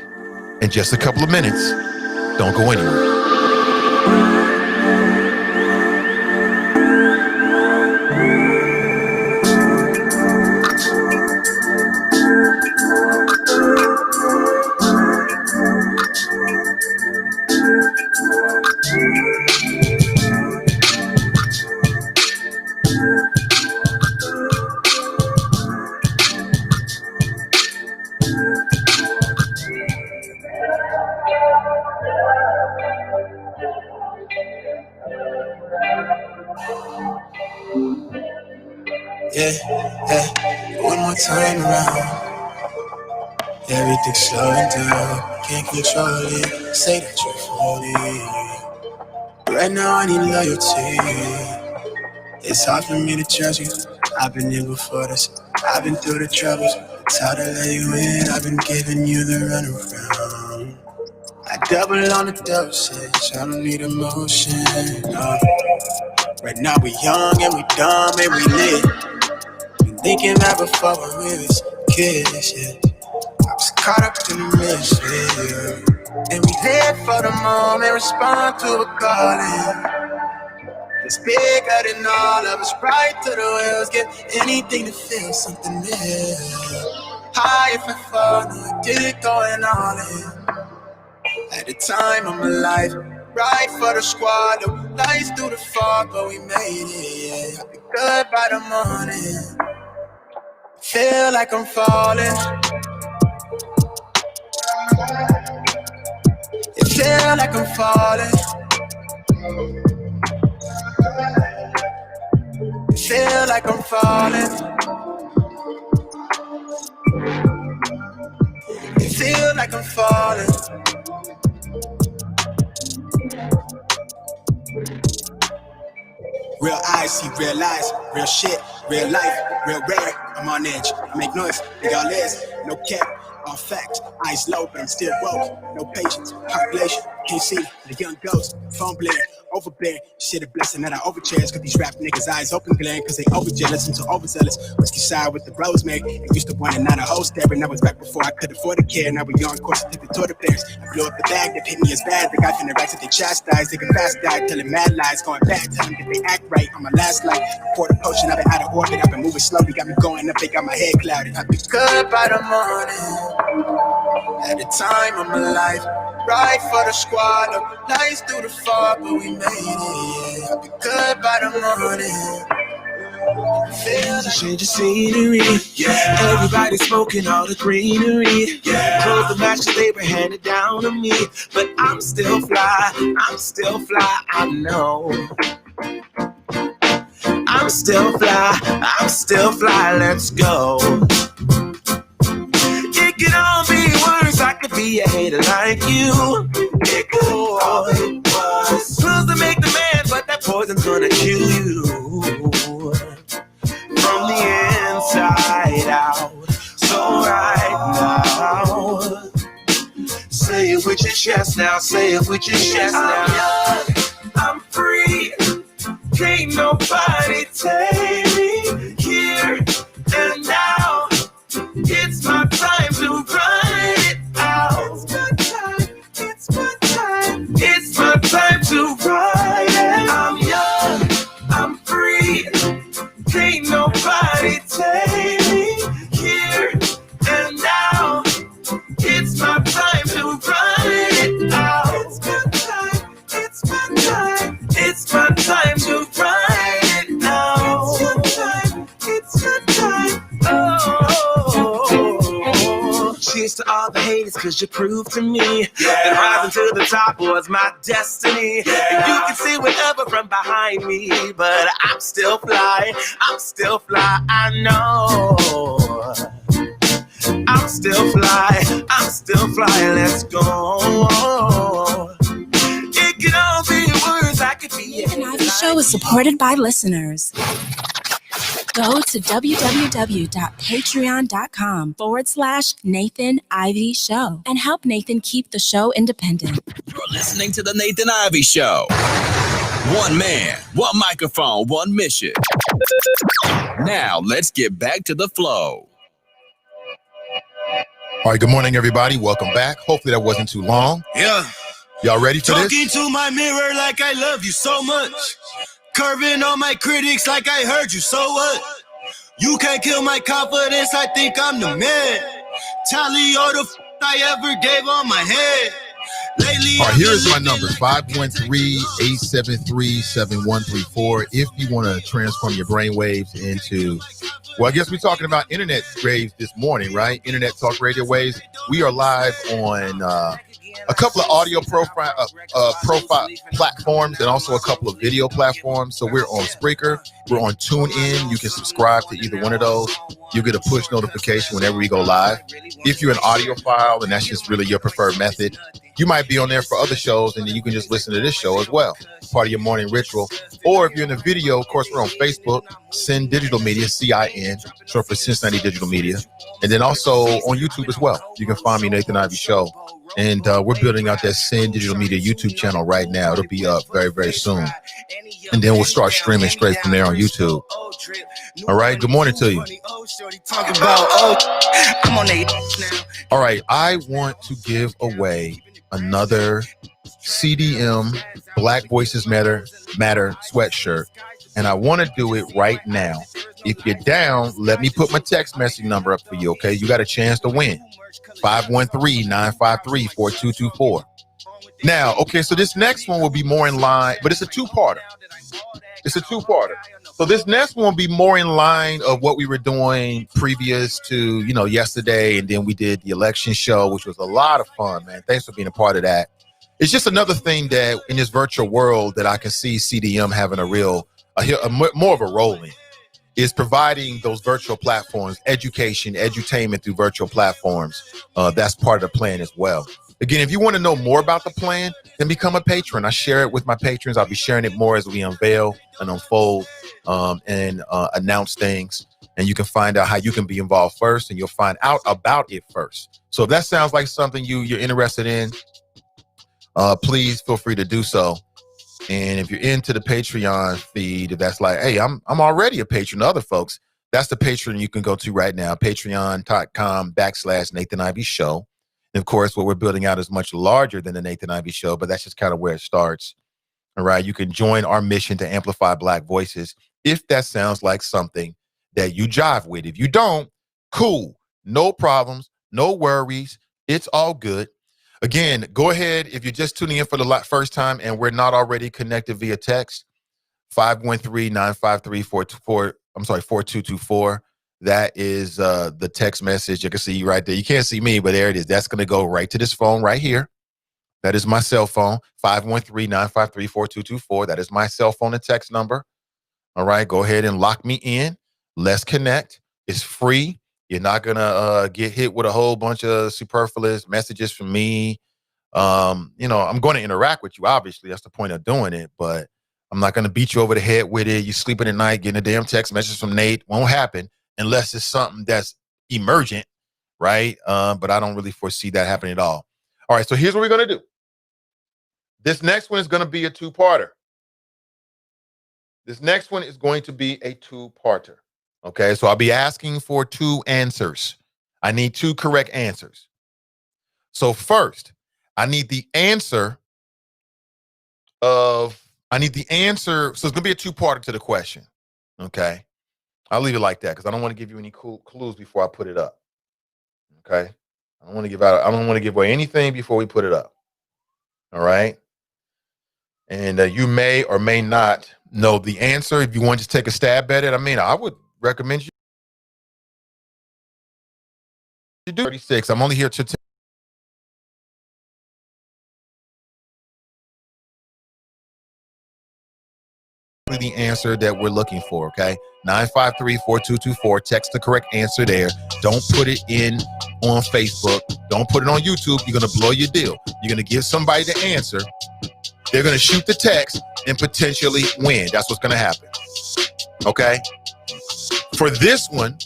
S5: in just a couple of minutes. Don't go anywhere.
S3: One more time around. Everything's slowing down. Can't control it. Say that you're falling. Right now I need loyalty. It's hard for me to trust you. I've been here before this. I've been through the troubles. It's hard to let you in. I've been giving you the runaround. I double on the dosage. I don't need emotion. No. Right now we young and we dumb and we lit. Been thinking that before when we was kids, yeah. I was caught up in the mystery, yeah. And we live for the moment, respond to a calling. It's bigger than all of us, right to the wheels. Get anything to feel something new. High if I fall, no, I did it going all in. At the time of my life, right for the squad, the lights through the fog, but we made it, yeah. I'll be good by the morning. Feel like I'm falling. It feel like I'm falling. It feel like I'm falling. It feel like I'm falling. Real eyes see real eyes, real shit, real life, real rare. I'm on edge, I make noise, they all is, no cap, all facts. Eyes low, but I'm still broke. No patience, population, can't see the young ghost, phone blare, overbear. Shit a blessing that I overcherish, cause these rap niggas eyes open glaring, cause they overjealous and so overzealous. Whiskey side with the bros make, they used to want it, not a whole step, and that was back before I could afford to care. Now we on course to take the tour to Paris. I blew up the bag, they hit me as bad. The guy from the racks that they chastise, they can fast die, telling mad lies, going back, telling that they act right. On my last life, I poured a potion, I've been out of orbit, I've been moving slowly, got me going up, they got my head clouded. I'll be good by the morning. At the time of my life, right for the squad, no lights through the fog, but we made it, yeah. I'll be good by the morning. Change the scenery, yeah. Everybody smoking all the greenery, yeah. Close the matches they were handed down to me, but I'm still fly, I know. I'm still fly, let's go. It could all be worse, I could be a hater like you. It could all be worse. Pills to make the man, but that poison's gonna kill you. From the inside out. So right now, say it with your chest now, say it with your chest now. I'm young, I'm free, can't nobody take me here and now. It's my time to run it out. It's my time to ride it. I'm young, I'm free, can't nobody take me here and now. It's my time to run it out. It's my
S9: it's cause you proved to me that rising to the top was my destiny. And you can see whatever from behind me, but I'm still fly, I know. I'm still fly, let's go. It can all be words, I could be.
S2: Nathan Ivey Show is supported by listeners. Go to www.patreon.com/Nathan Ivey Show and help Nathan keep the show independent.
S10: You're listening to The Nathan Ivey Show. One man, one microphone, one mission. Now, let's get back to the flow.
S5: All right, good morning, everybody. Welcome back. Hopefully that wasn't too long.
S3: Yeah.
S5: Y'all ready for this?
S3: Talking to my mirror like I love you so much. Curving on my critics like I heard you, so what? You can't kill my confidence, I think I'm the man. Tally all the I ever gave on my head. Lately,
S5: all right, here is my number, 513-873-7134. If you want to transform your brainwaves into, well, I guess we're talking about internet waves this morning, right? Internet talk radio waves. We are live on a couple of audio profile platforms and also a couple of video platforms. So we're on Spreaker, we're on TuneIn. You can subscribe to either one of those. You get a push notification whenever we go live. If you're an audiophile and that's just really your preferred method, you might be on there for other shows and then you can just listen to this show as well, part of your morning ritual. Or if you're in the video, of course, we're on Facebook, Sin Digital Media, CIN, short for Cincinnati Digital Media. And then also on YouTube as well. You can find me, Nathan Ivey Show. And we're building out that Sin Digital Media YouTube channel right now. It'll be up very, very soon. And then we'll start streaming straight from there on YouTube. All right. Good morning to you. All right. I want to give away another CDM Black Voices Matter sweatshirt. And I want to do it right now. If you're down, let me put my text message number up for you, okay? You got a chance to win. 513-953-4224. Now, okay, so this next one will be more in line, but it's a two-parter. So this next one will be more in line of what we were doing previous to, yesterday, and then we did the election show, which was a lot of fun, man. Thanks for being a part of that. It's just another thing that in this virtual world that I can see CDM having more of a role in. Is providing those virtual platforms, education, edutainment through virtual platforms. That's part of the plan as well. Again, if you want to know more about the plan, then become a patron. I share it with my patrons. I'll be sharing it more as we unveil and unfold and announce things. And you can find out how you can be involved first, and you'll find out about it first. So if that sounds like something you're interested in, please feel free to do so. And if you're into the Patreon feed, if that's like, hey, I'm already a patron to other folks, that's the Patreon you can go to right now, patreon.com/Nathan Ivey Show. And of course, what we're building out is much larger than the Nathan Ivey Show, but that's just kind of where it starts. All right. You can join our mission to amplify Black voices if that sounds like something that you jive with. If you don't, cool. No problems, no worries. It's all good. Again, go ahead. If you're just tuning in for the first time and we're not already connected via text, 513-953-4224. That is the text message. You can see right there. You can't see me, but there it is. That's going to go right to this phone right here. That is my cell phone, 513-953-4224. That is my cell phone and text number. All right, go ahead and lock me in. Let's connect. It's free. You're not going to get hit with a whole bunch of superfluous messages from me. I'm going to interact with you, obviously. That's the point of doing it. But I'm not going to beat you over the head with it. You sleeping at night, getting a damn text message from Nate. Won't happen unless it's something that's emergent, right? But I don't really foresee that happening at all. All right, so here's what we're going to do. This next one is going to be a two-parter. Okay, so I'll be asking for two answers. I need two correct answers. So first, I need the answer. So it's going to be a two-parter to the question. Okay, I'll leave it like that because I don't want to give you any clues before I put it up. Okay, I don't want to give away anything before we put it up. All right, and you may or may not know the answer. If you want to just take a stab at it, I would recommend you do 36. I'm only here to exactly the answer that we're looking for, okay? 953-4224. Text the correct answer there. Don't put it in on Facebook. Don't put it on YouTube. You're going to blow your deal. You're going to give somebody the answer. They're going to shoot the text and potentially win. That's what's going to happen, okay? For this one,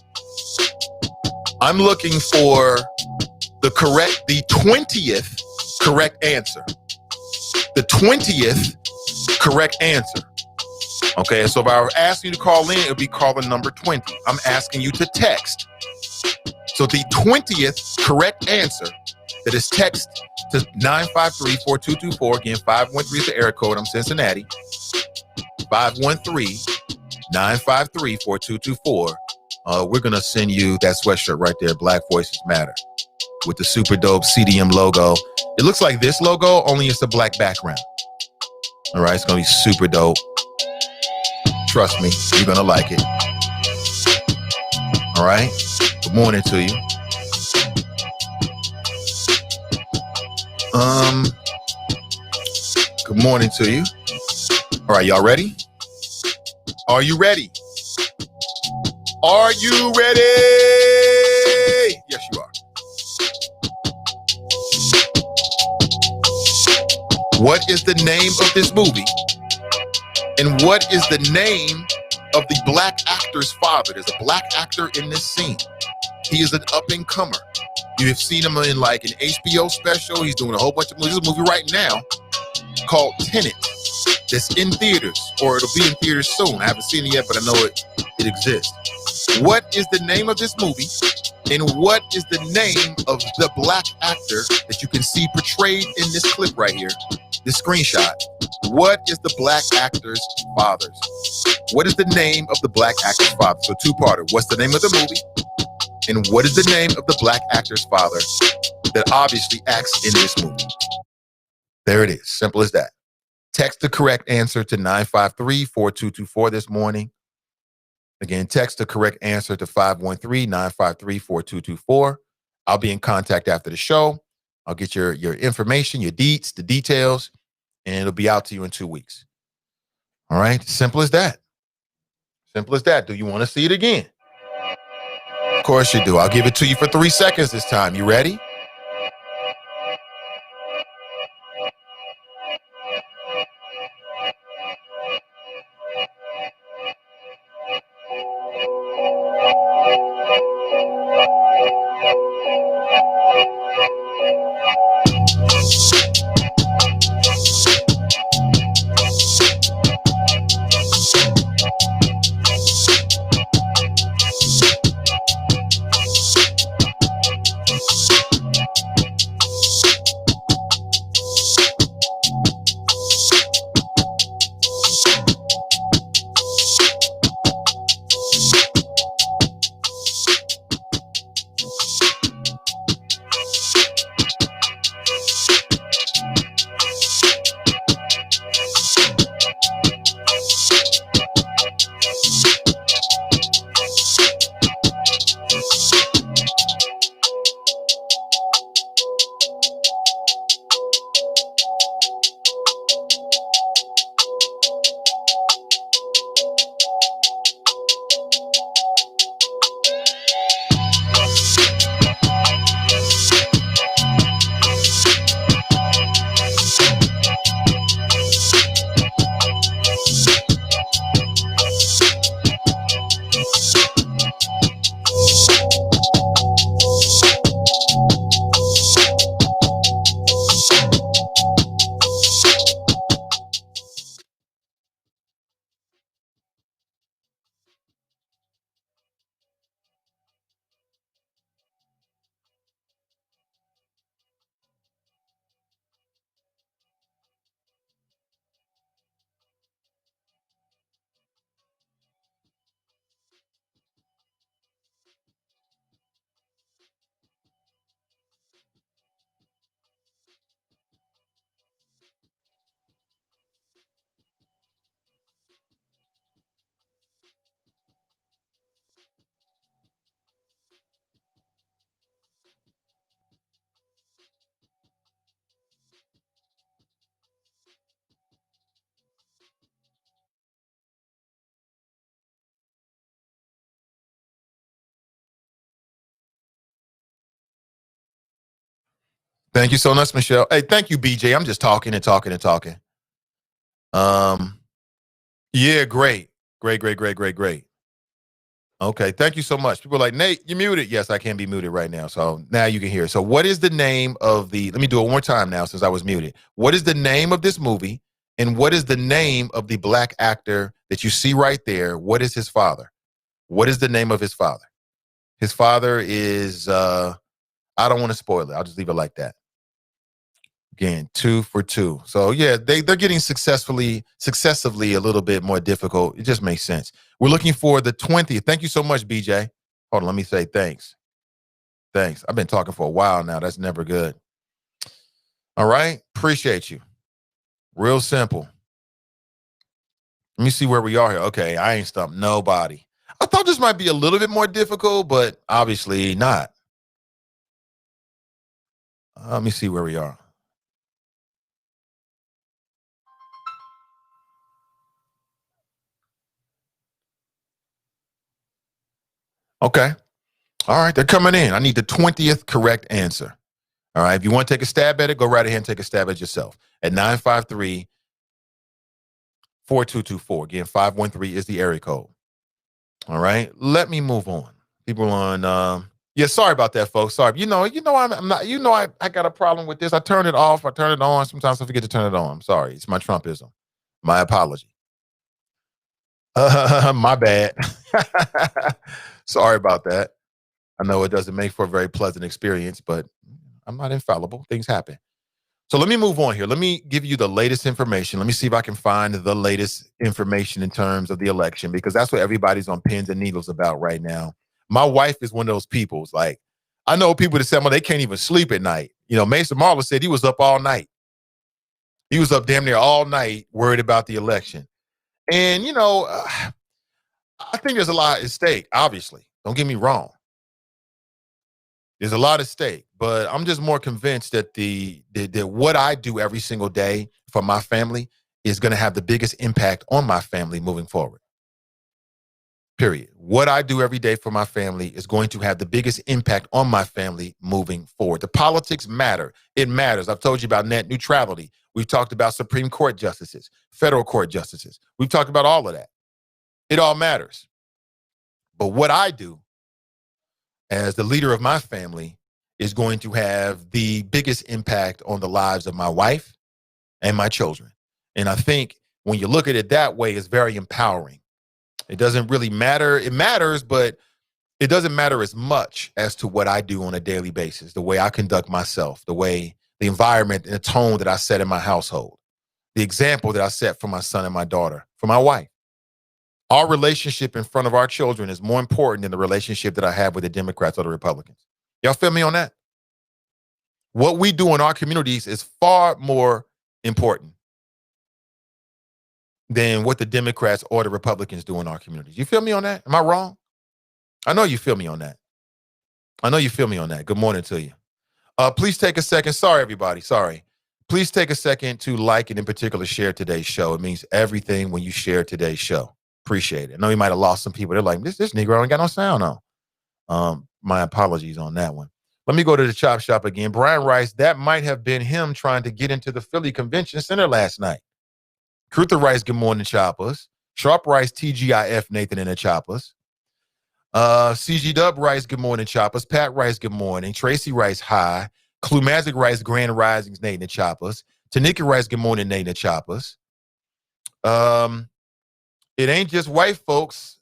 S5: I'm looking for the 20th correct answer. The 20th correct answer. Okay, so if I were asking you to call in, it would be caller number 20. I'm asking you to text. So the 20th correct answer that is text to 953-4224. Again, 513 is the area code. I'm Cincinnati. 513-953-4224. We're going to send you that sweatshirt right there, Black Voices Matter, with the super dope CDM logo. It looks like this logo, only it's a black background. All right, it's going to be super dope. Trust me, you're going to like it. All right, good morning to you. Good morning to you. All right, y'all ready? Are you ready? Are you ready? Yes, you are. What is the name of this movie? And what is the name of the black actor's father? There's a black actor in this scene. He is an up-and-comer. You have seen him in like an HBO special. He's doing a whole bunch of movies. There's a movie right now called Tenet that's in theaters, or it'll be in theaters soon. I haven't seen it yet, but I know it exists. What is the name of this movie? And what is the name of the black actor that you can see portrayed in this clip right here, this screenshot? What is the black actor's father? What is the name of the black actor's father? So two-parter. What's the name of the movie? And what is the name of the black actor's father that obviously acts in this movie? There it is. Simple as that. Text the correct answer to 953-4224 this morning. Again, text the correct answer to 513-953-4224. I'll be in contact after the show. I'll get your information, your deets, the details, and it'll be out to you in 2 weeks. All right? Simple as that. Simple as that. Do you want to see it again? Of course you do. I'll give it to you for 3 seconds this time. You ready? Thank you so much, Michelle. Hey, thank you, BJ. I'm just talking and talking and talking. Yeah, great. Great. Okay, thank you so much. People are like, Nate, you muted. Yes, I can be muted right now. So now you can hear. So what is the name of let me do it one more time now since I was muted. What is the name of this movie? And what is the name of the black actor that you see right there? What is his father? What is the name of his father? His father is, I don't want to spoil it. I'll just leave it like that. Again, 2 for 2. So yeah, they're getting successively a little bit more difficult. It just makes sense. We're looking for the 20th. Thank you so much, BJ. Hold on, let me say thanks. Thanks. I've been talking for a while now. That's never good. All right. Appreciate you. Real simple. Let me see where we are here. Okay, I ain't stumped nobody. I thought this might be a little bit more difficult, but obviously not. Let me see where we are. Okay. All right, they're coming in. I need the 20th correct answer. All right, if you want to take a stab at it, go right ahead and take a stab at yourself. At 953-4224. Again, 513 is the area code. All right, let me move on. People on, yeah, sorry about that, folks. Sorry. I'm not, I got a problem with this. I turn it off. I turn it on. Sometimes I forget to turn it on. I'm sorry. It's my Trumpism. My apology. My bad. Sorry about that. I know it doesn't make for a very pleasant experience, but I'm not infallible. Things happen. So let me move on here. Let me give you the latest information. Let me see if I can find the latest information in terms of the election, because that's what everybody's on pins and needles about right now. My wife is one of those people. It's like, I know people that say, well, they can't even sleep at night. Mason Marler said he was up all night. He was up damn near all night worried about the election. And, I think there's a lot at stake, obviously. Don't get me wrong. There's a lot at stake, but I'm just more convinced that that what I do every single day for my family is going to have the biggest impact on my family moving forward. Period. What I do every day for my family is going to have the biggest impact on my family moving forward. The politics matter. It matters. I've told you about net neutrality. We've talked about Supreme Court justices, federal court justices. We've talked about all of that. It all matters. But what I do as the leader of my family is going to have the biggest impact on the lives of my wife and my children. And I think when you look at it that way, it's very empowering. It doesn't really matter. It matters, but it doesn't matter as much as to what I do on a daily basis, the way I conduct myself, the environment and the tone that I set in my household, the example that I set for my son and my daughter, for my wife. Our relationship in front of our children is more important than the relationship that I have with the Democrats or the Republicans. Y'all feel me on that? What we do in our communities is far more important than what the Democrats or the Republicans do in our communities. You feel me on that? Am I wrong? I know you feel me on that. Good morning to you. Please take a second. Sorry, everybody. Sorry. Please take a second to like and in particular share today's show. It means everything when you share today's show. Appreciate it. I know you might have lost some people. They're like, this Negro ain't got no sound on. My apologies on that one. Let me go to the chop shop again. Brian Rice, that might have been him trying to get into the Philly Convention Center last night. Cruther Rice, good morning, choppers. Sharp Rice, TGIF, Nathan in the choppers. CG Dub Rice, good morning, choppers. Pat Rice, good morning. Tracy Rice, hi. Clumazic Rice, Grand Risings, Nate in the choppers. Tanika Rice, good morning, Nate in the choppers. It ain't just white folks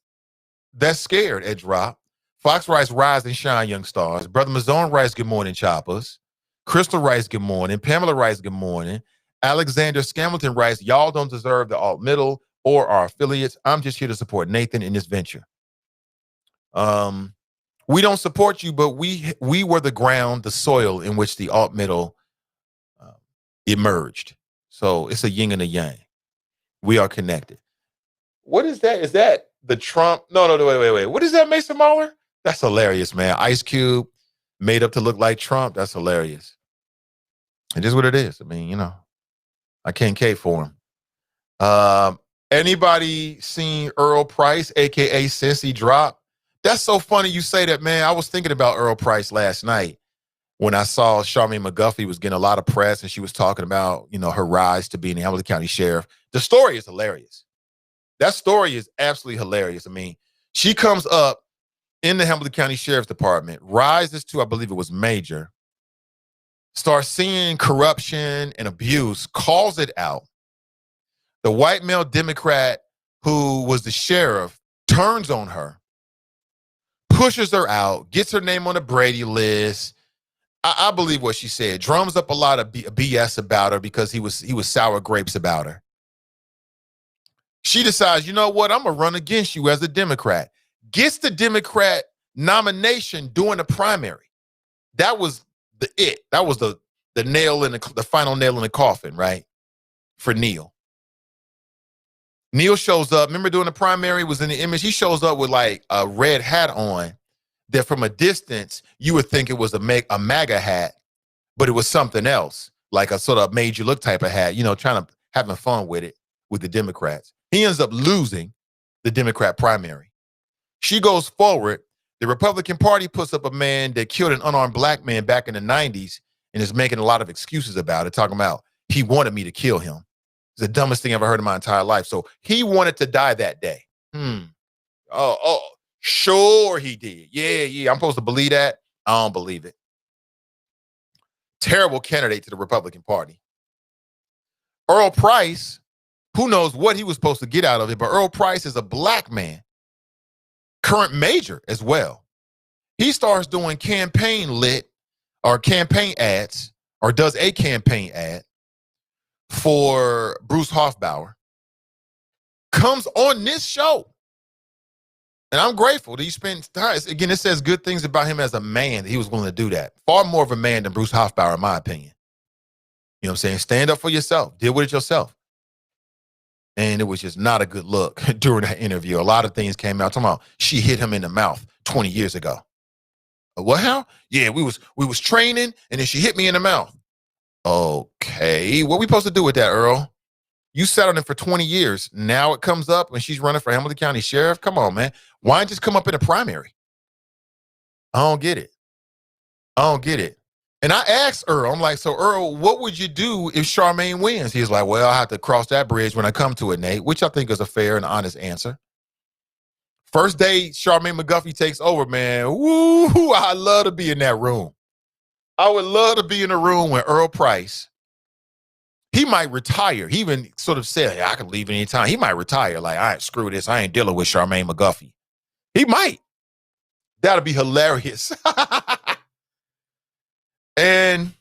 S5: that's scared, Edge Rock. Fox Rice, rise and shine, young stars. Brother Mazone Rice, good morning, choppers. Crystal Rice, good morning. Pamela Rice, good morning. Alexander Scamilton Rice, y'all don't deserve the alt middle or our affiliates. I'm just here to support Nathan in this venture. We don't support you, but we were the ground, the soil in which the alt middle emerged. So it's a yin and a yang. We are connected. What is that? Is that the Trump? No, wait. What is that, Mason Mahler? That's hilarious, man. Ice Cube made up to look like Trump. That's hilarious. It is what it is. I mean, I can't cape for him. Anybody seen Earl Price, a.k.a. Cincy Drop? That's so funny you say that, man. I was thinking about Earl Price last night when I saw Charmaine McGuffey was getting a lot of press and she was talking about, her rise to being the Hamilton County Sheriff. The story is hilarious. That story is absolutely hilarious. I mean, she comes up in the Hamilton County Sheriff's Department, rises to, I believe it was major, starts seeing corruption and abuse, calls it out. The white male Democrat who was the sheriff turns on her, pushes her out, gets her name on the Brady list. I believe what she said, drums up a lot of BS about her because he was sour grapes about her. She decides, you know what, I'm going to run against you as a Democrat. Gets the Democrat nomination during the primary. That was That was the nail in the final nail in the coffin, right? For Neil. Neil shows up. Remember during the primary was in the image. He shows up with like a red hat on that from a distance you would think it was a MAGA hat, but it was something else, like a sort of made you look type of hat, having fun with it with the Democrats. He ends up losing the Democrat primary. She goes forward. The Republican Party puts up a man that killed an unarmed black man back in the 90s and is making a lot of excuses about it, talking about he wanted me to kill him. It's the dumbest thing I've ever heard in my entire life. So he wanted to die that day. Oh, sure he did. Yeah. I'm supposed to believe that? I don't believe it. Terrible candidate to the Republican Party. Earl Price, who knows what he was supposed to get out of it, but Earl Price is a black man, current major as well. He starts doing campaign ads, or does a campaign ad for Bruce Hoffbauer, comes on this show. And I'm grateful that he spent time. Again, it says good things about him as a man that he was willing to do that. Far more of a man than Bruce Hoffbauer, in my opinion. You know what I'm saying? Stand up for yourself. Deal with it yourself. And it was just not a good look during that interview. A lot of things came out. Talking about she hit him in the mouth 20 years ago. What hell? Yeah, we was training, and then she hit me in the mouth. Okay, what we supposed to do with that, Earl? You sat on it for 20 years. Now it comes up when she's running for Hamilton County Sheriff. Come on, man. Why not just come up in a primary? I don't get it. And I asked Earl, I'm like, so Earl, what would you do if Charmaine wins? He's like, well, I have to cross that bridge when I come to it, Nate, which I think is a fair and honest answer. First day Charmaine McGuffey takes over, man. Woo, I love to be in that room. I would love to be in a room with Earl Price. He might retire. He even sort of said, I can leave anytime. He might retire. Like, all right, screw this. I ain't dealing with Charmaine McGuffey. He might. That'll be hilarious. And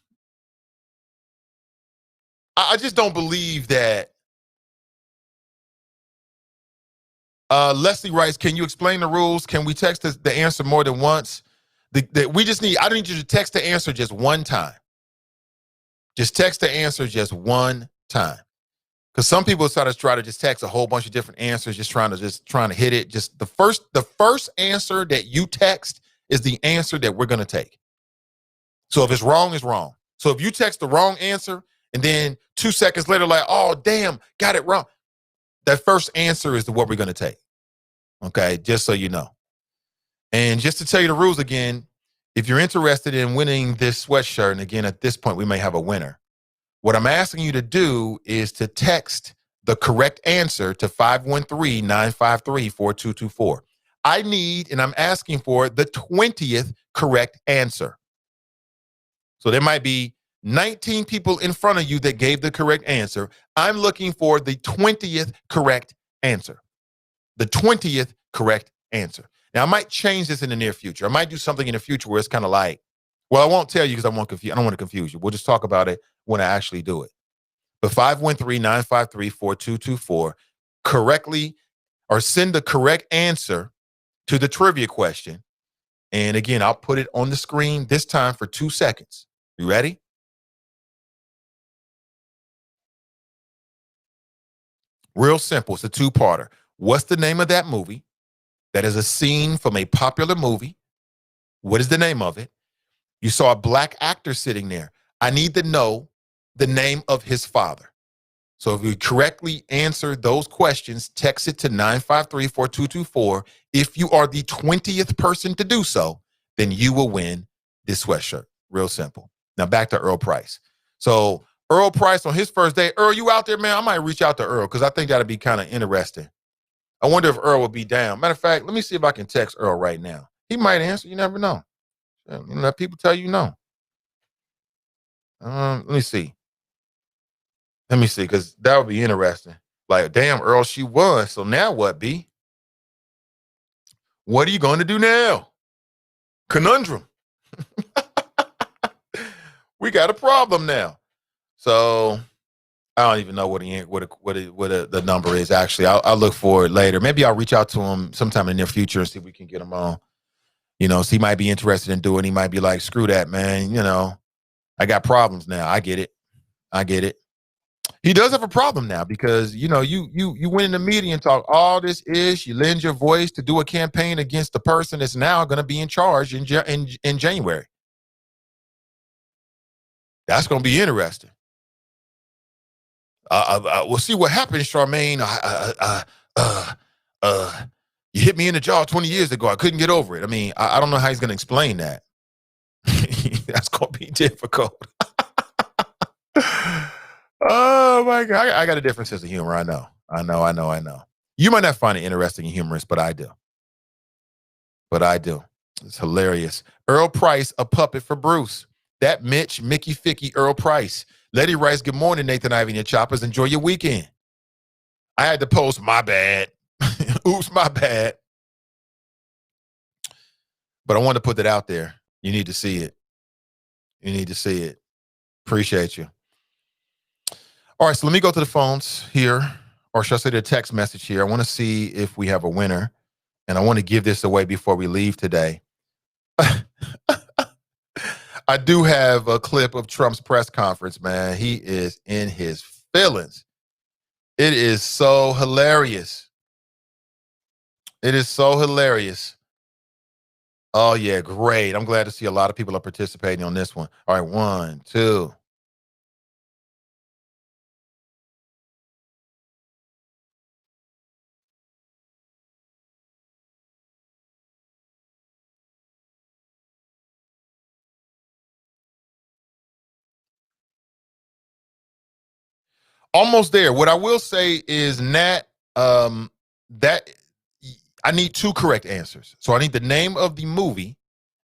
S5: I just don't believe that. Leslie writes, can you explain the rules? Can we text the answer more than once? I don't need you to text the answer just one time. Just text the answer just one time. Because some people try to just text a whole bunch of different answers, just trying to hit it. Just the first answer that you text is the answer that we're going to take. So if it's wrong, it's wrong. So if you text the wrong answer and then 2 seconds later, like, oh, damn, got it wrong. That first answer is what we're going to take. Okay, just so you know. And just to tell you the rules again, if you're interested in winning this sweatshirt, and again, at this point, we may have a winner. What I'm asking you to do is to text the correct answer to 513-953-4224. I need, and I'm asking for the 20th correct answer. So there might be 19 people in front of you that gave the correct answer. I'm looking for the 20th correct answer. The 20th correct answer. Now, I might change this in the near future. I might do something in the future where it's kind of like, well, I won't tell you because I don't want to confuse you. We'll just talk about it when I actually do it. But 513-953-4224, correctly, or send the correct answer to the trivia question. And again, I'll put it on the screen this time for 2 seconds. You ready? Real simple. It's a two-parter. What's the name of that movie? That is a scene from a popular movie. What is the name of it? You saw a black actor sitting there. I need to know the name of his father. So if you correctly answer those questions, text it to 953-4224. If you are the 20th person to do so, then you will win this sweatshirt. Real simple. Now back to Earl Price. So Earl Price on his first day. Earl, you out there, man? I might reach out to Earl because I think that'd be kind of interesting. I wonder if Earl would be down. Matter of fact, let me see if I can text Earl right now. He might answer. You never know. Let people tell you no. Let me see. Because that would be interesting. Like, damn, Earl, she won. So now what, B? What are you going to do now? Conundrum. We got a problem now. So I don't even know what the number is. Actually, I'll look for it later. Maybe I'll reach out to him sometime in the near future and see if we can get him on. So he might be interested in doing. He might be like, "Screw that, man. I got problems now. I get it. He does have a problem now because you went in the media and talk all this ish. You lend your voice to do a campaign against the person that's now going to be in charge in January. That's going to be interesting. We'll see what happens, Charmaine. You hit me in the jaw 20 years ago. I couldn't get over it. I mean, I don't know how he's going to explain that. That's going to be difficult. Oh my God. I got a different sense of humor. I know. You might not find it interesting and humorous, but I do. It's hilarious. Earl Price, a puppet for Bruce. That Mickey Ficky, Earl Price. Letty writes, good morning, Nathan Ivey and your choppers. Enjoy your weekend. I had to post, my bad. Oops, my bad. But I wanted to put that out there. You need to see it. Appreciate you. All right, so let me go to the phones here, or should I say the text message here. I want to see if we have a winner, and I want to give this away before we leave today. I do have a clip of Trump's press conference, man. He is in his feelings. It is so hilarious. Oh, yeah, great. I'm glad to see a lot of people are participating on this one. All right, 1, 2. Almost there. What I will say is, Nat, that I need 2 correct answers. So I need the name of the movie,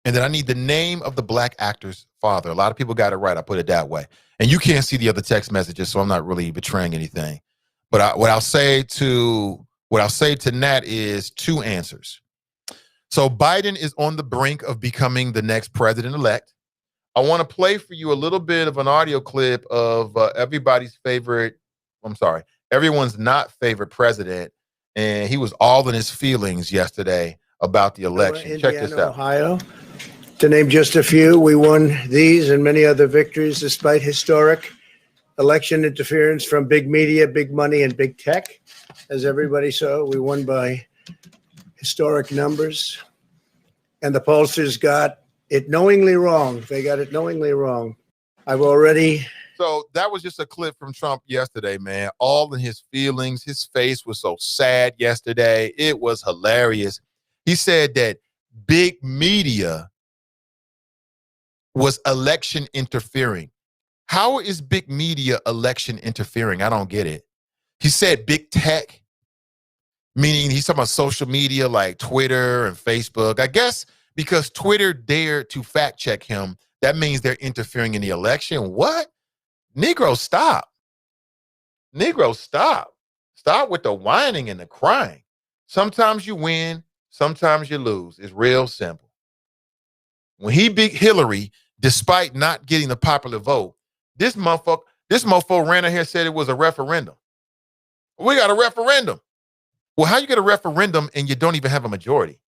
S5: and then I need the name of the black actor's father. A lot of people got it right. I put it that way. And you can't see the other text messages, so I'm not really betraying anything. But what I'll say to Nat is 2 answers. So Biden is on the brink of becoming the next president-elect. I want to play for you a little bit of an audio clip of everyone's not favorite president. And he was all in his feelings yesterday about the election.
S11: Indiana,
S5: Check this out.
S11: Ohio. To name just a few, we won these and many other victories despite historic election interference from big media, big money, and big tech. As everybody saw, we won by historic numbers. And the pollsters got it knowingly wrong. They got it knowingly wrong.
S5: So that was just a clip from Trump yesterday, man. All in his feelings. His face was so sad yesterday. It was hilarious. He said that big media was election interfering. How is big media election interfering? I don't get it. He said big tech, meaning he's talking about social media like Twitter and Facebook. I guess because Twitter dared to fact check him, that means they're interfering in the election. What? Negro, stop. Stop with the whining and the crying. Sometimes you win, sometimes you lose. It's real simple. When he beat Hillary, despite not getting the popular vote, this motherfucker ran in here and said it was a referendum. We got a referendum. Well, how you get a referendum and you don't even have a majority?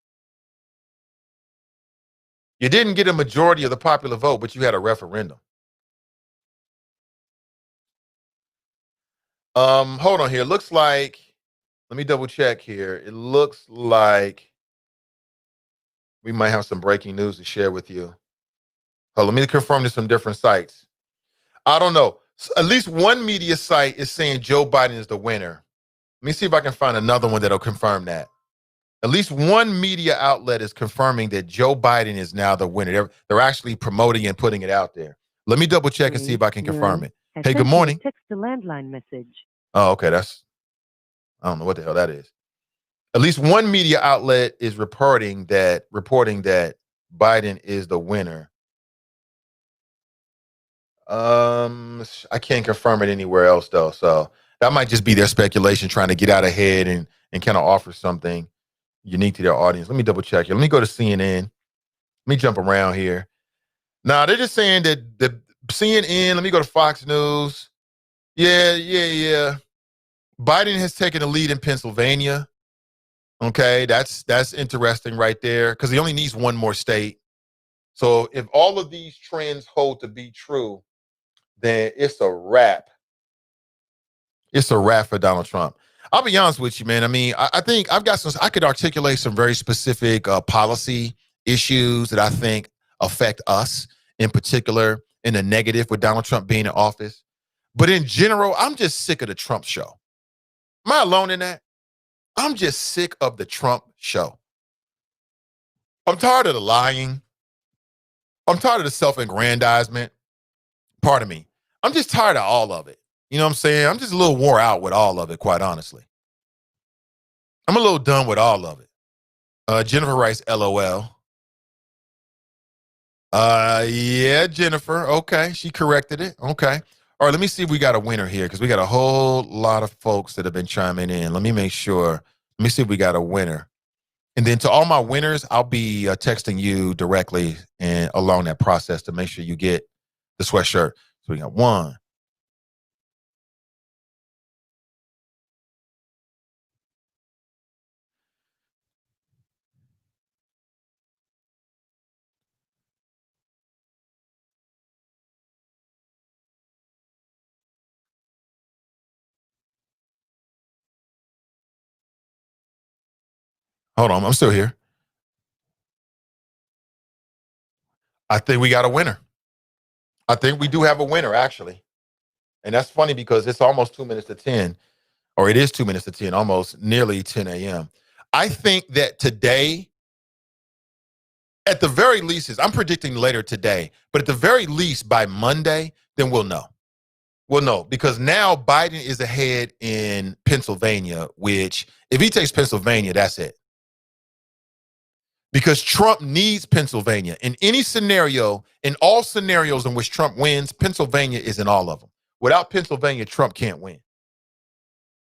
S5: You didn't get a majority of the popular vote, but you had a referendum. Hold on here. Looks like, let me double check here. It looks like we might have some breaking news to share with you. Oh, let me confirm this from different sites. I don't know. At least one media site is saying Joe Biden is the winner. Let me see if I can find another one that'll confirm that. At least one media outlet is confirming that Joe Biden is now the winner. They're actually promoting and putting it out there. Let me double check and see if I can confirm it. Hey, good morning.
S12: Text to landline message.
S5: Oh, okay. I don't know what the hell that is. At least one media outlet is reporting that Biden is the winner. I can't confirm it anywhere else though. So that might just be their speculation, trying to get out ahead and kind of offer something unique to their audience. Let me double check here. Let me go to CNN. Let me jump around here. Now they're just saying that the CNN, let me go to Fox News. Yeah. Biden has taken the lead in Pennsylvania. Okay, that's interesting right there because he only needs one more state. So if all of these trends hold to be true, then it's a wrap. It's a wrap for Donald Trump. I'll be honest with you, man. I mean, I think I could articulate some very specific policy issues that I think affect us in particular in the negative with Donald Trump being in office. But in general, I'm just sick of the Trump show. Am I alone in that? I'm just sick of the Trump show. I'm tired of the lying. I'm tired of the self-aggrandizement. Pardon me. I'm just tired of all of it. You know what I'm saying? I'm just a little wore out with all of it, quite honestly. I'm a little done with all of it. Jennifer writes, LOL. Yeah, Jennifer. Okay, she corrected it. Okay. All right, let me see if we got a winner here because we got a whole lot of folks that have been chiming in. Let me make sure. Let me see if we got a winner. And then to all my winners, I'll be texting you directly and along that process to make sure you get the sweatshirt. So we got one. Hold on, I'm still here. I think we got a winner. I think we do have a winner, actually. And that's funny because it's almost 2 minutes to 10, or it is 2 minutes to 10, almost nearly 10 a.m. I think that today, at the very least, I'm predicting later today, but at the very least by Monday, then we'll know. We'll know because now Biden is ahead in Pennsylvania, which if he takes Pennsylvania, that's it. Because Trump needs Pennsylvania. In any scenario, in all scenarios in which Trump wins, Pennsylvania is in all of them. Without Pennsylvania, Trump can't win.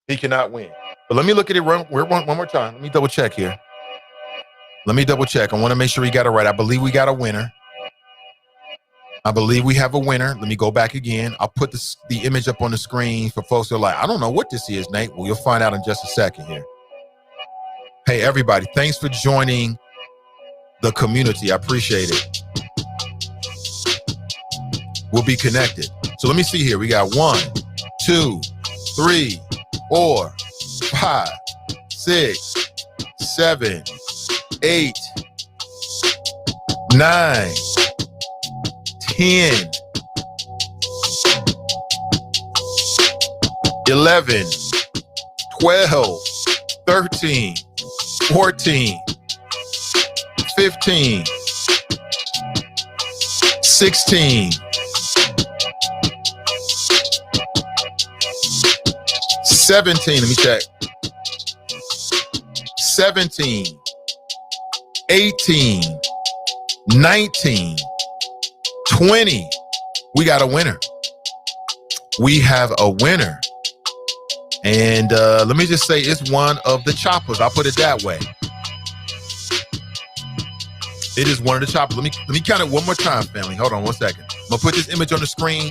S5: He cannot win. But let me look at it one more time. Let me double check here. Let me double check. I want to make sure we got it right. I believe we got a winner. I believe we have a winner. Let me go back again. I'll put the image up on the screen for folks who are like, I don't know what this is, Nate. Well, you'll find out in just a second here. Hey, everybody, thanks for joining the community. I appreciate it. We'll be connected. So let me see here. We got 1, 2, 3, 4, 5, 6, 7, 8, 9, 10, 11, 12, 13, 14, 15, 16, 17, let me check. 17, 18, 19, 20. We got a winner. We have a winner. And let me just say it's one of the choppers. I'll put it that way. It is one of the choppers. Let me count it one more time, family. Hold on 1 second. I'm gonna put this image on the screen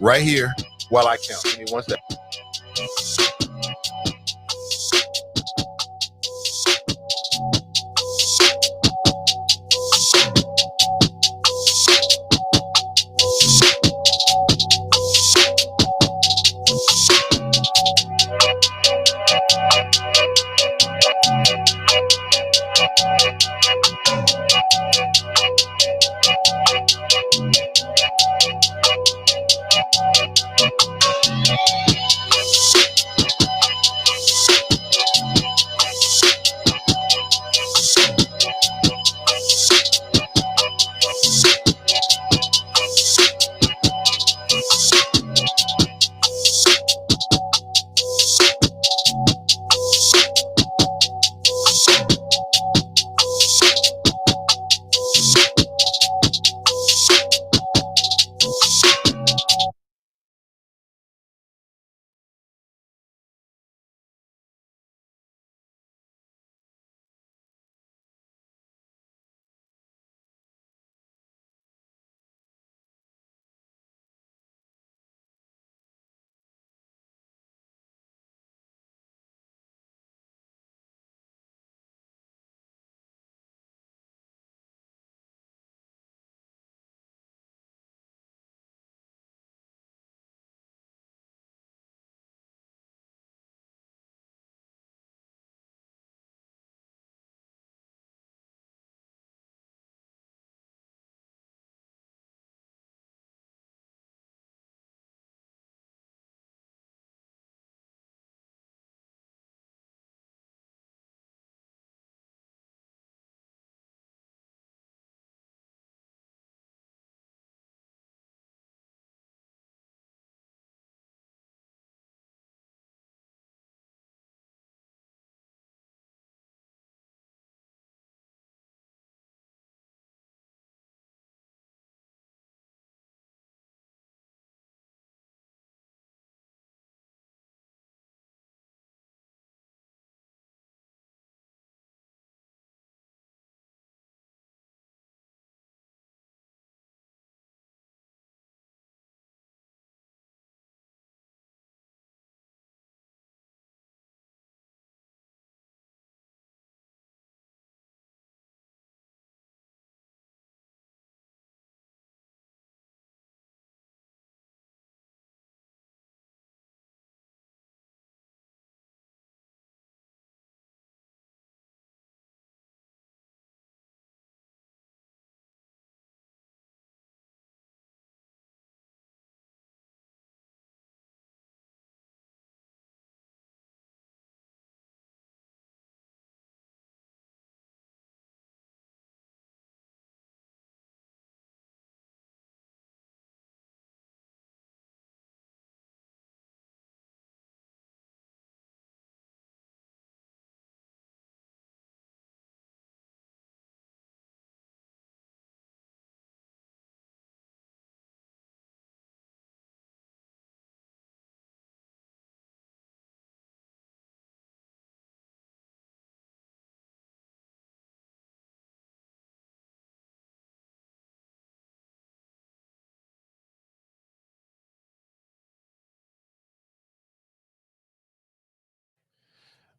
S5: right here while I count. Give me 1 second.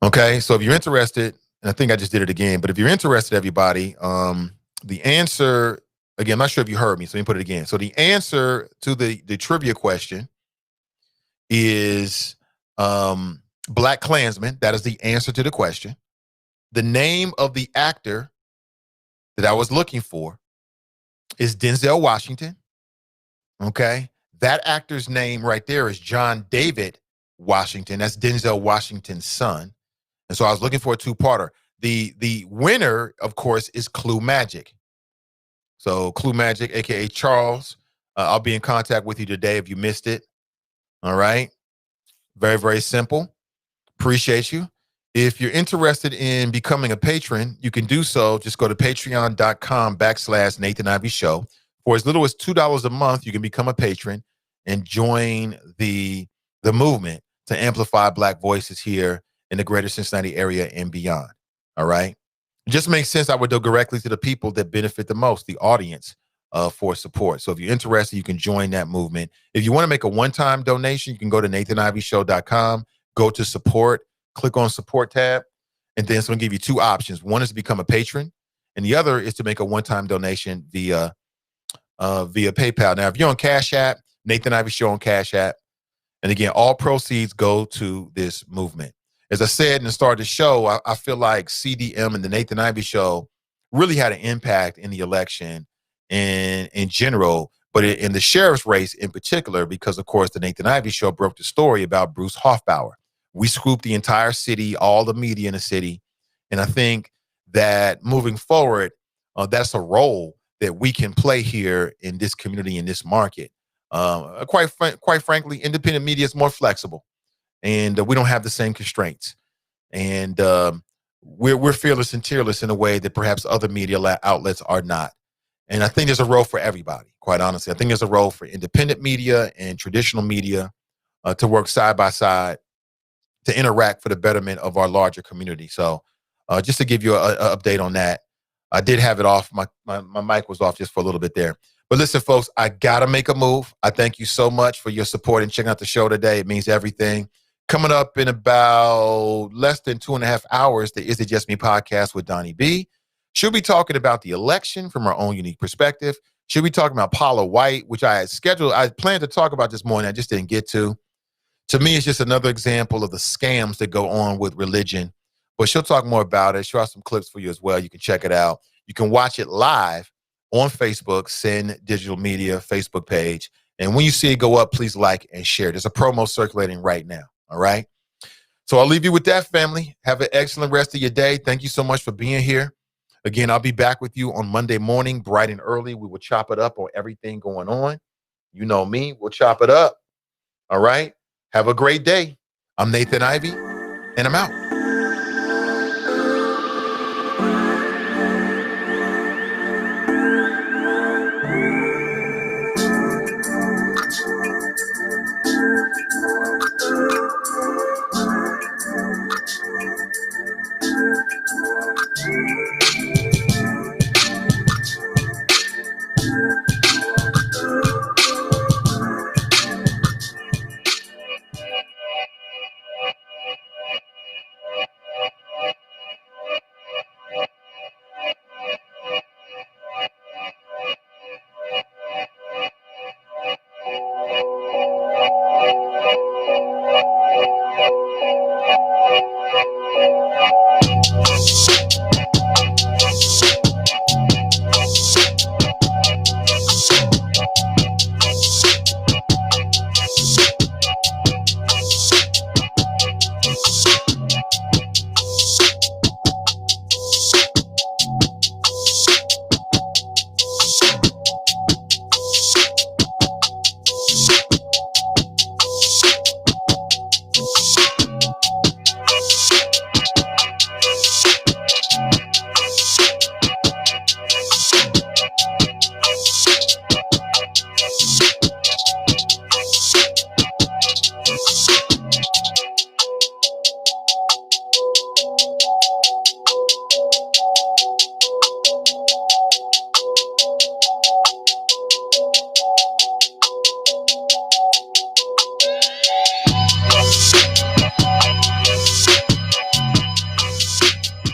S5: Okay, so if you're interested, and I think I just did it again, but if you're interested, everybody, the answer, again, I'm not sure if you heard me, so let me put it again. So the answer to the trivia question is Black Klansman. That is the answer to the question. The name of the actor that I was looking for is Denzel Washington. Okay. That actor's name right there is John David Washington. That's Denzel Washington's son. And so I was looking for a two-parter. The winner, of course, is Clue Magic. So Clue Magic, aka Charles, I'll be in contact with you today if you missed it. All right. Very, very simple. Appreciate you. If you're interested in becoming a patron, you can do so. Just go to patreon.com/Nathan Ivey Show. For as little as $2 a month, you can become a patron and join the movement to amplify Black voices here in the greater Cincinnati area and beyond. All right. It just makes sense. I would go directly to the people that benefit the most, the audience, for support. So if you're interested, you can join that movement. If you want to make a one-time donation, you can go to NathanIveyShow.com, go to support, click on support tab, and then it's going to give you two options. One is to become a patron, and the other is to make a one-time donation via PayPal. Now, if you're on Cash App, Nathan Ivey Show on Cash App, and again, all proceeds go to this movement. As I said in the start of the show, I feel like CDM and the Nathan Ivey Show really had an impact in the election and in general, but in the sheriff's race in particular, because, of course, the Nathan Ivey Show broke the story about Bruce Hoffbauer. We scooped the entire city, all the media in the city, and I think that moving forward, that's a role that we can play here in this community, in this market. Quite frankly, independent media is more flexible, and we don't have the same constraints. And we're fearless and tearless in a way that perhaps other media outlets are not. And I think there's a role for everybody, quite honestly. I think there's a role for independent media and traditional media to work side by side, to interact for the betterment of our larger community. So just to give you an update on that, I did have it off. My mic was off just for a little bit there. But listen, folks, I got to make a move. I thank you so much for your support and checking out the show today. It means everything. Coming up in about less than 2.5 hours, the Is It Just Me podcast with Donnie B. She'll be talking about the election from her own unique perspective. She'll be talking about Paula White, which I planned to talk about this morning. I just didn't get to. To me, it's just another example of the scams that go on with religion. But she'll talk more about it. She'll have some clips for you as well. You can check it out. You can watch it live on Facebook, Sin Digital Media Facebook page. And when you see it go up, please like and share. There's a promo circulating right now. All right. So I'll leave you with that, family. Have an excellent rest of your day. Thank you so much for being here. Again, I'll be back with you on Monday morning, bright and early. We will chop it up on everything going on. You know me. We'll chop it up. All right. Have a great day. I'm Nathan Ivey, and I'm out.